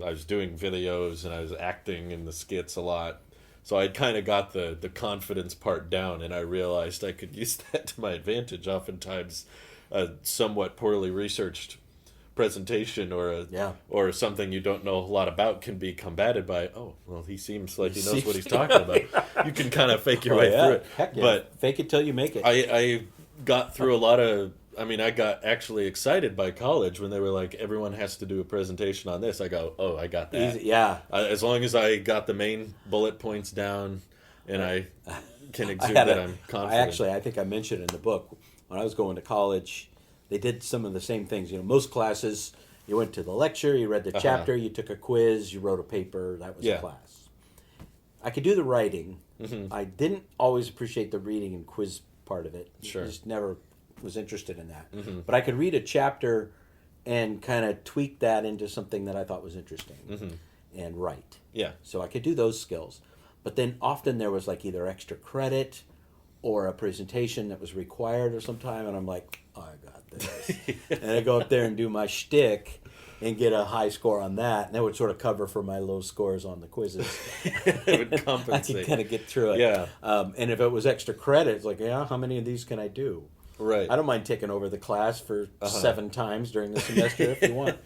Speaker 1: was doing videos and I was acting in the skits a lot. So I'd kind of got the confidence part down, and I realized I could use that to my advantage. Oftentimes, a somewhat poorly researched presentation or something you don't know a lot about can be combated by, oh, well, he seems like he knows what he's talking about. You can kind of fake your way through it.
Speaker 2: Heck yeah.
Speaker 1: But
Speaker 2: fake it till you make it.
Speaker 1: I got through a lot of, I got actually excited by college when they were like, everyone has to do a presentation on this. I go, oh, I got that.
Speaker 2: Easy, yeah.
Speaker 1: As long as I got the main bullet points down and I can exude
Speaker 2: had
Speaker 1: that I'm confident.
Speaker 2: I think I mentioned in the book, when I was going to college, they did some of the same things. Most classes, you went to the lecture, you read the chapter, you took a quiz, you wrote a paper, that was a class. I could do the writing. I didn't always appreciate the reading and quiz part of it.
Speaker 1: Sure.
Speaker 2: I just never was interested in that. But I could read a chapter and kind of tweak that into something that I thought was interesting and write.
Speaker 1: Yeah.
Speaker 2: So I could do those skills. But then often there was like either extra credit or a presentation that was required or sometime, and I'm like, oh, I got this. And I go up there and do my shtick and get a high score on that, and that would sort of cover for my low scores on the quizzes.
Speaker 1: It would
Speaker 2: I
Speaker 1: compensate.
Speaker 2: could kind of get through it.
Speaker 1: Yeah.
Speaker 2: And if it was extra credit, it's like, yeah, how many of these can I do?
Speaker 1: Right.
Speaker 2: I don't mind taking over the class for 7 times during the semester if you want.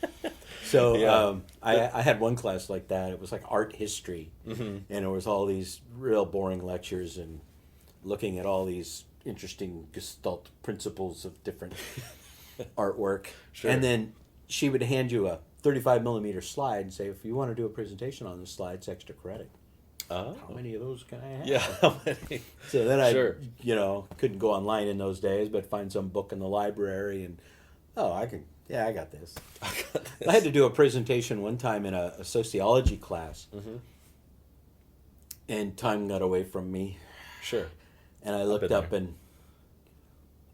Speaker 2: So
Speaker 1: Yeah.
Speaker 2: I had one class like that. It was like art history, and it was all these real boring lectures and looking at all these interesting Gestalt principles of different artwork.
Speaker 1: Sure.
Speaker 2: And then she would hand you a 35 millimeter slide and say, if you want to do a presentation on this slide, it's extra credit.
Speaker 1: Oh.
Speaker 2: How many of those can I have?
Speaker 1: Yeah. How many?
Speaker 2: So then I,
Speaker 1: Sure.
Speaker 2: couldn't go online in those days, but find some book in the library and, I got this. I had to do a presentation one time in a sociology class, and time got away from me,
Speaker 1: Sure.
Speaker 2: and I looked
Speaker 1: been
Speaker 2: up
Speaker 1: there.
Speaker 2: and,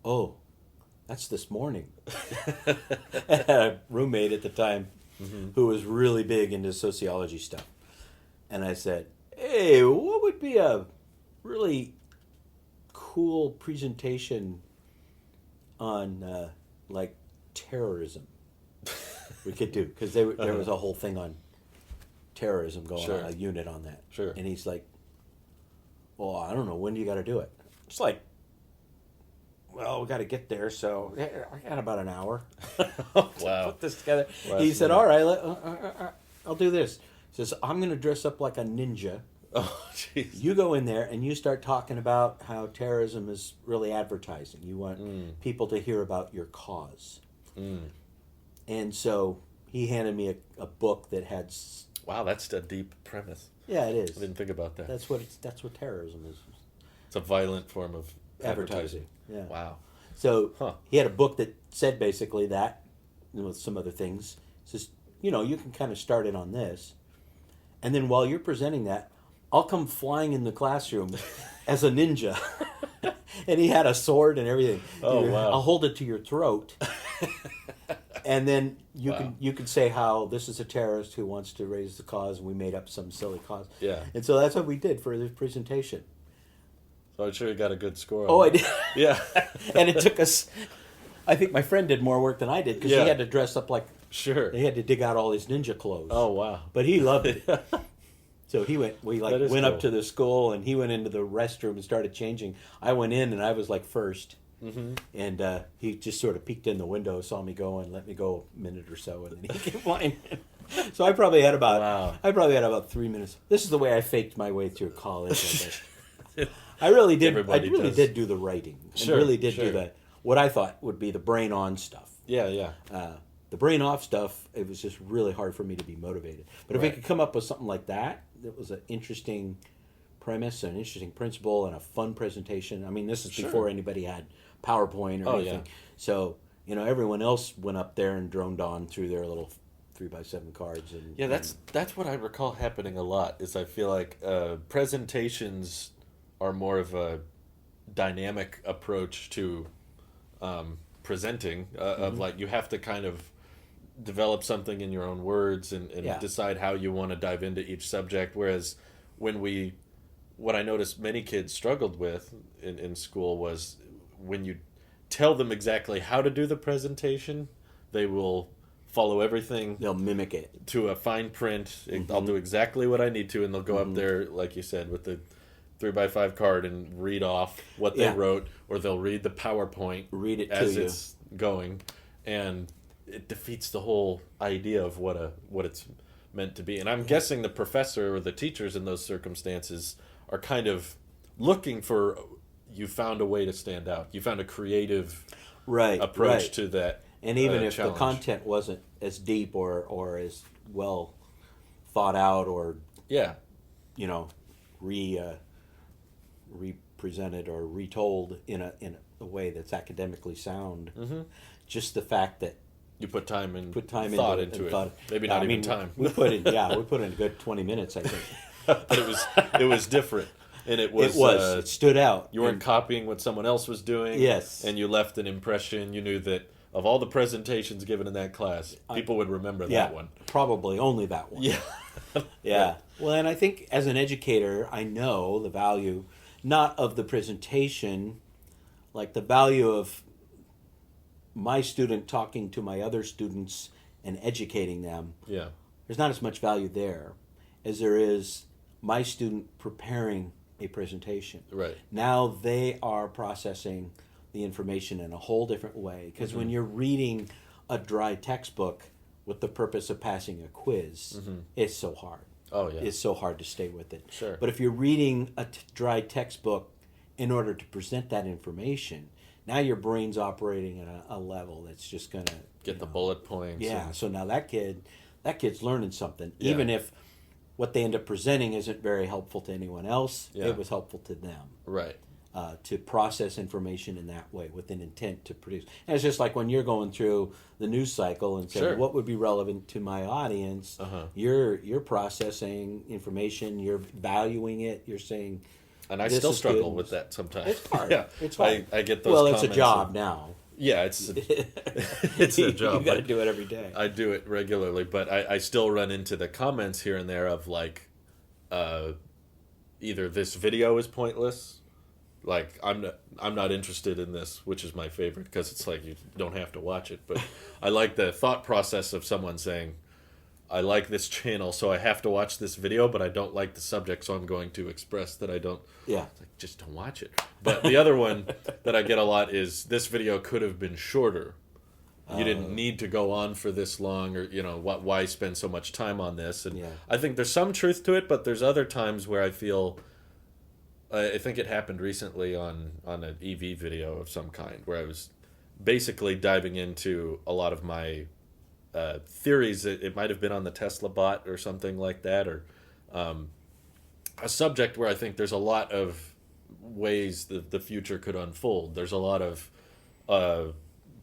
Speaker 2: oh, that's this morning. I had a roommate at the time who was really big into sociology stuff, and I said, hey, what would be a really cool presentation on terrorism. We could do, because there was a whole thing on terrorism going
Speaker 1: Sure.
Speaker 2: on, a unit on that.
Speaker 1: Sure.
Speaker 2: And he's like, well, I don't know, when do you got to do it? It's like, well, we got to get there, so yeah, I got about an hour to
Speaker 1: Wow.
Speaker 2: put this together.
Speaker 1: Last
Speaker 2: He said,
Speaker 1: minute.
Speaker 2: all right, I'll do this. He says, I'm going to dress up like a ninja.
Speaker 1: Oh, jeez.
Speaker 2: You go in there and you start talking about how terrorism is really advertising. You want people to hear about your cause. And so he handed me a book that had...
Speaker 1: Wow, that's a deep premise.
Speaker 2: Yeah, it is.
Speaker 1: I didn't think about that.
Speaker 2: That's what terrorism is.
Speaker 1: It's a violent form of advertising.
Speaker 2: Yeah.
Speaker 1: Wow.
Speaker 2: So he had a book that said basically that, with some other things. He says, you can kind of start it on this. And then while you're presenting that, I'll come flying in the classroom as a ninja. And he had a sword and everything.
Speaker 1: Oh, wow.
Speaker 2: I'll hold it to your throat. And then you
Speaker 1: Wow.
Speaker 2: can say how this is a terrorist who wants to raise the cause, and we made up some silly cause.
Speaker 1: Yeah.
Speaker 2: And so that's what we did for this presentation.
Speaker 1: So I'm sure you got a good score on
Speaker 2: Oh, I
Speaker 1: that.
Speaker 2: did.
Speaker 1: Yeah.
Speaker 2: And it took us... I think my friend did more work than I did, because
Speaker 1: Yeah.
Speaker 2: he had to dress up like...
Speaker 1: Sure.
Speaker 2: He had to dig out all his ninja clothes.
Speaker 1: Oh, wow.
Speaker 2: But he loved it. So we
Speaker 1: That is
Speaker 2: went up
Speaker 1: cool.
Speaker 2: to the school, and he went into the restroom and started changing. I went in, and I was like first.
Speaker 1: Mm-hmm.
Speaker 2: And he just sort of peeked in the window, saw me go, and let me go a minute or so, and then he came flying in. So I probably had about 3 minutes. This is the way I faked my way through college. I really did.
Speaker 1: Everybody
Speaker 2: I really
Speaker 1: does.
Speaker 2: did do the writing.
Speaker 1: Sure,
Speaker 2: I really did
Speaker 1: sure.
Speaker 2: do what I thought would be the brain on stuff.
Speaker 1: Yeah, yeah.
Speaker 2: The brain off stuff, it was just really hard for me to be motivated. But if we
Speaker 1: Right.
Speaker 2: could come up with something like that was an interesting premise, an interesting principle, and a fun presentation. I mean, this is
Speaker 1: Sure.
Speaker 2: before anybody had PowerPoint or
Speaker 1: Oh,
Speaker 2: anything.
Speaker 1: yeah.
Speaker 2: So, everyone else went up there and droned on through their little 3x7 cards. And
Speaker 1: Yeah, that's what I recall happening a lot. Is I feel like presentations are more of a dynamic approach to presenting. Of like you have to kind of develop something in your own words and
Speaker 2: Yeah.
Speaker 1: decide how you want to dive into each subject. Whereas what I noticed many kids struggled with in school was when you tell them exactly how to do the presentation, they will follow everything
Speaker 2: they'll mimic it.
Speaker 1: to a fine print.
Speaker 2: Mm-hmm.
Speaker 1: I'll do exactly what I need to, and they'll go up there, like you said, with the 3x5 card and read off what they
Speaker 2: Yeah.
Speaker 1: wrote, or they'll read the PowerPoint
Speaker 2: Read it
Speaker 1: as
Speaker 2: to you.
Speaker 1: it's going, and it defeats the whole idea of what it's meant to be. And I'm guessing the professor or the teachers in those circumstances are kind of looking for, you found a way to stand out. You found a creative approach to that.
Speaker 2: And even if
Speaker 1: challenge.
Speaker 2: the content wasn't as deep or as well thought out or
Speaker 1: Yeah.
Speaker 2: represented or retold in a way that's academically sound,
Speaker 1: Mm-hmm.
Speaker 2: just the fact that
Speaker 1: You put time and
Speaker 2: put time
Speaker 1: thought
Speaker 2: into
Speaker 1: into it.
Speaker 2: thought-
Speaker 1: Maybe
Speaker 2: Yeah,
Speaker 1: not
Speaker 2: I
Speaker 1: even
Speaker 2: mean,
Speaker 1: time.
Speaker 2: we put in a good 20 minutes, I think.
Speaker 1: But it was different, and it was
Speaker 2: It stood out.
Speaker 1: you weren't
Speaker 2: And-
Speaker 1: copying what someone else was doing.
Speaker 2: Yes.
Speaker 1: And you left an impression. You knew that of all the presentations given in that class, people would remember
Speaker 2: yeah,
Speaker 1: that one.
Speaker 2: probably only that one.
Speaker 1: Yeah.
Speaker 2: Yeah. Well, and I think as an educator, I know the value, not of the presentation, like the value of my student talking to my other students and educating them.
Speaker 1: Yeah.
Speaker 2: There's not as much value there as there is my student preparing a presentation.
Speaker 1: Right.
Speaker 2: Now they are processing the information in a whole different way. Because when you're reading a dry textbook with the purpose of passing a quiz, it's so hard.
Speaker 1: Oh yeah.
Speaker 2: It's so hard to stay with it.
Speaker 1: Sure.
Speaker 2: But if you're reading a dry textbook in order to present that information, now your brain's operating at a level that's just going to
Speaker 1: Get the bullet points.
Speaker 2: yeah.
Speaker 1: and-
Speaker 2: So now that kid's learning something,
Speaker 1: Yeah.
Speaker 2: even if what they end up presenting isn't very helpful to anyone else.
Speaker 1: Yeah.
Speaker 2: It was helpful to them.
Speaker 1: Right.
Speaker 2: To process information in that way with an intent to produce. And it's just like when you're going through the news cycle and saying,
Speaker 1: Sure.
Speaker 2: what would be relevant to my audience?
Speaker 1: Uh-huh.
Speaker 2: You're processing information, you're valuing it, you're saying,
Speaker 1: And I
Speaker 2: This
Speaker 1: still
Speaker 2: is
Speaker 1: struggle
Speaker 2: good.
Speaker 1: with that sometimes.
Speaker 2: it's hard.
Speaker 1: Yeah.
Speaker 2: It's hard.
Speaker 1: I get those
Speaker 2: well, it's a
Speaker 1: comments
Speaker 2: job
Speaker 1: of-
Speaker 2: now.
Speaker 1: Yeah, it's it's a job.
Speaker 2: You got to
Speaker 1: but
Speaker 2: do it every day.
Speaker 1: I do it regularly, but I still run into the comments here and there of like, either this video is pointless, like I'm not interested in this, which is my favorite because it's like you don't have to watch it. But I like the thought process of someone saying, I like this channel, so I have to watch this video, but I don't like the subject, so I'm going to express that I don't.
Speaker 2: Yeah.
Speaker 1: It's like, just don't watch it. But the other one that I get a lot is, this video could have been shorter. You didn't need to go on for this long, or, you know, why spend so much time on this? And I think there's some truth to it, but there's other times where I feel, I think it happened recently on an EV video of some kind, where I was basically diving into a lot of my theories. It might have been on the Tesla bot or something like that, or a subject where I think there's a lot of ways that the future could unfold. There's a lot of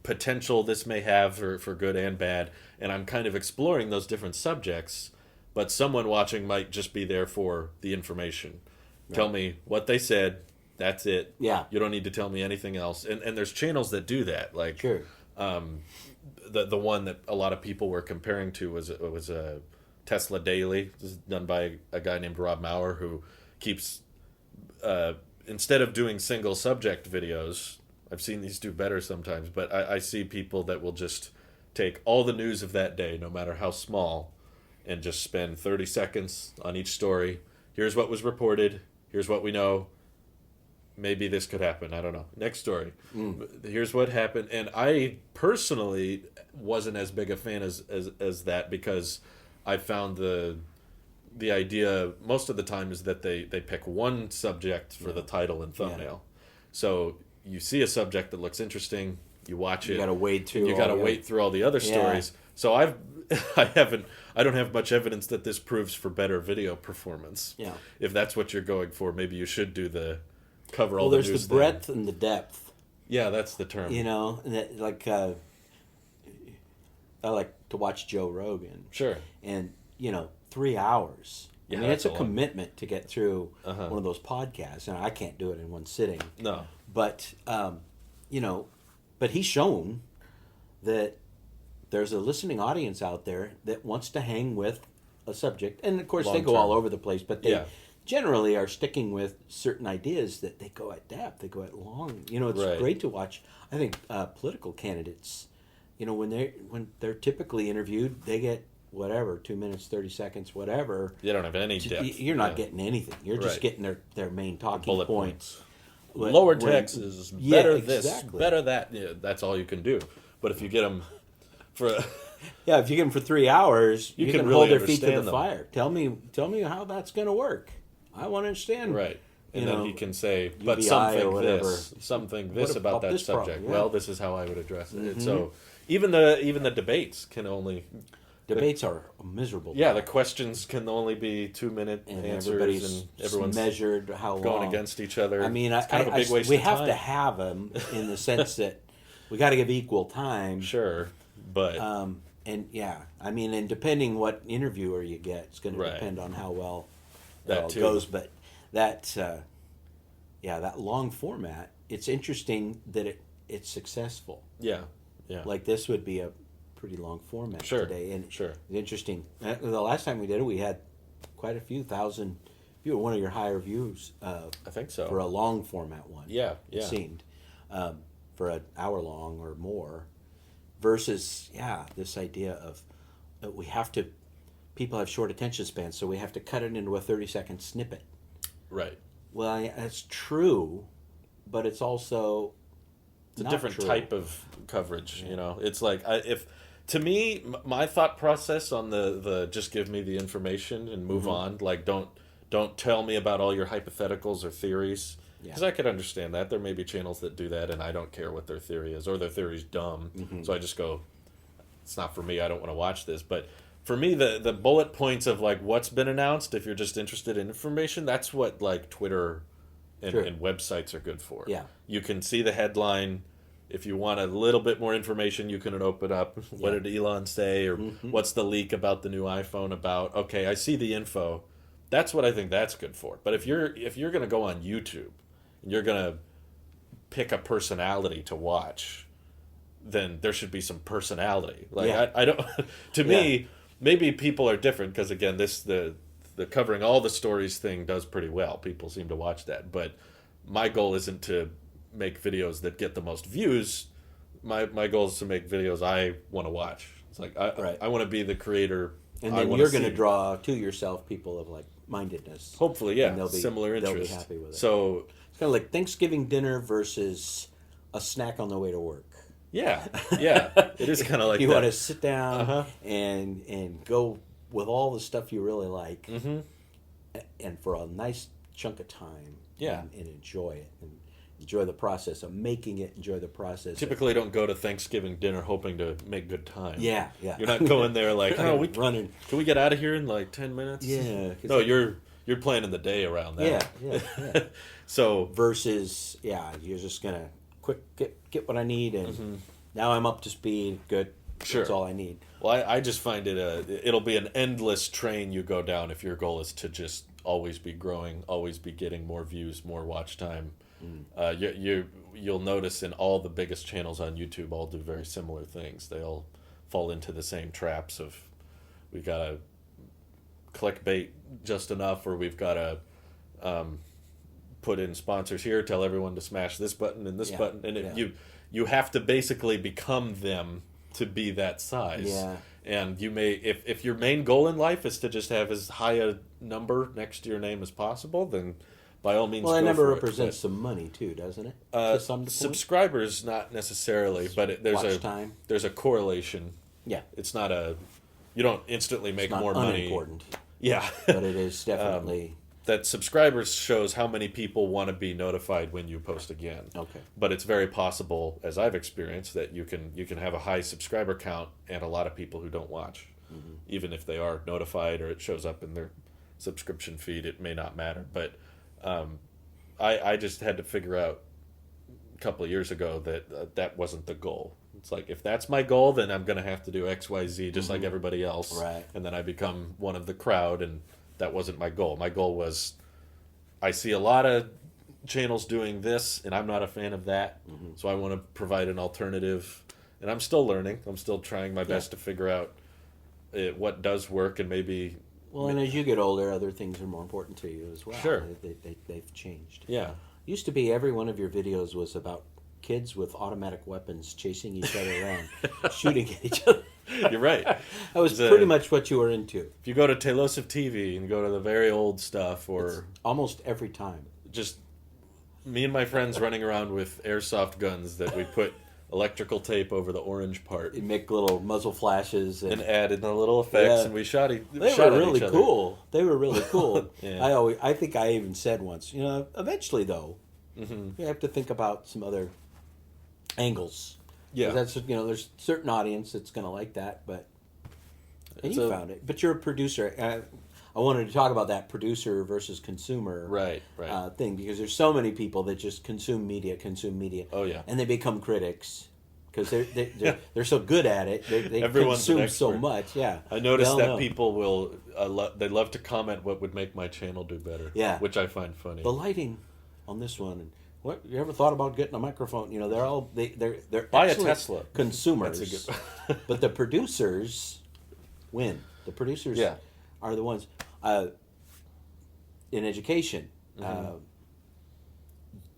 Speaker 1: potential this may have for good and bad, and I'm kind of exploring those different subjects, but someone watching might just be there for the information. Right. Tell me what they said, that's it.
Speaker 2: Yeah.
Speaker 1: You don't need to tell me anything else. And there's channels that do that. Like,
Speaker 2: sure.
Speaker 1: The one that a lot of people were comparing to was a Tesla Daily. This is done by a guy named Rob Maurer, who keeps, instead of doing single subject videos, I've seen these do better sometimes, but I see people that will just take all the news of that day, no matter how small, and just spend 30 seconds on each story. Here's what was reported. Here's what we know. Maybe this could happen. I don't know. Next story. Here's what happened. And I personally wasn't as big a fan as that, because I found the idea most of the time is that they pick one subject for the title and thumbnail. So you see a subject that looks interesting, you watch it.
Speaker 2: You gotta wade through.
Speaker 1: You gotta wait through all the other stories. So I don't have much evidence that this proves for better video performance.
Speaker 2: Yeah.
Speaker 1: If that's what you're going for, maybe you should do cover all
Speaker 2: well,
Speaker 1: the
Speaker 2: there's
Speaker 1: news.
Speaker 2: The breadth and the depth.
Speaker 1: Yeah, that's the term.
Speaker 2: You know, and that, like I like to watch Joe Rogan.
Speaker 1: Sure.
Speaker 2: And 3 hours.
Speaker 1: Yeah,
Speaker 2: I mean, it's a
Speaker 1: long
Speaker 2: commitment to get through one of those podcasts, and I can't do it in one sitting.
Speaker 1: No.
Speaker 2: But but he's shown that there's a listening audience out there that wants to hang with a subject, and of course they go all over the place, but they generally are sticking with certain ideas that they go at depth, they go at long. It's great to watch. I think political candidates, when they're typically interviewed, they get whatever, 2 minutes, 30 seconds, whatever.
Speaker 1: You don't have any depth.
Speaker 2: You're not getting anything. You're just getting their main talking
Speaker 1: bullet
Speaker 2: points.
Speaker 1: Lower taxes, better
Speaker 2: exactly.
Speaker 1: this, better that. Yeah, that's all you can do. But if you get them for
Speaker 2: if you get them for 3 hours, you can
Speaker 1: really
Speaker 2: hold their feet to the
Speaker 1: them.
Speaker 2: fire. Tell me how that's going to work. I want to understand.
Speaker 1: Right. And then he can say, but
Speaker 2: UBI or
Speaker 1: something this about that
Speaker 2: this
Speaker 1: subject.
Speaker 2: problem?
Speaker 1: Well, this is how I would address it. Mm-hmm. So even the debates can only...
Speaker 2: Debates are miserable.
Speaker 1: Yeah, the questions can only be 2-minute answers, and everyone's
Speaker 2: measured how long.
Speaker 1: Going against each other.
Speaker 2: I mean,
Speaker 1: it's kind of a big waste
Speaker 2: we
Speaker 1: of
Speaker 2: have
Speaker 1: time.
Speaker 2: to have them in the sense that we got to give equal time.
Speaker 1: Sure, but
Speaker 2: and depending what interviewer you get, it's going to depend on how well
Speaker 1: that
Speaker 2: goes. But that long format, it's interesting that it's successful.
Speaker 1: Yeah.
Speaker 2: Like this would be a pretty long format today, and it's interesting. The last time we did it, we had quite a few thousand. You were one of your higher views.
Speaker 1: I think so
Speaker 2: for a long format one.
Speaker 1: Yeah.
Speaker 2: It seemed for an hour long or more, versus this idea of we have to. People have short attention spans, so we have to cut it into a 30-second snippet.
Speaker 1: Right.
Speaker 2: Well, that's true, but it's also
Speaker 1: it's a different type of coverage. It's like to me, my thought process on the just give me the information and move on. Like, don't tell me about all your hypotheticals or theories, because I could understand that. There may be channels that do that, and I don't care what their theory is, or their theory's dumb. So I just go, it's not for me. I don't want to watch this. But for me, the bullet points of like what's been announced, if you're just interested in information, that's what like Twitter and websites are good for.
Speaker 2: Yeah,
Speaker 1: you can see the headline. If you want a little bit more information, you can open up. What did Elon say? Or what's the leak about the new iPhone about? Okay, I see the info. That's what I think that's good for. But if you're going to go on YouTube and you're going to pick a personality to watch, then there should be some personality. Like I don't. To me, maybe people are different because again, the covering all the stories thing does pretty well. People seem to watch that, but my goal isn't to make videos that get the most views. My goal is to make videos I want to watch. It's like I want to be the creator.
Speaker 2: And then you're going to draw to yourself people of like mindedness.
Speaker 1: Hopefully, yeah,
Speaker 2: and they'll be,
Speaker 1: similar interests.
Speaker 2: They'll be happy with it.
Speaker 1: So
Speaker 2: it's kind of like Thanksgiving dinner versus a snack on the way to work.
Speaker 1: Yeah, it is kind of like
Speaker 2: you
Speaker 1: that.
Speaker 2: want to sit down and go with all the stuff you really like, and for a nice chunk of time, and enjoy it, and enjoy the process of making it. Enjoy the process.
Speaker 1: Typically, don't go to Thanksgiving dinner hoping to make good time.
Speaker 2: Yeah.
Speaker 1: You're not going there like, we
Speaker 2: running.
Speaker 1: Can we get out of here in like 10 minutes?
Speaker 2: Yeah.
Speaker 1: No, you're planning the day around that.
Speaker 2: Yeah.
Speaker 1: So
Speaker 2: versus, you're just gonna quick get what I need, and now I'm up to speed. Good.
Speaker 1: Sure.
Speaker 2: That's all I need.
Speaker 1: Well, I just find it'll be an endless train you go down if your goal is to just always be growing, always be getting more views, more watch time. You'll notice in all the biggest channels on YouTube all do very similar things. They all fall into the same traps of we've got to clickbait just enough, or we've got to put in sponsors here, tell everyone to smash this button and this button, and you have to basically become them to be that size.
Speaker 2: Yeah.
Speaker 1: And you may, if your main goal in life is to just have as high a number next to your name as possible, then by all means,
Speaker 2: well, that
Speaker 1: go
Speaker 2: number
Speaker 1: for
Speaker 2: represents
Speaker 1: it.
Speaker 2: some money too, doesn't it? To some point?
Speaker 1: Subscribers, not necessarily, but there's a correlation.
Speaker 2: Yeah,
Speaker 1: it's not you don't instantly make more money.
Speaker 2: Unimportant.
Speaker 1: Yeah,
Speaker 2: but it is definitely
Speaker 1: that subscribers shows how many people want to be notified when you post again.
Speaker 2: Okay,
Speaker 1: but it's very possible, as I've experienced, that you can have a high subscriber count and a lot of people who don't watch, even if they are notified or it shows up in their subscription feed. It may not matter, but I just had to figure out a couple of years ago that that wasn't the goal. It's like, if that's my goal, then I'm going to have to do X, Y, Z just like everybody else.
Speaker 2: Right.
Speaker 1: And then I become one of the crowd, and that wasn't my goal. My goal was, I see a lot of channels doing this, and I'm not a fan of that. So I want to provide an alternative. And I'm still learning. I'm still trying my best to figure out what does work, and maybe...
Speaker 2: Well, and as you get older, other things are more important to you as well.
Speaker 1: Sure.
Speaker 2: They've changed.
Speaker 1: Yeah.
Speaker 2: Used to be every one of your videos was about kids with automatic weapons chasing each other around, shooting at each other.
Speaker 1: You're right.
Speaker 2: That was pretty much what you were into.
Speaker 1: If you go to Telosive TV and go to the very old stuff, or...
Speaker 2: It's almost every time.
Speaker 1: Just me and my friends running around with airsoft guns that we put electrical tape over the orange part.
Speaker 2: You make little muzzle flashes and
Speaker 1: add in the little effects, and we shot
Speaker 2: They were really
Speaker 1: each other.
Speaker 2: cool. They were really cool.
Speaker 1: Yeah.
Speaker 2: I think I even said once, eventually though, you have to think about some other angles.
Speaker 1: Yeah.
Speaker 2: That's, there's a certain audience that's going to like that, but and you found it. But you're a producer. I wanted to talk about that producer versus consumer thing, because there's so many people that just consume media.
Speaker 1: Oh yeah.
Speaker 2: And they become critics because they're so good at it. They consume so much. Yeah.
Speaker 1: I noticed that people will they love to comment what would make my channel do better.
Speaker 2: Yeah.
Speaker 1: Which I find funny.
Speaker 2: The lighting on this one, and what, you ever thought about getting a microphone? They're all they're
Speaker 1: buy a
Speaker 2: excellent
Speaker 1: Tesla.
Speaker 2: Consumers.
Speaker 1: That's a good...
Speaker 2: But the producers win. The producers are the ones in education.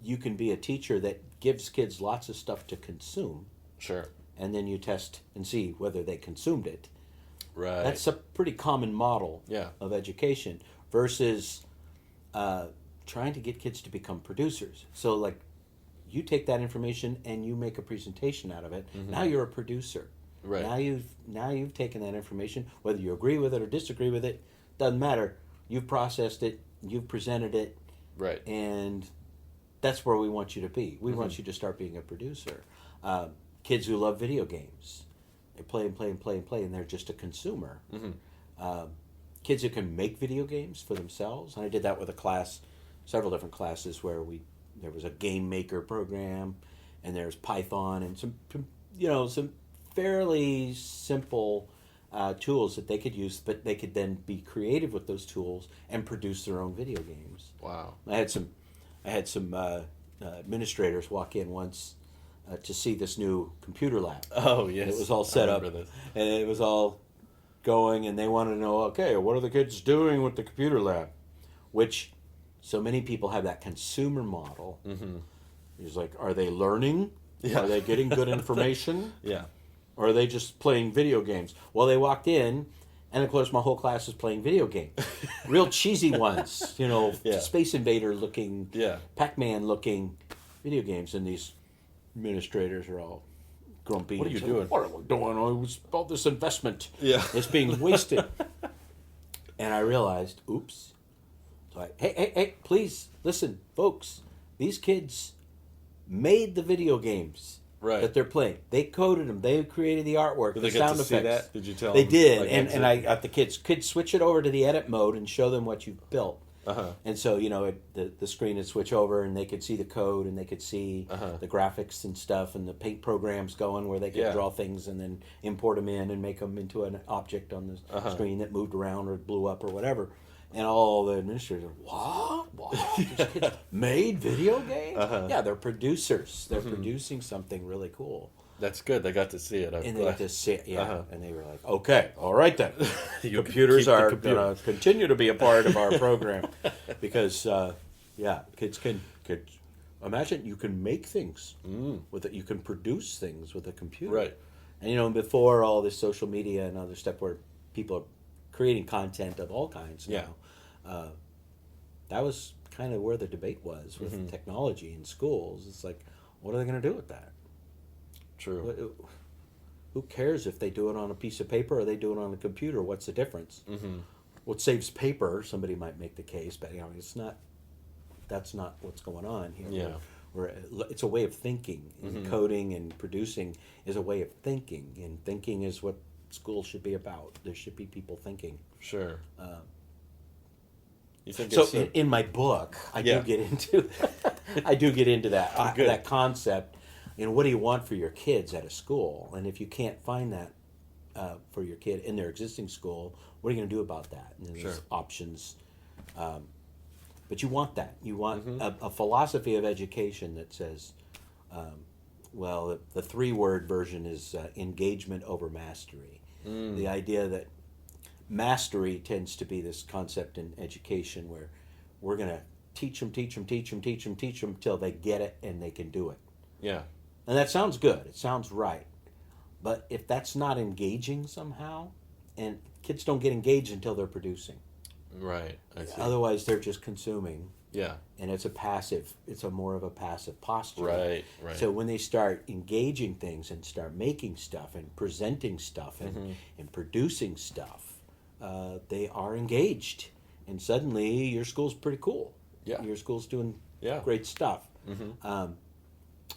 Speaker 2: You can be a teacher that gives kids lots of stuff to consume.
Speaker 1: Sure.
Speaker 2: And then you test and see whether they consumed it.
Speaker 1: Right.
Speaker 2: That's a pretty common model of education versus trying to get kids to become producers. So, like, you take that information and you make a presentation out of it. Now you're a producer.
Speaker 1: Right.
Speaker 2: Now you've taken that information, whether you agree with it or disagree with it, doesn't matter. You've processed it, you've presented it,
Speaker 1: right,
Speaker 2: and that's where we want you to be. We want you to start being a producer. Kids who love video games, they play and play and play and play, and they're just a consumer. Kids who can make video games for themselves, and I did that with a class, several different classes where there was a game maker program, and there's Python and some fairly simple tools that they could use, but they could then be creative with those tools and produce their own video games.
Speaker 1: Wow.
Speaker 2: I had some administrators walk in once to see this new computer lab.
Speaker 1: Oh yes,
Speaker 2: and it was all set up, and it was all going, and they wanted to know, okay, what are the kids doing with the computer lab? Which so many people have that consumer model.
Speaker 1: Mm-hmm.
Speaker 2: He's like, are they learning?
Speaker 1: Yeah.
Speaker 2: Are they getting good information?
Speaker 1: Yeah.
Speaker 2: Or are they just playing video games? Well, they walked in, and of course, my whole class is playing video games. Real cheesy ones,
Speaker 1: Yeah.
Speaker 2: Space Invader looking,
Speaker 1: Yeah.
Speaker 2: Pac-Man looking video games. And these administrators are all grumpy.
Speaker 1: What are you
Speaker 2: and
Speaker 1: doing?
Speaker 2: What are we doing? Oh, it was all this investment.
Speaker 1: Yeah.
Speaker 2: It's being wasted. And I realized, oops. So hey, please, listen, folks. These kids made the video games that they're playing. They coded them. They created the artwork,
Speaker 1: Did
Speaker 2: the
Speaker 1: they get
Speaker 2: sound
Speaker 1: to
Speaker 2: effects.
Speaker 1: see that? Did you tell
Speaker 2: they
Speaker 1: them?
Speaker 2: did,
Speaker 1: Like,
Speaker 2: and I got the kids could switch it over to the edit mode and show them what you've built.
Speaker 1: Uh-huh.
Speaker 2: And so the screen would switch over, and they could see the code, and they could see the graphics and stuff, and the paint programs going where they could draw things and then import them in and make them into an object on the screen that moved around or blew up or whatever. And all the administrators are, what? These kids made video games? Yeah, they're producers. They're producing something really cool.
Speaker 1: That's good. They got to see it.
Speaker 2: And they got to see it, And they were like, okay, all right then.
Speaker 1: You
Speaker 2: Computers
Speaker 1: keep the
Speaker 2: are
Speaker 1: computer.
Speaker 2: going to continue to be a part of our program. Because, kids can imagine you can make things with it. You can produce things with a computer.
Speaker 1: Right.
Speaker 2: And, before all this social media and other stuff where people are creating content of all kinds now, that was kind of where the debate was with technology in schools. It's like, what are they going to do with that?
Speaker 1: True.
Speaker 2: Who cares if they do it on a piece of paper or they do it on a computer? What's the difference? Mm-hmm. What saves paper? Somebody might make the case, but it's not. That's not what's going on here.
Speaker 1: Yeah.
Speaker 2: It's a way of thinking. And coding and producing is a way of thinking, and thinking is what school should be about. There should be people thinking.
Speaker 1: Sure. You think
Speaker 2: So
Speaker 1: it's
Speaker 2: in my book, I do get into that that concept. What do you want for your kids at a school? And if you can't find that for your kid in their existing school, what are you going to do about that? And there's options. But you want that. You want a philosophy of education that says, the 3-word version is engagement over mastery. The idea that mastery tends to be this concept in education where we're going to teach them till they get it and they can do it.
Speaker 1: Yeah.
Speaker 2: And that sounds good. It sounds right. But if that's not engaging somehow, and kids don't get engaged until they're producing.
Speaker 1: Right. I see.
Speaker 2: Otherwise, they're just consuming.
Speaker 1: Yeah.
Speaker 2: And it's a more of a passive posture.
Speaker 1: Right.
Speaker 2: So when they start engaging things and start making stuff and presenting stuff and producing stuff, they are engaged. And suddenly your school's pretty cool.
Speaker 1: Yeah.
Speaker 2: Your school's doing great stuff.
Speaker 1: Mm-hmm.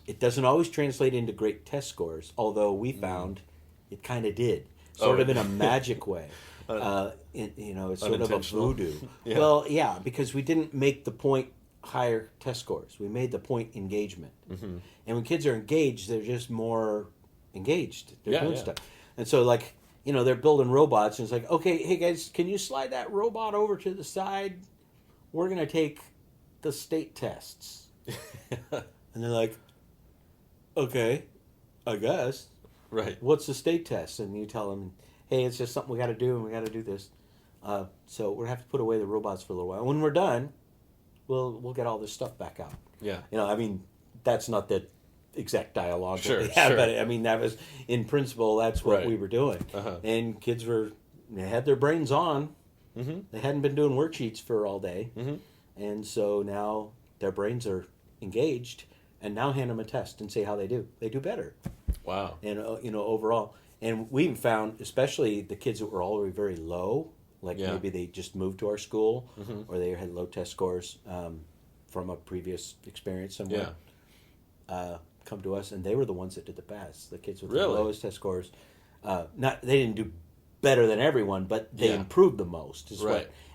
Speaker 2: It doesn't always translate into great test scores, although we found it kind of did. Sort of in a magic way. It's sort of a voodoo.
Speaker 1: Yeah.
Speaker 2: Well, yeah, because we didn't make the point higher test scores. We made the point engagement. Mm-hmm. And when kids are engaged, they're just more engaged. They're doing stuff. And so, they're building robots, and it's like, okay, hey guys, can you slide that robot over to the side? We're going to take the state tests. And they're like, okay, I guess.
Speaker 1: Right.
Speaker 2: What's the state test? And you tell them, hey, it's just something we got to do, and we got to do this. So we're going to have to put away the robots for a little while. When we're done, we'll get all this stuff back out.
Speaker 1: Yeah.
Speaker 2: That's not the exact dialogue
Speaker 1: Sure,
Speaker 2: that we had,
Speaker 1: sure.
Speaker 2: but that was, in principle, that's what we were doing.
Speaker 1: Uh-huh.
Speaker 2: And kids they had their brains on.
Speaker 1: Mm-hmm.
Speaker 2: They hadn't been doing worksheets for all day.
Speaker 1: Mm-hmm.
Speaker 2: And so now their brains are engaged, and now hand them a test and see how they do. They do better.
Speaker 1: Wow.
Speaker 2: And overall, and we found, especially the kids that were already very low, maybe they just moved to our school, or they had low test scores from a previous experience somewhere, come to us, and they were the ones that did the best. The kids with the lowest test scores, they didn't do better than everyone, but they improved the most.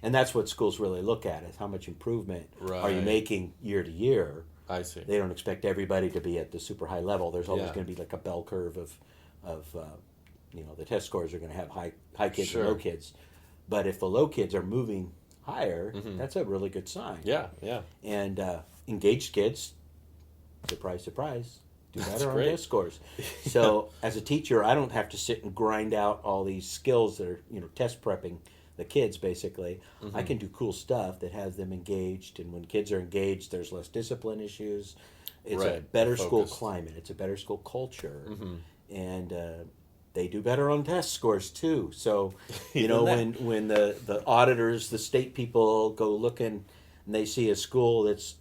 Speaker 2: And that's what schools really look at, is how much improvement are you making year to year.
Speaker 1: I see.
Speaker 2: They don't expect everybody to be at the super high level. There's always going to be like a bell curve of the test scores are going to have high kids and low kids. But if the low kids are moving higher, that's a really good sign.
Speaker 1: Yeah, yeah.
Speaker 2: And engaged kids, surprise, surprise, do better on test scores. So as a teacher, I don't have to sit and grind out all these skills that are test prepping the kids basically, I can do cool stuff that has them engaged. And when kids are engaged, there's less discipline issues. It's a better school climate. It's a better school culture. And they do better on test scores too. So, you know, when the auditors, the state people go looking and they see a school that's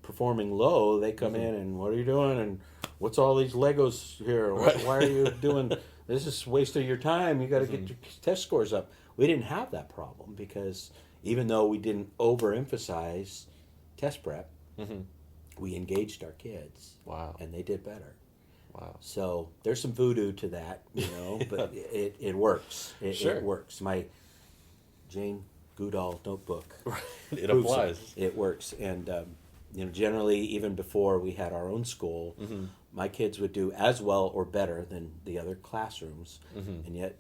Speaker 2: performing low, they come in and, what are you doing? And what's all these Legos here? Why are you doing this? Is a waste of your time. You got to get your test scores up. We didn't have that problem because even though we didn't overemphasize test prep, we engaged our kids.
Speaker 1: Wow.
Speaker 2: And they did better.
Speaker 1: Wow.
Speaker 2: So there's some voodoo to that, you know, but it works. It works. My Jane Goodall notebook.
Speaker 1: It applies.
Speaker 2: It works. And, you know, generally, even before we had our own school, my kids would do as well or better than the other classrooms. And yet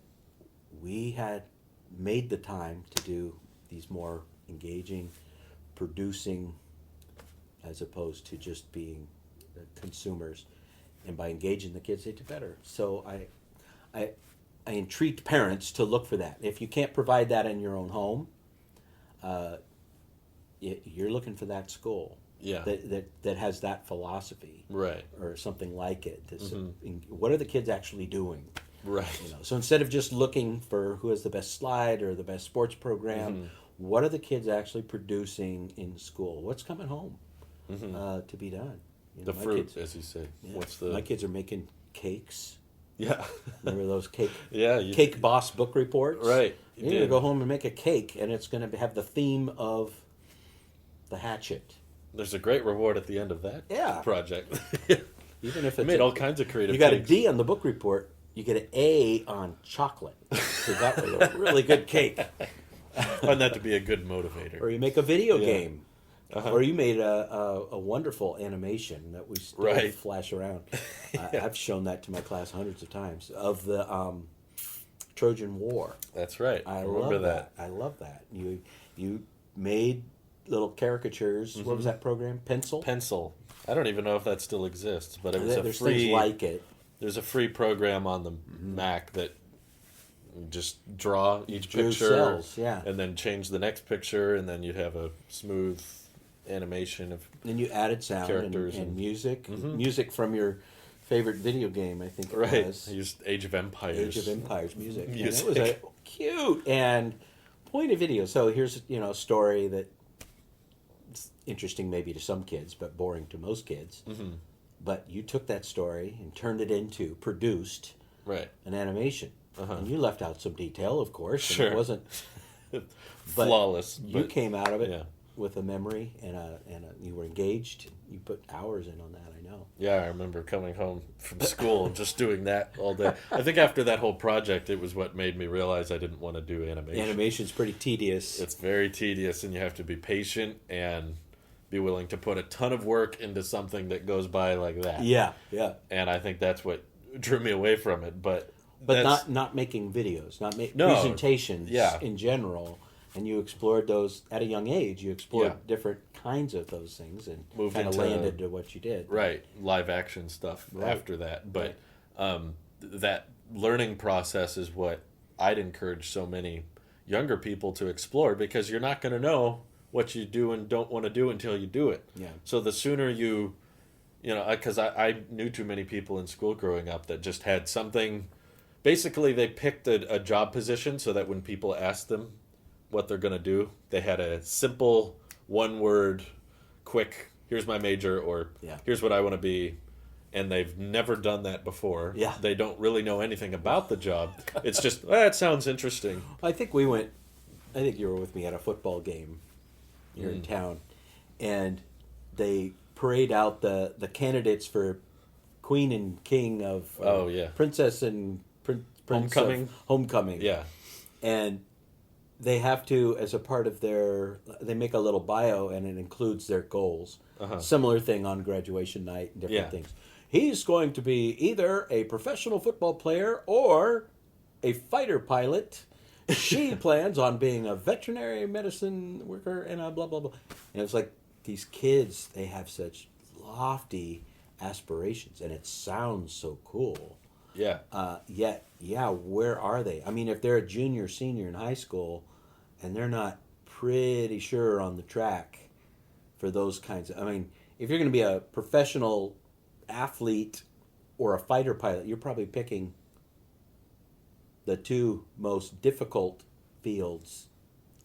Speaker 2: we had made the time to do these more engaging, producing, as opposed to just being consumers. And by engaging the kids, they do better. So I entreat parents to look for that. If you can't provide that in your own home, you're looking for that school.
Speaker 1: Yeah.
Speaker 2: That has that philosophy.
Speaker 1: Right.
Speaker 2: Or something like it. What are the kids actually doing?
Speaker 1: Right.
Speaker 2: You know, so instead of just looking for who has the best slide or the best sports program, what are the kids actually producing in school? What's coming home to be done? You know,
Speaker 1: the fruit,
Speaker 2: kids,
Speaker 1: as you say.
Speaker 2: Yeah, my kids are making cakes.
Speaker 1: Yeah.
Speaker 2: Remember those cake
Speaker 1: Cake
Speaker 2: Boss book reports?
Speaker 1: Right.
Speaker 2: You're going to go home and make a cake, and it's going to have the theme of the hatchet.
Speaker 1: There's a great reward at the end of that project.
Speaker 2: Even if it's
Speaker 1: made all kinds of creative
Speaker 2: You got
Speaker 1: cakes.
Speaker 2: a D on the book report, you get an A on chocolate. So that was a really good cake.
Speaker 1: I find that to be a good motivator.
Speaker 2: Or you make a video game. Or you made a wonderful animation that we still flash around. I've shown that to my class hundreds of times of the Trojan War.
Speaker 1: That's right.
Speaker 2: I
Speaker 1: remember
Speaker 2: love that. I love that. You made little caricatures. What was that program? Pencil.
Speaker 1: I don't even know if that still exists, but it was
Speaker 2: There's things like it.
Speaker 1: There's a free program on the Mac that just draw each picture,
Speaker 2: cells,
Speaker 1: and then change the next picture, and then you'd have a smooth animation of
Speaker 2: then you added sound
Speaker 1: characters
Speaker 2: and music. Music from your favorite video game, I think it was.
Speaker 1: I used Age of Empires.
Speaker 2: Age of Empires music. And it was a cute and pointed video. So here's a story that is interesting maybe to some kids, but boring to most kids. But you took that story and turned it into, produced an animation. And you left out some detail, of course.
Speaker 1: Sure.
Speaker 2: And it wasn't
Speaker 1: flawless.
Speaker 2: You came out of it with a memory and you were engaged. You put hours in on that, I know.
Speaker 1: Yeah, I remember coming home from school and just doing that all day. I think after that whole project, it was what made me realize I didn't want to do animation.
Speaker 2: Animation's pretty tedious.
Speaker 1: It's very tedious, and you have to be patient and be willing to put a ton of work into something that goes by like that.
Speaker 2: Yeah.
Speaker 1: And I think that's what drew me away from it. But
Speaker 2: not making videos, presentations in general. And you explored those at a young age. You explored different kinds of those things and kind of landed to what you did.
Speaker 1: Right, live action stuff after that. But that learning process is what I'd encourage so many younger people to explore, because you're not going to know what you do and don't want to do until you do it.
Speaker 2: Yeah.
Speaker 1: So the sooner because I knew too many people in school growing up that just had something. Basically, they picked a job position so that when people asked them what they're going to do, they had a simple, one-word, quick, here's my major, or here's what I want to be, and they've never done that before.
Speaker 2: Yeah.
Speaker 1: They don't really know anything about the job. It's just, it sounds interesting.
Speaker 2: I think you were with me at a football game here in town, and they parade out the candidates for Queen and King of Princess and Prince Homecoming.
Speaker 1: Yeah.
Speaker 2: And they have to, as a part of they make a little bio, and it includes their goals. Similar thing on graduation night and different things. He's going to be either a professional football player or a fighter pilot. She plans on being a veterinary medicine worker and a blah, blah, blah. And it's like these kids, they have such lofty aspirations, and it sounds so cool.
Speaker 1: Yeah.
Speaker 2: Yet, where are they? I mean, if they're a junior, senior in high school, and they're not pretty sure on the track for those kinds of. I mean, if you're going to be a professional athlete or a fighter pilot, you're probably picking the two most difficult fields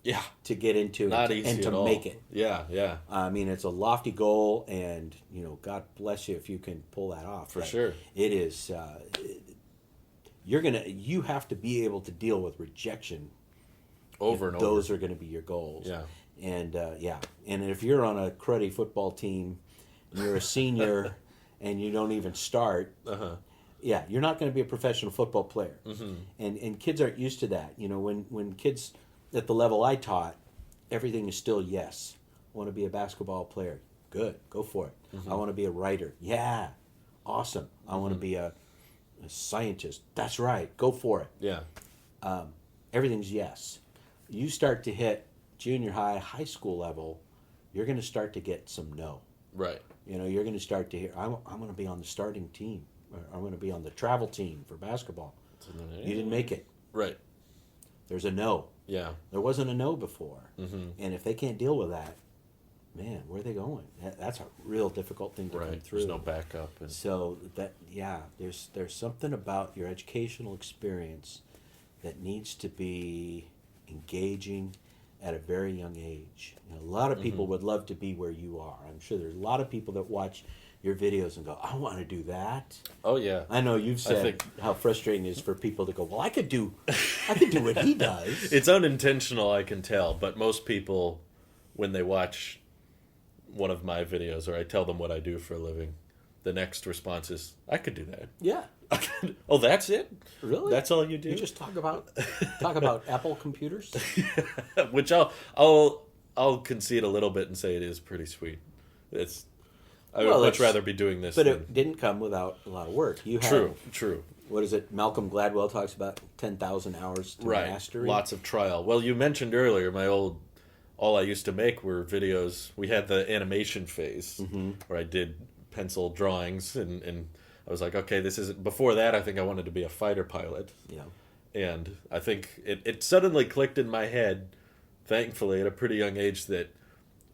Speaker 1: Yeah.
Speaker 2: to get into
Speaker 1: Not
Speaker 2: and
Speaker 1: easy
Speaker 2: and to
Speaker 1: at all.
Speaker 2: make it.
Speaker 1: Yeah, yeah.
Speaker 2: I mean, it's a lofty goal, and God bless you if you can pull that off.
Speaker 1: For
Speaker 2: But
Speaker 1: sure.
Speaker 2: it is. You have to be able to deal with rejection.
Speaker 1: Over
Speaker 2: if
Speaker 1: and
Speaker 2: those
Speaker 1: over.
Speaker 2: are going to be your goals.
Speaker 1: Yeah.
Speaker 2: And and if you're on a cruddy football team, and you're a senior, and you don't even start. Yeah, you're not going to be a professional football player.
Speaker 1: Mm-hmm.
Speaker 2: And kids aren't used to that. When kids at the level I taught, everything is still yes. I want to be a basketball player. Good, go for it.
Speaker 1: Mm-hmm.
Speaker 2: I want to be a writer. Yeah, awesome. I want to be a scientist. That's right, go for it.
Speaker 1: Yeah.
Speaker 2: Everything's yes. You start to hit junior high, high school level, you're going to start to get some no.
Speaker 1: Right.
Speaker 2: You're going to start to hear, I'm going to be on the starting team. Or I'm going to be on the travel team for basketball. You didn't make it.
Speaker 1: Right.
Speaker 2: There's a no.
Speaker 1: Yeah.
Speaker 2: There wasn't a no before.
Speaker 1: Mm-hmm.
Speaker 2: And if they can't deal with that, man, where are they going? That's a real difficult thing to come
Speaker 1: Right.
Speaker 2: through.
Speaker 1: There's no backup. And...
Speaker 2: So there's something about your educational experience that needs to be engaging at a very young age. A lot of people would love to be where you are. I'm sure there's a lot of people that watch your videos and go, I want to do that.
Speaker 1: Oh yeah.
Speaker 2: I know you've said how frustrating it is for people to go, well, I could do what he does.
Speaker 1: It's unintentional, I can tell, but most people, when they watch one of my videos or I tell them what I do for a living, the next response is, I could do that.
Speaker 2: Yeah.
Speaker 1: Oh, that's it?
Speaker 2: Really?
Speaker 1: That's all you do?
Speaker 2: You just talk about Apple computers?
Speaker 1: Which I'll concede a little bit and say it is pretty sweet. I would much rather be doing this.
Speaker 2: But it didn't come without a lot of work. You have,
Speaker 1: True.
Speaker 2: What is it? Malcolm Gladwell talks about 10,000 hours to mastery.
Speaker 1: Lots of trial. Well, you mentioned earlier all I used to make were videos. We had the animation phase where I did pencil drawings and I was like, okay, this isn't. Before that, I think I wanted to be a fighter pilot.
Speaker 2: Yeah.
Speaker 1: And I think it suddenly clicked in my head, thankfully, at a pretty young age that,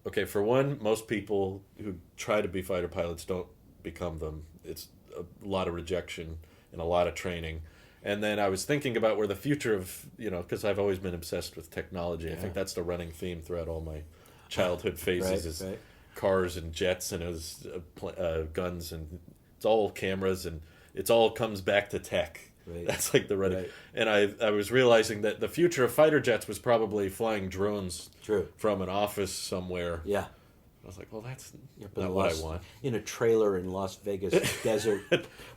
Speaker 1: okay, for one, most people who try to be fighter pilots don't become them. It's a lot of rejection and a lot of training. And then I was thinking about where the future of, because I've always been obsessed with technology. Yeah. I think that's the running theme throughout all my childhood phases is cars and jets and it was guns and it's all cameras and it's all comes back to tech. Right. That's like the running. Right. And I was realizing that the future of fighter jets was probably flying drones from an office somewhere.
Speaker 2: Yeah.
Speaker 1: I was like, well, that's not what I want.
Speaker 2: In a trailer in Las Vegas desert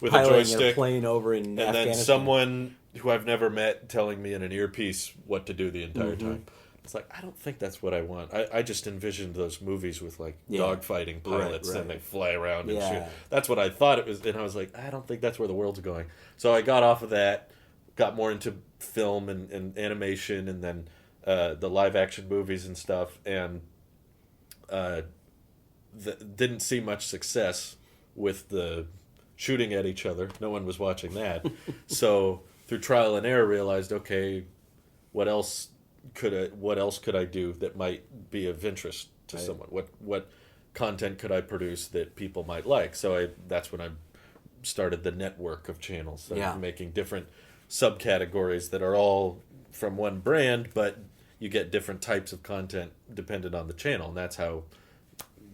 Speaker 1: with
Speaker 2: piloting
Speaker 1: a joystick.
Speaker 2: A plane over in Afghanistan.
Speaker 1: And then someone who I've never met telling me in an earpiece what to do the entire time. It's like, I don't think that's what I want. I just envisioned those movies with dogfighting pilots and they fly around and shoot. That's what I thought it was. And I was like, I don't think that's where the world's going. So I got off of that, got more into film and animation and then the live action movies and stuff. And didn't see much success with the shooting at each other. No one was watching that. So through trial and error realized, okay, what else could I do that might be of interest to someone? What content could I produce that people might like? So that's when I started the network of channels. So making different subcategories that are all from one brand, but you get different types of content dependent on the channel, and that's how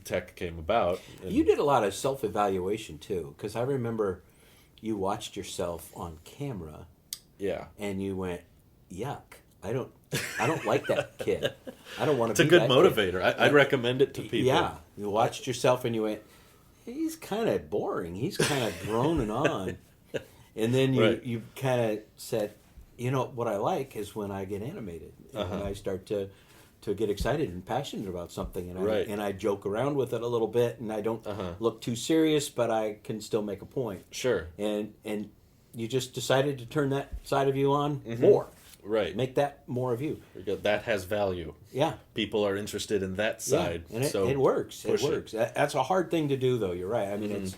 Speaker 1: tech came about. And
Speaker 2: you did a lot of self-evaluation too, because I remember you watched yourself on camera.
Speaker 1: Yeah.
Speaker 2: And you went, yuck. I don't like that kid. I don't want to
Speaker 1: be that kid. It's a good motivator. I'd recommend it to people.
Speaker 2: Yeah. You watched yourself and you went, he's kind of boring. He's kind of droning on. And then you kind of said, what I like is when I get animated. And when I start to get excited and passionate about something. And I joke around with it a little bit. And I don't look too serious, but I can still make a point.
Speaker 1: Sure.
Speaker 2: And you just decided to turn that side of you on more.
Speaker 1: Right.
Speaker 2: Make that more of you.
Speaker 1: That has value.
Speaker 2: Yeah.
Speaker 1: People are interested in that side.
Speaker 2: Yeah. And it works. It works. That's a hard thing to do, though. You're right. I mean,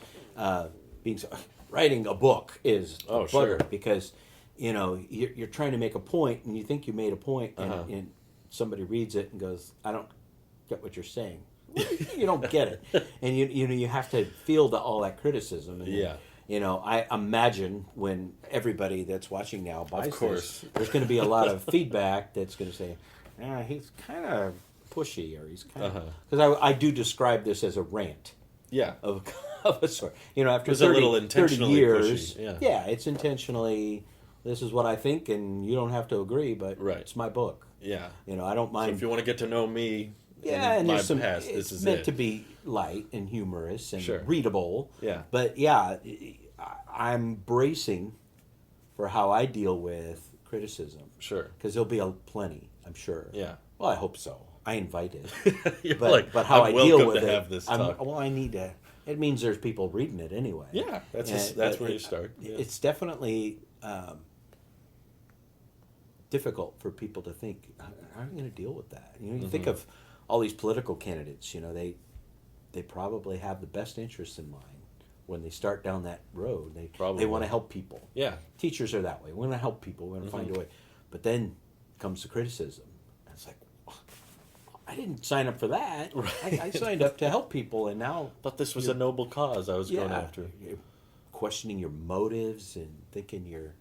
Speaker 2: it's writing a book is a bugger because, you're trying to make a point and you think you made a point and somebody reads it and goes, I don't get what you're saying. You don't get it. And you have to field all that criticism. And
Speaker 1: Yeah.
Speaker 2: I imagine when everybody that's watching now buys
Speaker 1: Of course.
Speaker 2: this, there's going to be a lot of feedback that's going to say, he's kind of pushy, or he's kind of... Because I do describe this as a rant
Speaker 1: Yeah.
Speaker 2: of a sort. After
Speaker 1: It's a
Speaker 2: 30,
Speaker 1: little
Speaker 2: 30
Speaker 1: intentionally
Speaker 2: years,
Speaker 1: pushy, yeah.
Speaker 2: it's intentionally, this is what I think, and you don't have to agree, but
Speaker 1: Right.
Speaker 2: it's my book.
Speaker 1: Yeah.
Speaker 2: I don't mind...
Speaker 1: So if you want to get to know me
Speaker 2: and
Speaker 1: my
Speaker 2: there's some,
Speaker 1: past,
Speaker 2: it's
Speaker 1: this is
Speaker 2: meant
Speaker 1: it.
Speaker 2: to be light and humorous and
Speaker 1: Sure.
Speaker 2: readable.
Speaker 1: Yeah.
Speaker 2: But I'm bracing for how I deal with criticism.
Speaker 1: Sure.
Speaker 2: Because there'll be plenty, I'm sure.
Speaker 1: Yeah.
Speaker 2: Well, I hope so. I invite it.
Speaker 1: You're
Speaker 2: But how
Speaker 1: I'm
Speaker 2: I deal
Speaker 1: welcome
Speaker 2: with
Speaker 1: to
Speaker 2: it,
Speaker 1: have this talk.
Speaker 2: I need to. It means there's people reading it anyway.
Speaker 1: Yeah, that's
Speaker 2: And-
Speaker 1: where you start. Yeah.
Speaker 2: It's definitely difficult for people to think, how are you going to deal with that? You think of all these political candidates. They probably have the best interests in mind when they start down that road. They
Speaker 1: Probably.
Speaker 2: want to help people.
Speaker 1: Yeah.
Speaker 2: Teachers are that way. We want to help people. We want to find a way. But then comes the criticism. And it's like, I didn't sign up for that.
Speaker 1: Right.
Speaker 2: I signed up to help people, and now
Speaker 1: But this was a noble cause I was going after.
Speaker 2: you're questioning your motives and thinking you're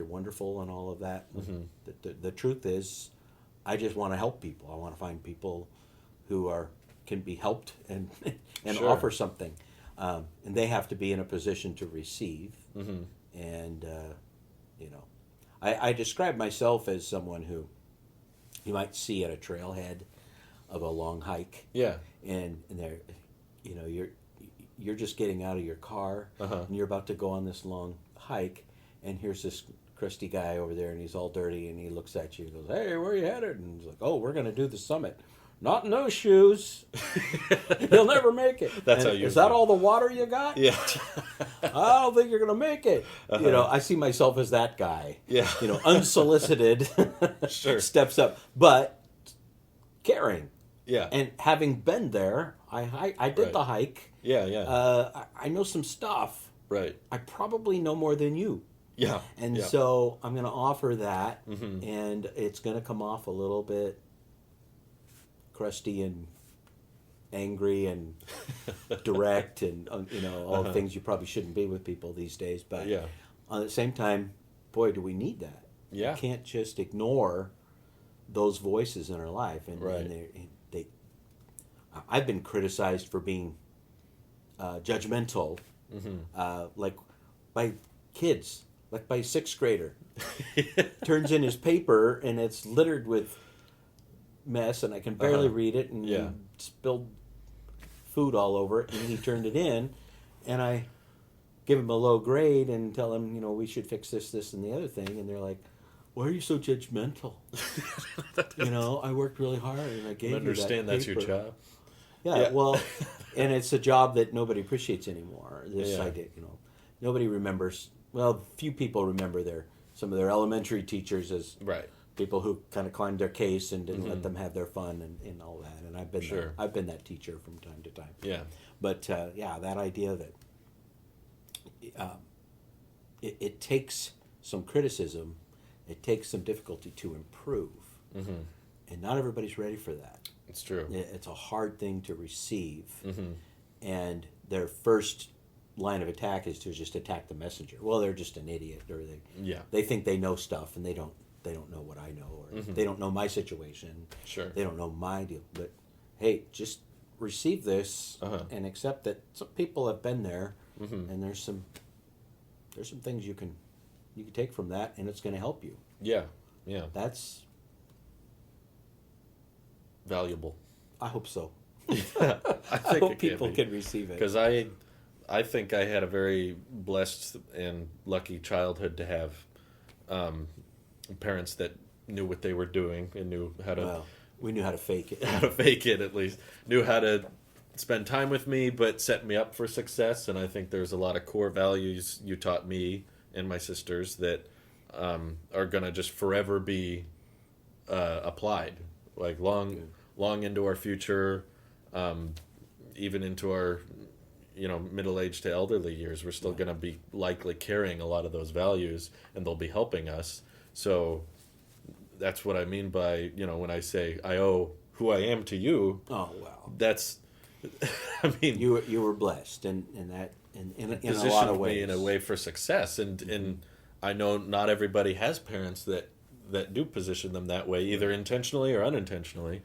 Speaker 2: wonderful and all of that. The truth is, I just want to help people. I want to find people who can be helped and
Speaker 1: Sure.
Speaker 2: offer something, and they have to be in a position to receive. And I describe myself as someone who you might see at a trailhead of a long hike.
Speaker 1: Yeah.
Speaker 2: And they're, you're just getting out of your car, and you're about to go on this long hike, and here's this crusty guy over there, and he's all dirty, and he looks at you and goes, "Hey, where are you headed?" And he's like, "Oh, we're going to do the summit." "Not in those shoes. You'll never make it."
Speaker 1: That's
Speaker 2: And
Speaker 1: how you
Speaker 2: is that
Speaker 1: feel.
Speaker 2: all the water you got?
Speaker 1: Yeah.
Speaker 2: I don't think you're going to make it. I see myself as that guy.
Speaker 1: Yeah.
Speaker 2: Unsolicited,
Speaker 1: Sure.
Speaker 2: steps up, but caring.
Speaker 1: Yeah.
Speaker 2: And having been there, I did
Speaker 1: Right.
Speaker 2: the hike.
Speaker 1: Yeah, yeah.
Speaker 2: I know some stuff.
Speaker 1: Right.
Speaker 2: I probably know more than you.
Speaker 1: Yeah.
Speaker 2: And
Speaker 1: yeah.
Speaker 2: so I'm going to offer that, and it's going to come off a little bit crusty and angry and direct and all the things you probably shouldn't be with people these days. But
Speaker 1: Yeah.
Speaker 2: at the same time, boy, do we need that.
Speaker 1: Yeah.
Speaker 2: You can't just ignore those voices in our life. And,
Speaker 1: Right.
Speaker 2: I've been criticized for being judgmental, like by kids, like by a sixth grader. Turns in his paper and it's littered with mess, and I can barely read it, and
Speaker 1: Yeah.
Speaker 2: spilled food all over it, and he turned it in, and I give him a low grade and tell him, we should fix this, and the other thing, and they're like, "Why are you so judgmental?" I worked really hard, and I gave
Speaker 1: I understand
Speaker 2: you that
Speaker 1: that's your
Speaker 2: paper.
Speaker 1: job.
Speaker 2: Yeah,
Speaker 1: Yeah.
Speaker 2: well, and it's a job that nobody appreciates anymore. This
Speaker 1: Yeah.
Speaker 2: idea, nobody remembers. Well, few people remember some of their elementary teachers as
Speaker 1: Right.
Speaker 2: people who kind of climbed their case and didn't let them have their fun and all that. And I've been
Speaker 1: Sure.
Speaker 2: there. I've been that teacher from time to time.
Speaker 1: Yeah.
Speaker 2: But that idea that it takes some criticism, it takes some difficulty to improve, and not everybody's ready for that.
Speaker 1: It's true.
Speaker 2: It's a hard thing to receive, and their first line of attack is to just attack the messenger. Well, they're just an idiot, or they think they know stuff, and they don't know what I know, or they don't know my situation.
Speaker 1: Sure.
Speaker 2: They don't know my deal. But hey, just receive this and accept that some people have been there, and there's some things you can take from that, and it's going to help you.
Speaker 1: Yeah. Yeah.
Speaker 2: That's
Speaker 1: Valuable.
Speaker 2: I hope so.
Speaker 1: I
Speaker 2: I
Speaker 1: think
Speaker 2: hope
Speaker 1: it
Speaker 2: people
Speaker 1: be.
Speaker 2: can receive it.
Speaker 1: Because I think I had a very blessed and lucky childhood to have parents that knew what they were doing and knew how to
Speaker 2: Well, we knew how to fake it.
Speaker 1: how to fake it, at least knew how to spend time with me but set me up for success. And I think there's a lot of core values you taught me and my sisters that are gonna just forever be applied, like long into our future, even into our middle-aged to elderly years. We're still going to be likely carrying a lot of those values, and they'll be helping us. So that's what I mean by, when I say I owe who I am to you.
Speaker 2: Oh well,
Speaker 1: That's, I mean,
Speaker 2: you were blessed, and that in a lot
Speaker 1: positioned
Speaker 2: of ways.
Speaker 1: me in a way for success, and I know not everybody has parents that do position them that way, either intentionally or unintentionally.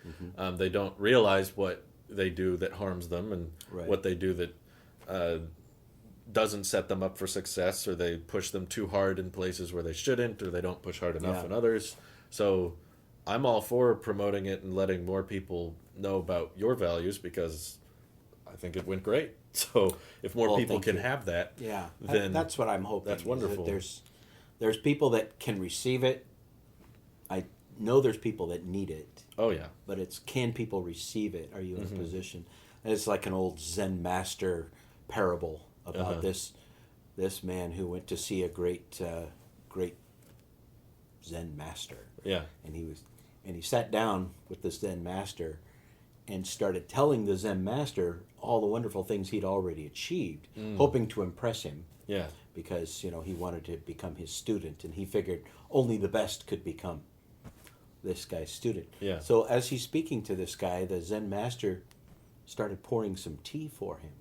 Speaker 1: They don't realize what they do that harms them, and
Speaker 2: Right.
Speaker 1: what they do that doesn't set them up for success, or they push them too hard in places where they shouldn't, or they don't push hard enough
Speaker 2: Yeah.
Speaker 1: in others. So I'm all for promoting it and letting more people know about your values, because I think it went great. So if more
Speaker 2: Well,
Speaker 1: people
Speaker 2: thank
Speaker 1: can
Speaker 2: you.
Speaker 1: have that,
Speaker 2: Yeah,
Speaker 1: then
Speaker 2: that's what I'm hoping.
Speaker 1: that's
Speaker 2: is that
Speaker 1: wonderful.
Speaker 2: There's people that can receive it. I know there's people that need it,
Speaker 1: oh yeah,
Speaker 2: but it's, can people receive it? Are you in a position? And it's like an old Zen master parable about this man who went to see a great Zen master,
Speaker 1: yeah,
Speaker 2: and he sat down with the Zen master and started telling the Zen master all the wonderful things he'd already achieved, hoping to impress him,
Speaker 1: yeah,
Speaker 2: because he wanted to become his student, and he figured only the best could become this guy's student.
Speaker 1: Yeah.
Speaker 2: So as he's speaking to this guy, the Zen master started pouring some tea for him,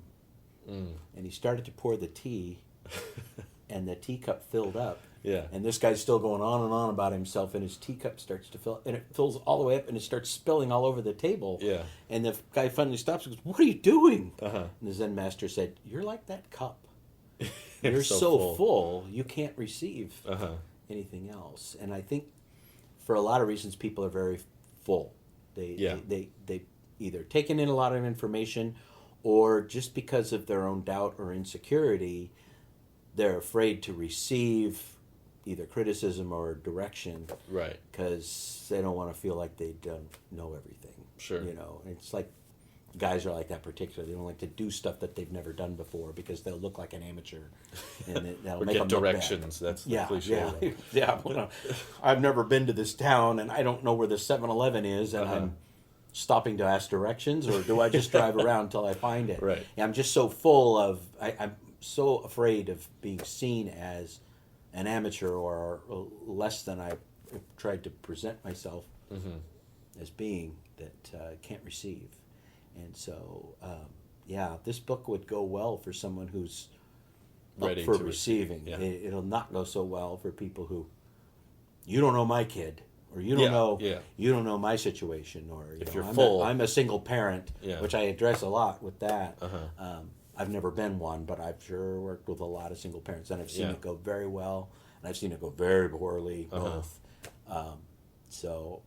Speaker 2: and he started to pour the tea, and the teacup filled up.
Speaker 1: yeah,
Speaker 2: And this guy's still going on and on about himself, and his teacup starts to fill, and it fills all the way up, and it starts spilling all over the table.
Speaker 1: Yeah.
Speaker 2: And the guy finally stops and goes, "What are you doing?"
Speaker 1: Uh-huh.
Speaker 2: And the Zen master said, "You're like that cup.
Speaker 1: You're
Speaker 2: You're
Speaker 1: so
Speaker 2: so
Speaker 1: full."
Speaker 2: full, you can't receive
Speaker 1: Uh-huh.
Speaker 2: anything else." And I think for a lot of reasons, people are very full.
Speaker 1: Yeah.
Speaker 2: They either taken in a lot of information, or just because of their own doubt or insecurity, they're afraid to receive either criticism or direction,
Speaker 1: Right.
Speaker 2: because they don't want to feel like they don't know everything.
Speaker 1: Sure.
Speaker 2: It's like guys are like that particularly. They don't like to do stuff that they've never done before, because they'll look like an amateur, and that'll
Speaker 1: Or
Speaker 2: make
Speaker 1: get
Speaker 2: them look bad.
Speaker 1: directions. That's the
Speaker 2: Yeah,
Speaker 1: cliche.
Speaker 2: yeah,
Speaker 1: though.
Speaker 2: yeah. Well, I've never been to this town, and I don't know where the 7-Eleven is, and I'm stopping to ask directions, or do I just drive around until I find it?
Speaker 1: Right.
Speaker 2: Yeah, I'm just so full of. I'm so afraid of being seen as an amateur, or less than I tried to present myself as being, that I can't receive. And so, this book would go well for someone who's
Speaker 1: Ready
Speaker 2: up for
Speaker 1: to
Speaker 2: receiving.
Speaker 1: receive, yeah.
Speaker 2: It'll not go so well for people who, you don't know my kid, or you don't
Speaker 1: Yeah,
Speaker 2: know
Speaker 1: yeah.
Speaker 2: you don't know my situation, or
Speaker 1: If you're
Speaker 2: I'm
Speaker 1: full.
Speaker 2: I'm a single parent,
Speaker 1: Yeah.
Speaker 2: which I address a lot with that.
Speaker 1: Uh-huh.
Speaker 2: I've never been one, but I've sure worked with a lot of single parents, and I've seen
Speaker 1: Yeah.
Speaker 2: it go very well, and I've seen it go very poorly,
Speaker 1: Uh-huh.
Speaker 2: both. So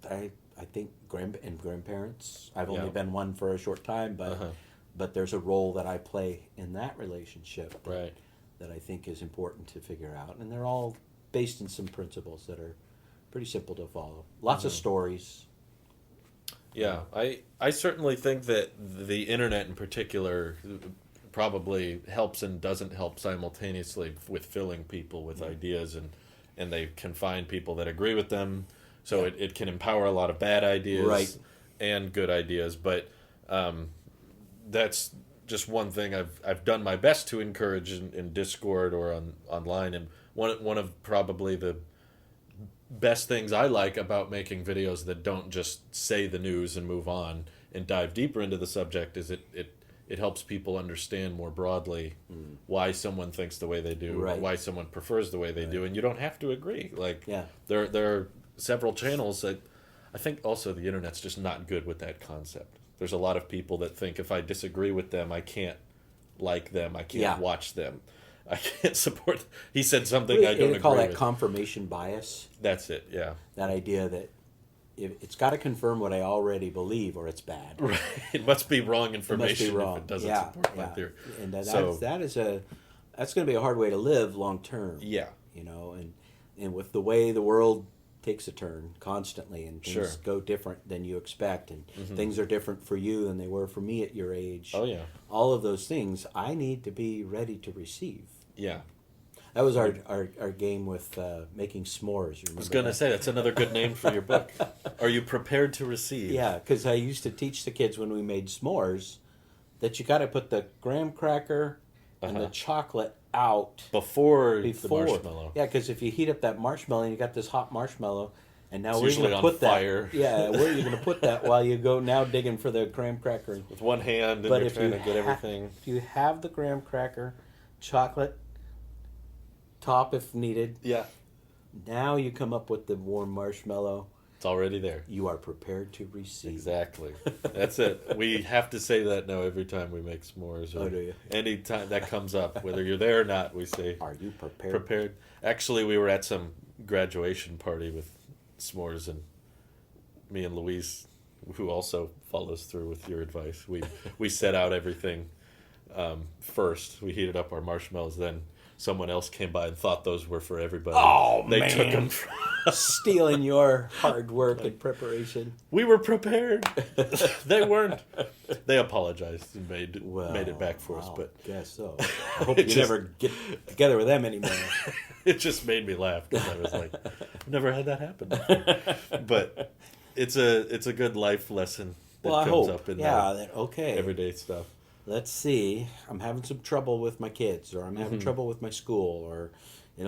Speaker 2: I think grandparents. I've only
Speaker 1: Yeah.
Speaker 2: been one for a short time, but
Speaker 1: Uh-huh.
Speaker 2: but there's a role that I play in that relationship
Speaker 1: Right.
Speaker 2: that I think is important to figure out, and they're all based in some principles that are pretty simple to follow. Lots of stories.
Speaker 1: Yeah, I certainly think that the internet in particular probably helps and doesn't help simultaneously with filling people with ideas, and they can find people that agree with them, so
Speaker 2: Yeah.
Speaker 1: it can empower a lot of bad ideas
Speaker 2: Right.
Speaker 1: and good ideas. But that's just one thing I've done my best to encourage in Discord or online, and one of probably the best things I like about making videos that don't just say the news and move on and dive deeper into the subject is it helps people understand more broadly why someone thinks the way they do,
Speaker 2: Right.
Speaker 1: why someone prefers the way they do, and you don't have to agree. Like,
Speaker 2: Yeah.
Speaker 1: there are several channels that I think also the internet's just not good with that concept. There's a lot of people that think if I disagree with them, I can't like them, I can't
Speaker 2: Yeah.
Speaker 1: watch them, I can't support. He said something I don't
Speaker 2: They call
Speaker 1: agree
Speaker 2: that
Speaker 1: with.
Speaker 2: confirmation bias.
Speaker 1: That's it. Yeah.
Speaker 2: That idea that it's got to confirm what I already believe, or it's bad.
Speaker 1: Right. It must be wrong
Speaker 2: It must
Speaker 1: information
Speaker 2: be wrong.
Speaker 1: if it doesn't
Speaker 2: Yeah,
Speaker 1: support my
Speaker 2: yeah.
Speaker 1: theory.
Speaker 2: And
Speaker 1: So-
Speaker 2: that's going to be a hard way to live long term.
Speaker 1: Yeah.
Speaker 2: And with the way the world takes a turn constantly, and things
Speaker 1: Sure.
Speaker 2: go different than you expect, and things are different for you than they were for me at your age.
Speaker 1: Oh, yeah.
Speaker 2: All of those things I need to be ready to receive.
Speaker 1: Yeah.
Speaker 2: That was our game with making s'mores. You remember
Speaker 1: I was going to
Speaker 2: that?
Speaker 1: say, that's another good name for your book. Are you prepared to receive?
Speaker 2: Yeah, because I used to teach the kids when we made s'mores that you got to put the graham cracker and the chocolate out
Speaker 1: Before
Speaker 2: before.
Speaker 1: the marshmallow.
Speaker 2: Yeah, because if you heat up that marshmallow and you got this hot marshmallow, And now
Speaker 1: It's
Speaker 2: where are you
Speaker 1: usually
Speaker 2: going
Speaker 1: on
Speaker 2: to put
Speaker 1: fire.
Speaker 2: that? Yeah, where are you going to put that while you go now digging for the graham cracker?
Speaker 1: With one hand, and
Speaker 2: But
Speaker 1: you're
Speaker 2: if
Speaker 1: trying
Speaker 2: you
Speaker 1: to get everything.
Speaker 2: if you have the graham cracker, chocolate top if needed,
Speaker 1: Yeah,
Speaker 2: now you come up with the warm marshmallow.
Speaker 1: it's already there.
Speaker 2: You are prepared to receive.
Speaker 1: Exactly. That's it. We have to say that now every time we make s'mores. Or
Speaker 2: Oh, do you?
Speaker 1: Any time that comes up, whether you're there or not, we say,
Speaker 2: Are you prepared?
Speaker 1: prepared. Actually, we were at some graduation party with s'mores, and me and Louise, who also follows through with your advice, we set out everything first. We heated up our marshmallows, then someone else came by and thought those were for everybody.
Speaker 2: Oh,
Speaker 1: they
Speaker 2: man.
Speaker 1: took them.
Speaker 2: Stealing your hard work and preparation.
Speaker 1: We were prepared. They weren't. They apologized and made it back for us,
Speaker 2: I'll
Speaker 1: but
Speaker 2: guess so. I hope you never get together with them anymore.
Speaker 1: it just made me laugh because I was like, I've never had that happen before. But it's a good life lesson that
Speaker 2: Well, I
Speaker 1: comes
Speaker 2: hope.
Speaker 1: up in
Speaker 2: Okay.
Speaker 1: everyday stuff.
Speaker 2: Let's see. I'm having some trouble with my kids, or I'm having trouble with my school, or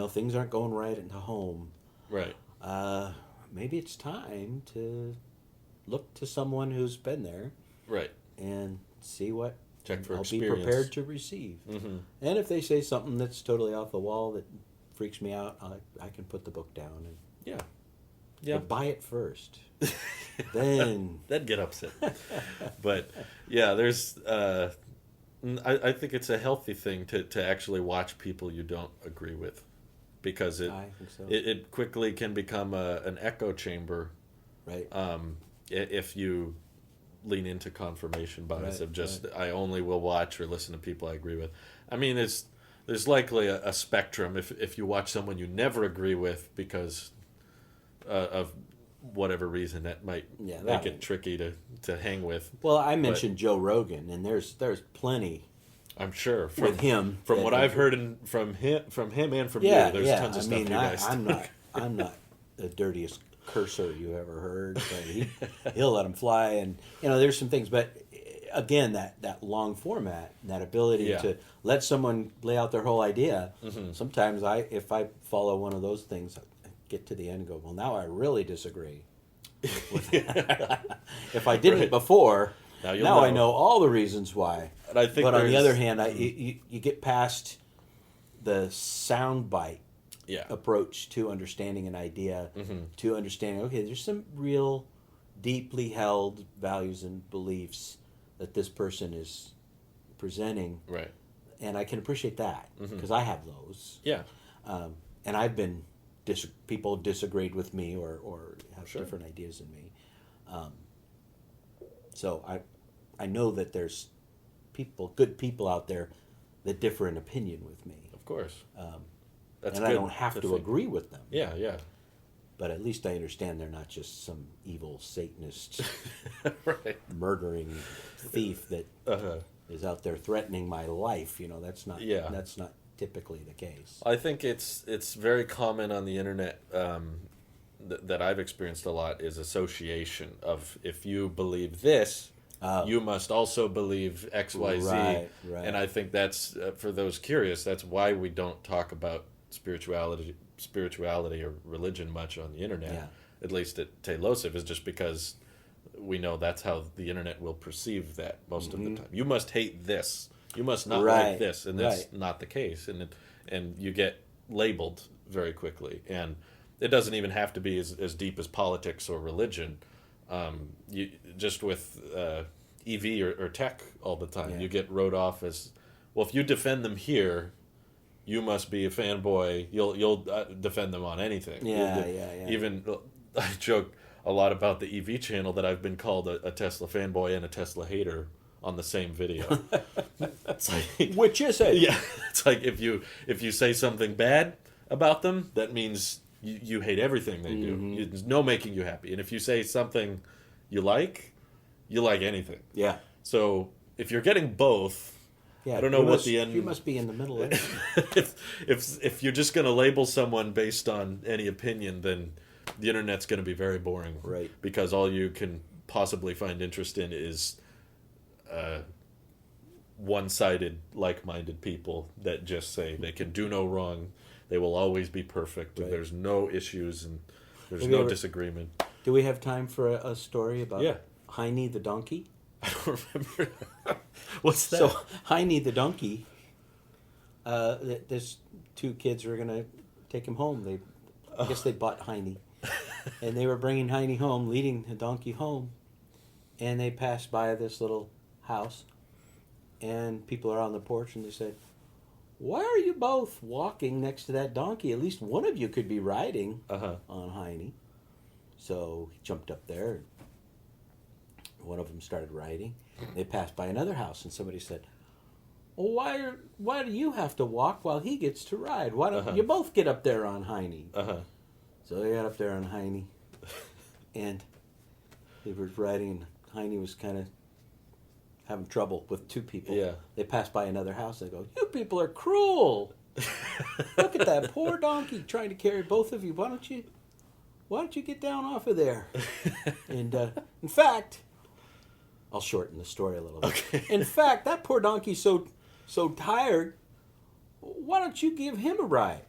Speaker 2: things aren't going right at home.
Speaker 1: Right.
Speaker 2: Maybe it's time to look to someone who's been there
Speaker 1: Right.
Speaker 2: and see what
Speaker 1: Check for
Speaker 2: I'll
Speaker 1: experience.
Speaker 2: be prepared to receive.
Speaker 1: Mm-hmm.
Speaker 2: And if they say something that's totally off the wall that freaks me out, I can put the book down and
Speaker 1: Yeah.
Speaker 2: but buy it first. Then
Speaker 1: That'd get upset. But yeah, there's I think it's a healthy thing to actually watch people you don't agree with, because
Speaker 2: I think so.
Speaker 1: it quickly can become an echo chamber
Speaker 2: Right.
Speaker 1: if you lean into confirmation bias
Speaker 2: Right,
Speaker 1: of just I only will watch or listen to people I agree with. I mean, there's likely a spectrum if you watch someone you never agree with because of whatever reason that might make it tricky to hang with.
Speaker 2: Well, I mentioned Joe Rogan, and there's plenty.
Speaker 1: I'm sure
Speaker 2: With him,
Speaker 1: from what I've heard from him and from you, there's tons of stuff you guys.
Speaker 2: I'm not the dirtiest cursor you ever heard, but he'll let him fly, and there's some things, but again, that long format, that ability to let someone lay out their whole idea.
Speaker 1: Mm-hmm.
Speaker 2: Sometimes if I follow one of those things, I get to the end and go, well, now I really disagree. If I didn't before, now I know all the reasons why.
Speaker 1: And I think
Speaker 2: but on the other hand, you get past the soundbite approach to understanding an idea, to understanding, okay, there's some real deeply held values and beliefs that this person is presenting.
Speaker 1: Right.
Speaker 2: And I can appreciate that because I have those.
Speaker 1: Yeah.
Speaker 2: And I've been, people disagreed with me or have different ideas than me. So I know that there's good people out there that differ in opinion with me.
Speaker 1: Of course.
Speaker 2: And I don't have to agree with them.
Speaker 1: Yeah, yeah.
Speaker 2: But at least I understand they're not just some evil Satanist
Speaker 1: Right.
Speaker 2: murdering thief that is out there threatening my life. That's not typically the case.
Speaker 1: I think it's very common on the internet that I've experienced a lot is association of if you believe this, you must also believe X, Y, Z.
Speaker 2: Right.
Speaker 1: And I think that's for those curious. That's why we don't talk about spirituality or religion much on the internet.
Speaker 2: Yeah.
Speaker 1: At least at Taylosif is just because we know that's how the internet will perceive that most of the time. You must hate this. You must not like this, and that's not the case. And you get labeled very quickly, and it doesn't even have to be as deep as politics or religion. You just with EV or tech all the time, you get wrote off as well. If you defend them here, you must be a fanboy. You'll defend them on anything.
Speaker 2: Yeah.
Speaker 1: Even I joke a lot about the EV channel that I've been called a Tesla fanboy and a Tesla hater on the same video. It's like,
Speaker 2: which is it?
Speaker 1: Yeah, it's like if you say something bad about them, that means you hate everything they do. There's no making you happy. And if you say something you like anything.
Speaker 2: Yeah.
Speaker 1: So if you're getting both, I don't know what the end.
Speaker 2: You must be in the middle.
Speaker 1: if you're just going to label someone based on any opinion, then the internet's going to be very boring.
Speaker 2: Right.
Speaker 1: Because all you can possibly find interest in is one-sided, like-minded people that just say they can do no wrong, they will always be perfect, and there's no issues. And There's
Speaker 2: Have you
Speaker 1: no
Speaker 2: ever-
Speaker 1: disagreement.
Speaker 2: Do we have time for a story about
Speaker 1: Yeah.
Speaker 2: Heine the donkey?
Speaker 1: I don't remember. What's that?
Speaker 2: So Heine the donkey, there's two kids who are gonna take him home. I guess they bought Heine, and they were bringing Heine home, leading the donkey home, and they passed by this little house, and people are on the porch, and they said, "Why are you both walking next to that donkey? At least one of you could be riding on Heine." So he jumped up there, and one of them started riding. They passed by another house, and somebody said, "Well, why do you have to walk while he gets to ride? Why don't you both get up there on Heine?" So they got up there on Heine, and they were riding, and Heine was kind of having trouble with two people.
Speaker 1: Yeah.
Speaker 2: They passed by another house, and they go, "You people are cruel. Look at that poor donkey trying to carry both of you. Why don't you get down off of there?" And in fact, I'll shorten the story a little bit.
Speaker 1: Okay.
Speaker 2: In fact, that poor donkey's so tired. Why don't you give him a ride?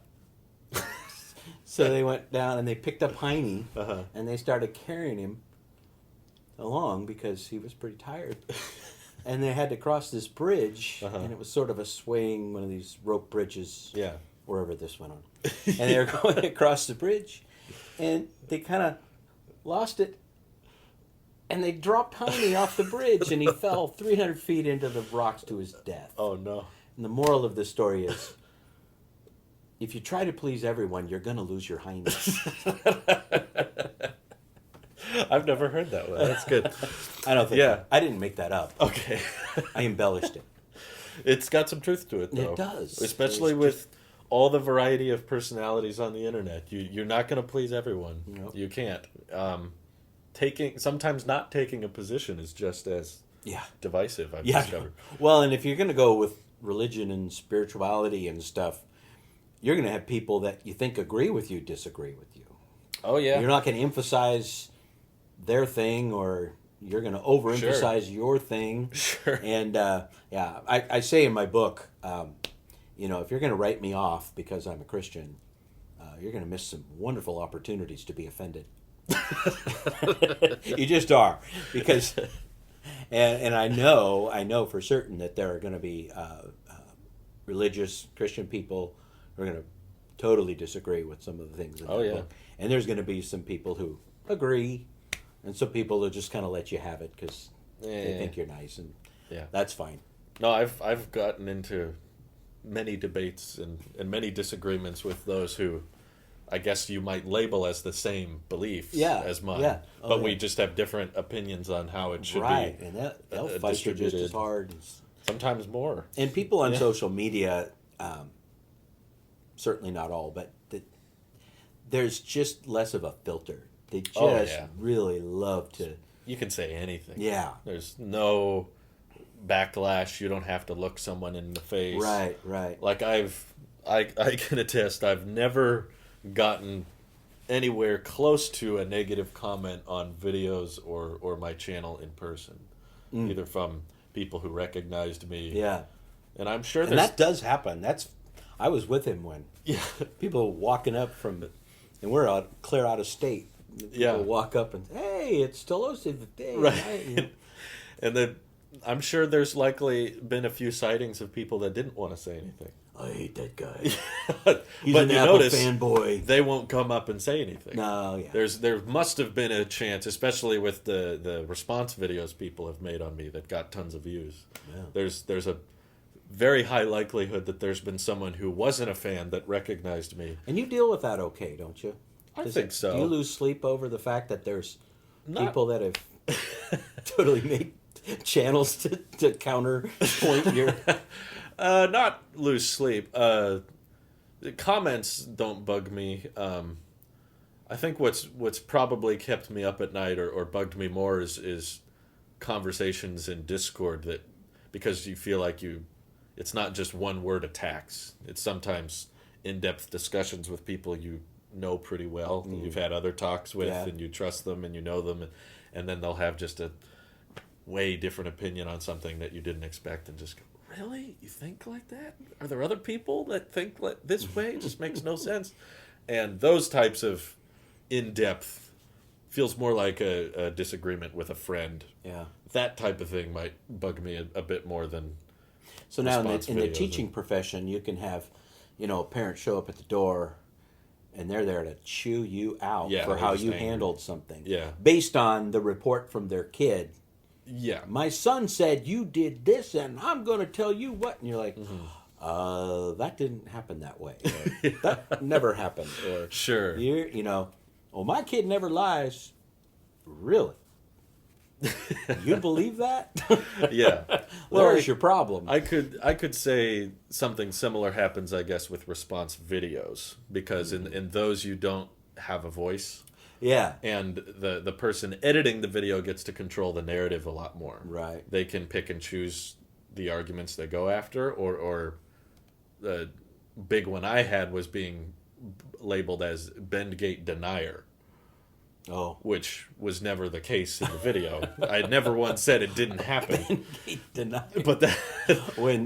Speaker 2: So they went down and they picked up Heine, and they started carrying him along because he was pretty tired. And they had to cross this bridge, and it was sort of a swaying, one of these rope bridges, wherever this went on. And they were going across the bridge, and they kind of lost it, and they dropped Heine off the bridge, and he fell 300 feet into the rocks to his death.
Speaker 1: Oh, no.
Speaker 2: And the moral of this story is, if you try to please everyone, you're going to lose your Heine.
Speaker 1: I've never heard that one. That's good.
Speaker 2: I don't think.
Speaker 1: Yeah.
Speaker 2: I didn't make that up.
Speaker 1: Okay.
Speaker 2: I embellished it.
Speaker 1: It's got some truth to it, though.
Speaker 2: It does.
Speaker 1: Especially
Speaker 2: It's
Speaker 1: with all the variety of personalities on the internet. You're not going to please everyone.
Speaker 2: Nope.
Speaker 1: You can't. Sometimes not taking a position is just as divisive, I've discovered.
Speaker 2: Well, and if you're going to go with religion and spirituality and stuff, you're going to have people that you think agree with you disagree with you.
Speaker 1: Oh, yeah.
Speaker 2: You're not going to emphasize their thing, or you're going to overemphasize your thing.
Speaker 1: Sure.
Speaker 2: And I say in my book, if you're going to write me off because I'm a Christian, you're going to miss some wonderful opportunities to be offended. You just are, because, and I know for certain that there are going to be religious Christian people who are going to totally disagree with some of the things in the book, and there's going to be some people who agree, and some people who just kind of let you have it because they think you're nice, and that's fine.
Speaker 1: No, I've gotten into many debates and many disagreements with those who I guess you might label as the same beliefs as mine.
Speaker 2: Yeah.
Speaker 1: But we just have different opinions on how it should be.
Speaker 2: Right, and they'll fight you just as hard.
Speaker 1: Sometimes more.
Speaker 2: And people on social media, certainly not all, but there's just less of a filter. They just really love to...
Speaker 1: You can say anything.
Speaker 2: Yeah.
Speaker 1: There's no backlash. You don't have to look someone in the face.
Speaker 2: Right.
Speaker 1: Like I can attest, I've never gotten anywhere close to a negative comment on videos or my channel in person, either from people who recognized me.
Speaker 2: Yeah.
Speaker 1: And I'm sure
Speaker 2: and that does happen. I was with him when people walking up from, and we're clear out of state. People walk up and, "Hey, it's Telosi Day."
Speaker 1: Right. And then I'm sure there's likely been a few sightings of people that didn't want to say anything.
Speaker 2: I hate that guy.
Speaker 1: He's
Speaker 2: an Apple
Speaker 1: notice,
Speaker 2: fanboy.
Speaker 1: They won't come up and say anything.
Speaker 2: No, yeah.
Speaker 1: There must have been a chance, especially with the response videos people have made on me that got tons of views. Yeah. There's a very high likelihood that there's been someone who wasn't a fan that recognized me.
Speaker 2: And you deal with that okay, don't you?
Speaker 1: I think so.
Speaker 2: Do you lose sleep over the fact that there's people that have totally made channels to counterpoint your...
Speaker 1: Not lose sleep. The comments don't bug me. I think what's probably kept me up at night or bugged me more is conversations in Discord, that because you feel like it's not just one word attacks. It's sometimes in-depth discussions with people you know pretty well. You've had other talks with, and you trust them and you know them, and then they'll have just a way different opinion on something that you didn't expect, and just go, "Really? You think like that? Are there other people that think this way? It just makes no sense." And those types of in depth, feels more like a disagreement with a friend.
Speaker 2: Yeah.
Speaker 1: That type of thing might bug me a bit more than.
Speaker 2: So now
Speaker 1: response
Speaker 2: in the
Speaker 1: videos
Speaker 2: teaching
Speaker 1: and-
Speaker 2: profession, you can have, a parent show up at the door, and they're there to chew you out
Speaker 1: Yeah,
Speaker 2: for
Speaker 1: they're
Speaker 2: how
Speaker 1: just
Speaker 2: you
Speaker 1: angry.
Speaker 2: handled something.
Speaker 1: Yeah.
Speaker 2: Based on the report from their kid.
Speaker 1: Yeah.
Speaker 2: My son said you did this, and I'm going to tell you what. And you're like, that didn't happen that way. Or, that never happened. Or,
Speaker 1: Sure.
Speaker 2: well, my kid never lies. Really? You believe that?
Speaker 1: Yeah.
Speaker 2: Where's your problem?
Speaker 1: I could say something similar happens, I guess, with response videos, because in those you don't have a voice,
Speaker 2: Yeah.
Speaker 1: and the person editing the video gets to control the narrative a lot more.
Speaker 2: Right.
Speaker 1: They can pick and choose the arguments they go after, or the big one I had was being labeled as Bendgate denier,
Speaker 2: Oh.
Speaker 1: which was never the case in the video. I never once said it didn't happen.
Speaker 2: Denied.
Speaker 1: But that,
Speaker 2: when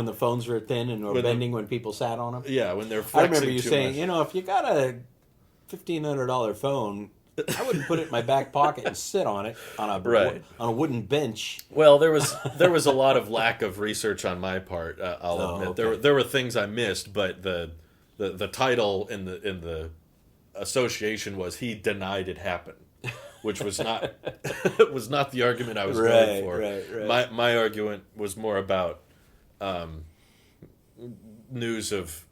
Speaker 2: the phones were thin and were
Speaker 1: When the-
Speaker 2: bending when people sat on them.
Speaker 1: yeah, when they're
Speaker 2: I
Speaker 1: flexing
Speaker 2: remember you
Speaker 1: too
Speaker 2: saying,
Speaker 1: much.
Speaker 2: if you got a $1,500 phone, I wouldn't put it in my back pocket and sit on it on a
Speaker 1: Right.
Speaker 2: on a wooden bench.
Speaker 1: Well, there was a lot of lack of research on my part. I'll admit
Speaker 2: okay.
Speaker 1: there were things I missed, but the title in the association was he denied it happened, which was not was not the argument I was going for.
Speaker 2: Right.
Speaker 1: My argument was more about news of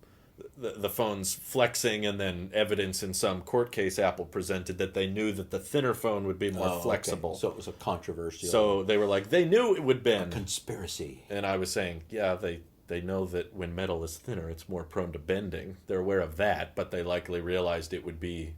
Speaker 1: the phones flexing, and then evidence in some court case Apple presented that they knew that the thinner phone would be more
Speaker 2: Oh, okay.
Speaker 1: flexible.
Speaker 2: So it was a controversial
Speaker 1: So they were like, they knew it would bend.
Speaker 2: conspiracy.
Speaker 1: And I was saying, yeah, they know that when metal is thinner, it's more prone to bending. They're aware of that, but they likely realized it would be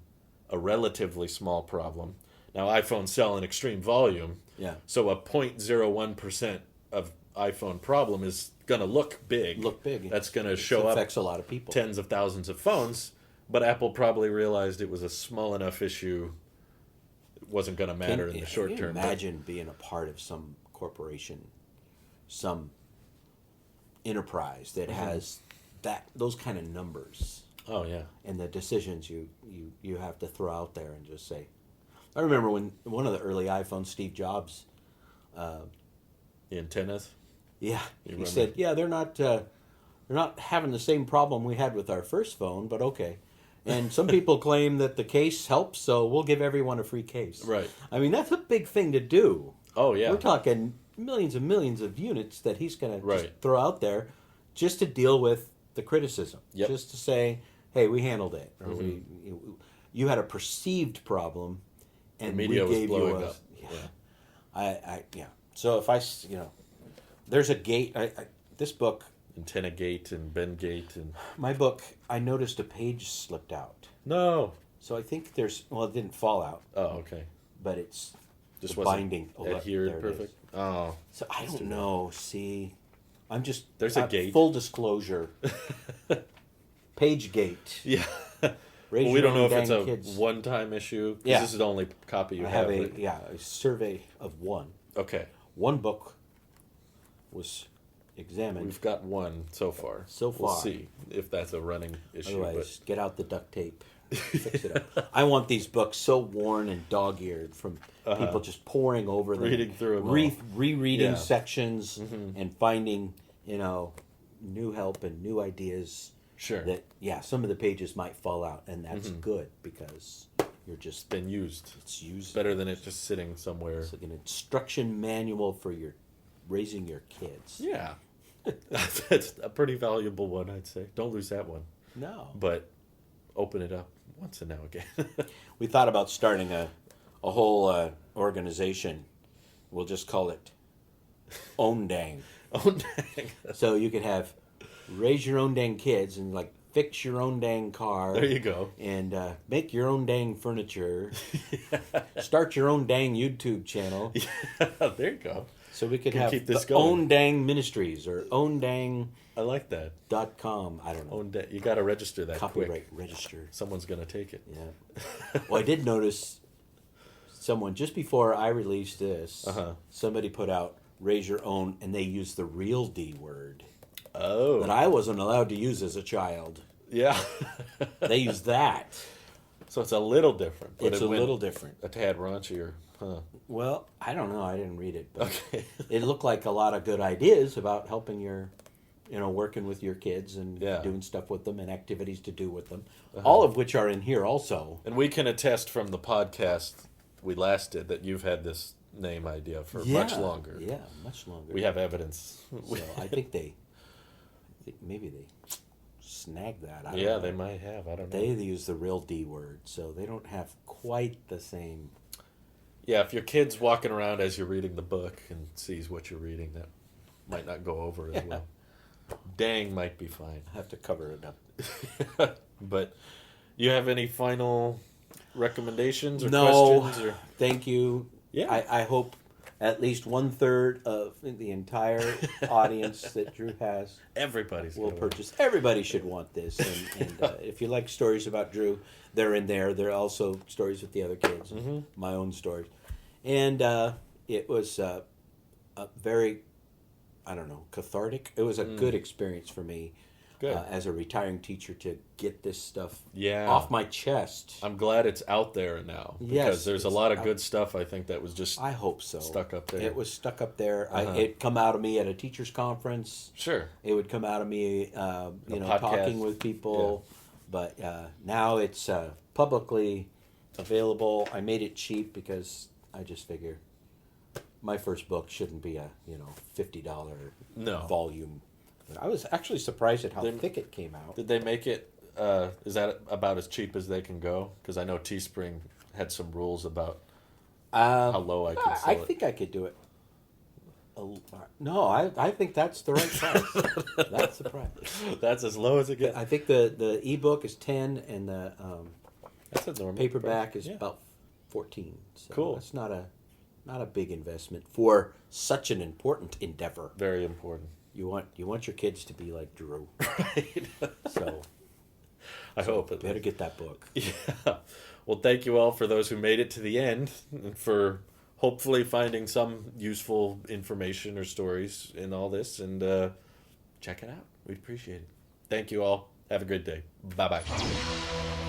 Speaker 1: a relatively small problem. Now, iPhones sell in extreme volume,
Speaker 2: Yeah.
Speaker 1: so a 0.01% of iPhone problem is going to look big.
Speaker 2: Look big.
Speaker 1: That's going to
Speaker 2: It
Speaker 1: show up
Speaker 2: affects a lot of people.
Speaker 1: tens of thousands of phones, but Apple probably realized it was a small enough issue. It wasn't going to matter in the short
Speaker 2: Can you
Speaker 1: term.
Speaker 2: imagine being a part of some corporation, some enterprise that has those kind of numbers,
Speaker 1: Oh, yeah.
Speaker 2: and the decisions you have to throw out there and just say. I remember when one of the early iPhones, Steve Jobs,
Speaker 1: The antennas.
Speaker 2: he
Speaker 1: remember?
Speaker 2: said, "Yeah, they're not having the same problem we had with our first phone, but okay." And some people claim that the case helps, so we'll give everyone a free case.
Speaker 1: Right.
Speaker 2: I mean, that's a big thing to do.
Speaker 1: Oh, yeah.
Speaker 2: We're talking millions and millions of units that he's going to
Speaker 1: Right.
Speaker 2: just throw out there just to deal with the criticism.
Speaker 1: Yep.
Speaker 2: Just to say, hey, we handled it. Or
Speaker 1: Mm-hmm.
Speaker 2: you had a perceived problem, and
Speaker 1: media
Speaker 2: we
Speaker 1: was
Speaker 2: gave
Speaker 1: blowing
Speaker 2: you a...
Speaker 1: up.
Speaker 2: Yeah. Yeah. So if there's a gate... this book,
Speaker 1: Antenna gate and bend gate and
Speaker 2: my book, I noticed a page slipped out.
Speaker 1: no.
Speaker 2: So I think there's... Well, it didn't fall out,
Speaker 1: Oh, okay.
Speaker 2: but it's...
Speaker 1: Just
Speaker 2: the
Speaker 1: wasn't
Speaker 2: binding. Oh, there
Speaker 1: adhered
Speaker 2: it is.
Speaker 1: perfect. Oh,
Speaker 2: So I don't know. See, I'm just
Speaker 1: There's a gate.
Speaker 2: Full disclosure. Page gate.
Speaker 1: yeah.
Speaker 2: Raise
Speaker 1: Well, we
Speaker 2: your
Speaker 1: don't know
Speaker 2: own
Speaker 1: if it's
Speaker 2: dang
Speaker 1: a
Speaker 2: kids.
Speaker 1: one-time issue. 'Cause
Speaker 2: Yeah.
Speaker 1: This is the only copy you
Speaker 2: I
Speaker 1: have.
Speaker 2: have
Speaker 1: right?
Speaker 2: a survey of one.
Speaker 1: Okay.
Speaker 2: One book was examined.
Speaker 1: We've got one so far.
Speaker 2: So
Speaker 1: We'll
Speaker 2: far.
Speaker 1: see if that's a running issue.
Speaker 2: Otherwise, get out the duct tape. Fix it up. I want these books so worn and dog-eared from people just poring over them,
Speaker 1: Reading through them all.
Speaker 2: rereading
Speaker 1: Yeah.
Speaker 2: sections, and finding new help and new ideas.
Speaker 1: Sure.
Speaker 2: That some of the pages might fall out, and that's good because you're just
Speaker 1: Been used.
Speaker 2: it's used.
Speaker 1: Better than it just sitting somewhere.
Speaker 2: It's like an instruction manual for raising your kids.
Speaker 1: Yeah. That's a pretty valuable one, I'd say. Don't lose that one.
Speaker 2: No,
Speaker 1: But open it up once and now again.
Speaker 2: we thought about starting a whole organization. We'll just call it Own Dang.
Speaker 1: Oh, dang.
Speaker 2: So you could have raise your own dang kids and like fix your own dang car.
Speaker 1: There you go.
Speaker 2: And make your own dang furniture. Start your own dang YouTube channel.
Speaker 1: Yeah, there you go.
Speaker 2: So we could
Speaker 1: Can
Speaker 2: have
Speaker 1: keep this
Speaker 2: the
Speaker 1: going.
Speaker 2: Own Dang Ministries or owndang.com.
Speaker 1: I like that.
Speaker 2: I don't know.
Speaker 1: You got to register that
Speaker 2: Copyright
Speaker 1: quick.
Speaker 2: register.
Speaker 1: Someone's going to take it.
Speaker 2: Yeah. Well, I did notice someone just before I released this, somebody put out raise your own, and they used the real D word
Speaker 1: Oh.
Speaker 2: that I wasn't allowed to use as a child.
Speaker 1: Yeah.
Speaker 2: They used that.
Speaker 1: So it's a little different. But
Speaker 2: It's a little different.
Speaker 1: A tad raunchier, huh?
Speaker 2: Well, I don't know. I didn't read it, but
Speaker 1: Okay.
Speaker 2: it looked like a lot of good ideas about helping working with your kids and doing stuff with them and activities to do with them, all of which are in here also.
Speaker 1: And we can attest from the podcast we last did that you've had this name idea for much longer.
Speaker 2: Yeah, much longer.
Speaker 1: We have evidence.
Speaker 2: So I think maybe they snagged that. I don't
Speaker 1: Yeah,
Speaker 2: know.
Speaker 1: they might have. I don't know.
Speaker 2: They use the real D word, so they don't have quite the same.
Speaker 1: Yeah, if your kid's walking around as you're reading the book and sees what you're reading, that might not go over as well. Dang might be fine.
Speaker 2: I have to cover it up.
Speaker 1: But you have any final recommendations or
Speaker 2: No,
Speaker 1: questions? Or...
Speaker 2: thank you.
Speaker 1: Yeah.
Speaker 2: I hope at least 1/3 of the entire audience that Drew has
Speaker 1: Everybody's
Speaker 2: will
Speaker 1: gonna
Speaker 2: purchase. Everybody should want this. And if you like stories about Drew, they're in there. There are also stories with the other kids, my own stories. And it was a very, I don't know, cathartic. It was a good experience for me as a retiring teacher to get this stuff off my chest.
Speaker 1: I'm glad it's out there now. Because
Speaker 2: Yes,
Speaker 1: there's a lot of good stuff, I think, that was just
Speaker 2: I hope so.
Speaker 1: stuck up there.
Speaker 2: It was stuck up there. It come out of me at a teacher's conference.
Speaker 1: Sure.
Speaker 2: It would come out of me,
Speaker 1: podcast.
Speaker 2: talking with people. But now it's publicly available. I made it cheap because I just figure my first book shouldn't be a $50 volume. But I was actually surprised at how thick it came out.
Speaker 1: Did they make it? Is that about as cheap as they can go? Because I know Teespring had some rules about how low I could sell
Speaker 2: I
Speaker 1: it.
Speaker 2: think I could do it. No, I think that's the right price. That's the price.
Speaker 1: That's as low as it gets.
Speaker 2: I think the ebook is 10 and the
Speaker 1: That's a normal
Speaker 2: paperback
Speaker 1: price.
Speaker 2: is about 14. So
Speaker 1: Cool.
Speaker 2: It's not a big investment for such an important endeavor.
Speaker 1: Very important.
Speaker 2: You want your kids to be like Drew.
Speaker 1: Right.
Speaker 2: So
Speaker 1: I hope it
Speaker 2: better get that book.
Speaker 1: Yeah. Well, thank you all for those who made it to the end and for hopefully finding some useful information or stories in all this. And check it out. We'd appreciate it. Thank you all. Have a great day. Bye-bye.